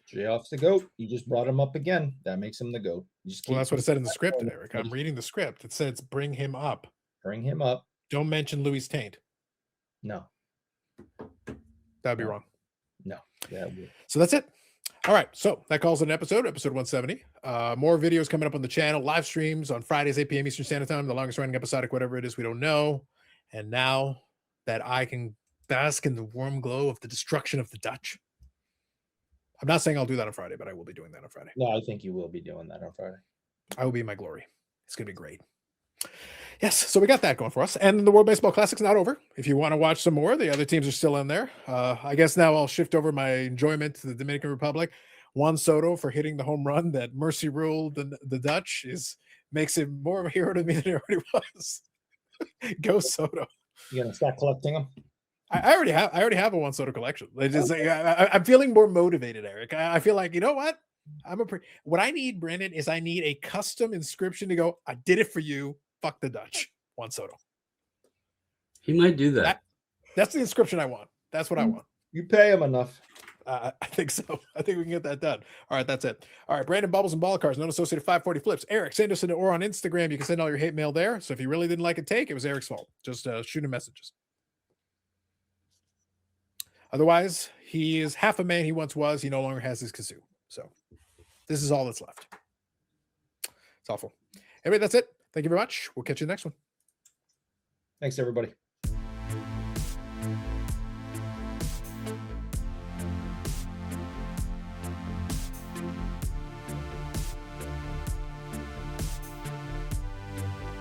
Geoff's the GOAT. You just brought him up again. That makes him the GOAT. You just
Well, that's what it said in the script,
going.
Eric. I'm reading the script. It says bring him up.
Bring him up.
Don't mention Louis Taint.
No.
That'd be
No.
wrong.
No. Yeah. we-
So that's it. All right. So that calls it an episode 170. More videos coming up on the channel, live streams on Fridays, 8 p.m. Eastern Standard Time, the longest running episodic, whatever it is, we don't know. And now that I can bask in the warm glow of the destruction of the Dutch, I'm not saying I'll do that on Friday, but I will be doing that on Friday.
No, I think you will be doing that on Friday.
I will be in my glory. It's going to be great. Yes, so we got that going for us. And the World Baseball Classic's not over. If you want to watch some more, the other teams are still in there. I guess now I'll shift over my enjoyment to the Dominican Republic. Juan Soto for hitting the home run that mercy ruled the Dutch makes him more of a hero to me than he already was. Go Soto.
You gonna start collecting them?
I already have a Juan Soto collection. I'm feeling more motivated, Eric. I feel like, you know what? What I need, Brandon, is I need a custom inscription to go, I did it for you. Fuck the Dutch. Juan Soto.
He might do that.
That's the inscription I want. That's what I want.
You pay him enough.
I think so. I think we can get that done. All right, that's it. All right, Brandon Bubbles and Ball Cars, non-associated 540 Flips. Eric, send us or on Instagram. You can send all your hate mail there. So if you really didn't like a take, it was Eric's fault. Just shoot him messages. Otherwise, he is half a man he once was. He no longer has his kazoo. So this is all that's left. It's awful. Anyway, that's it. Thank you very much. We'll catch you in the next one.
Thanks, everybody.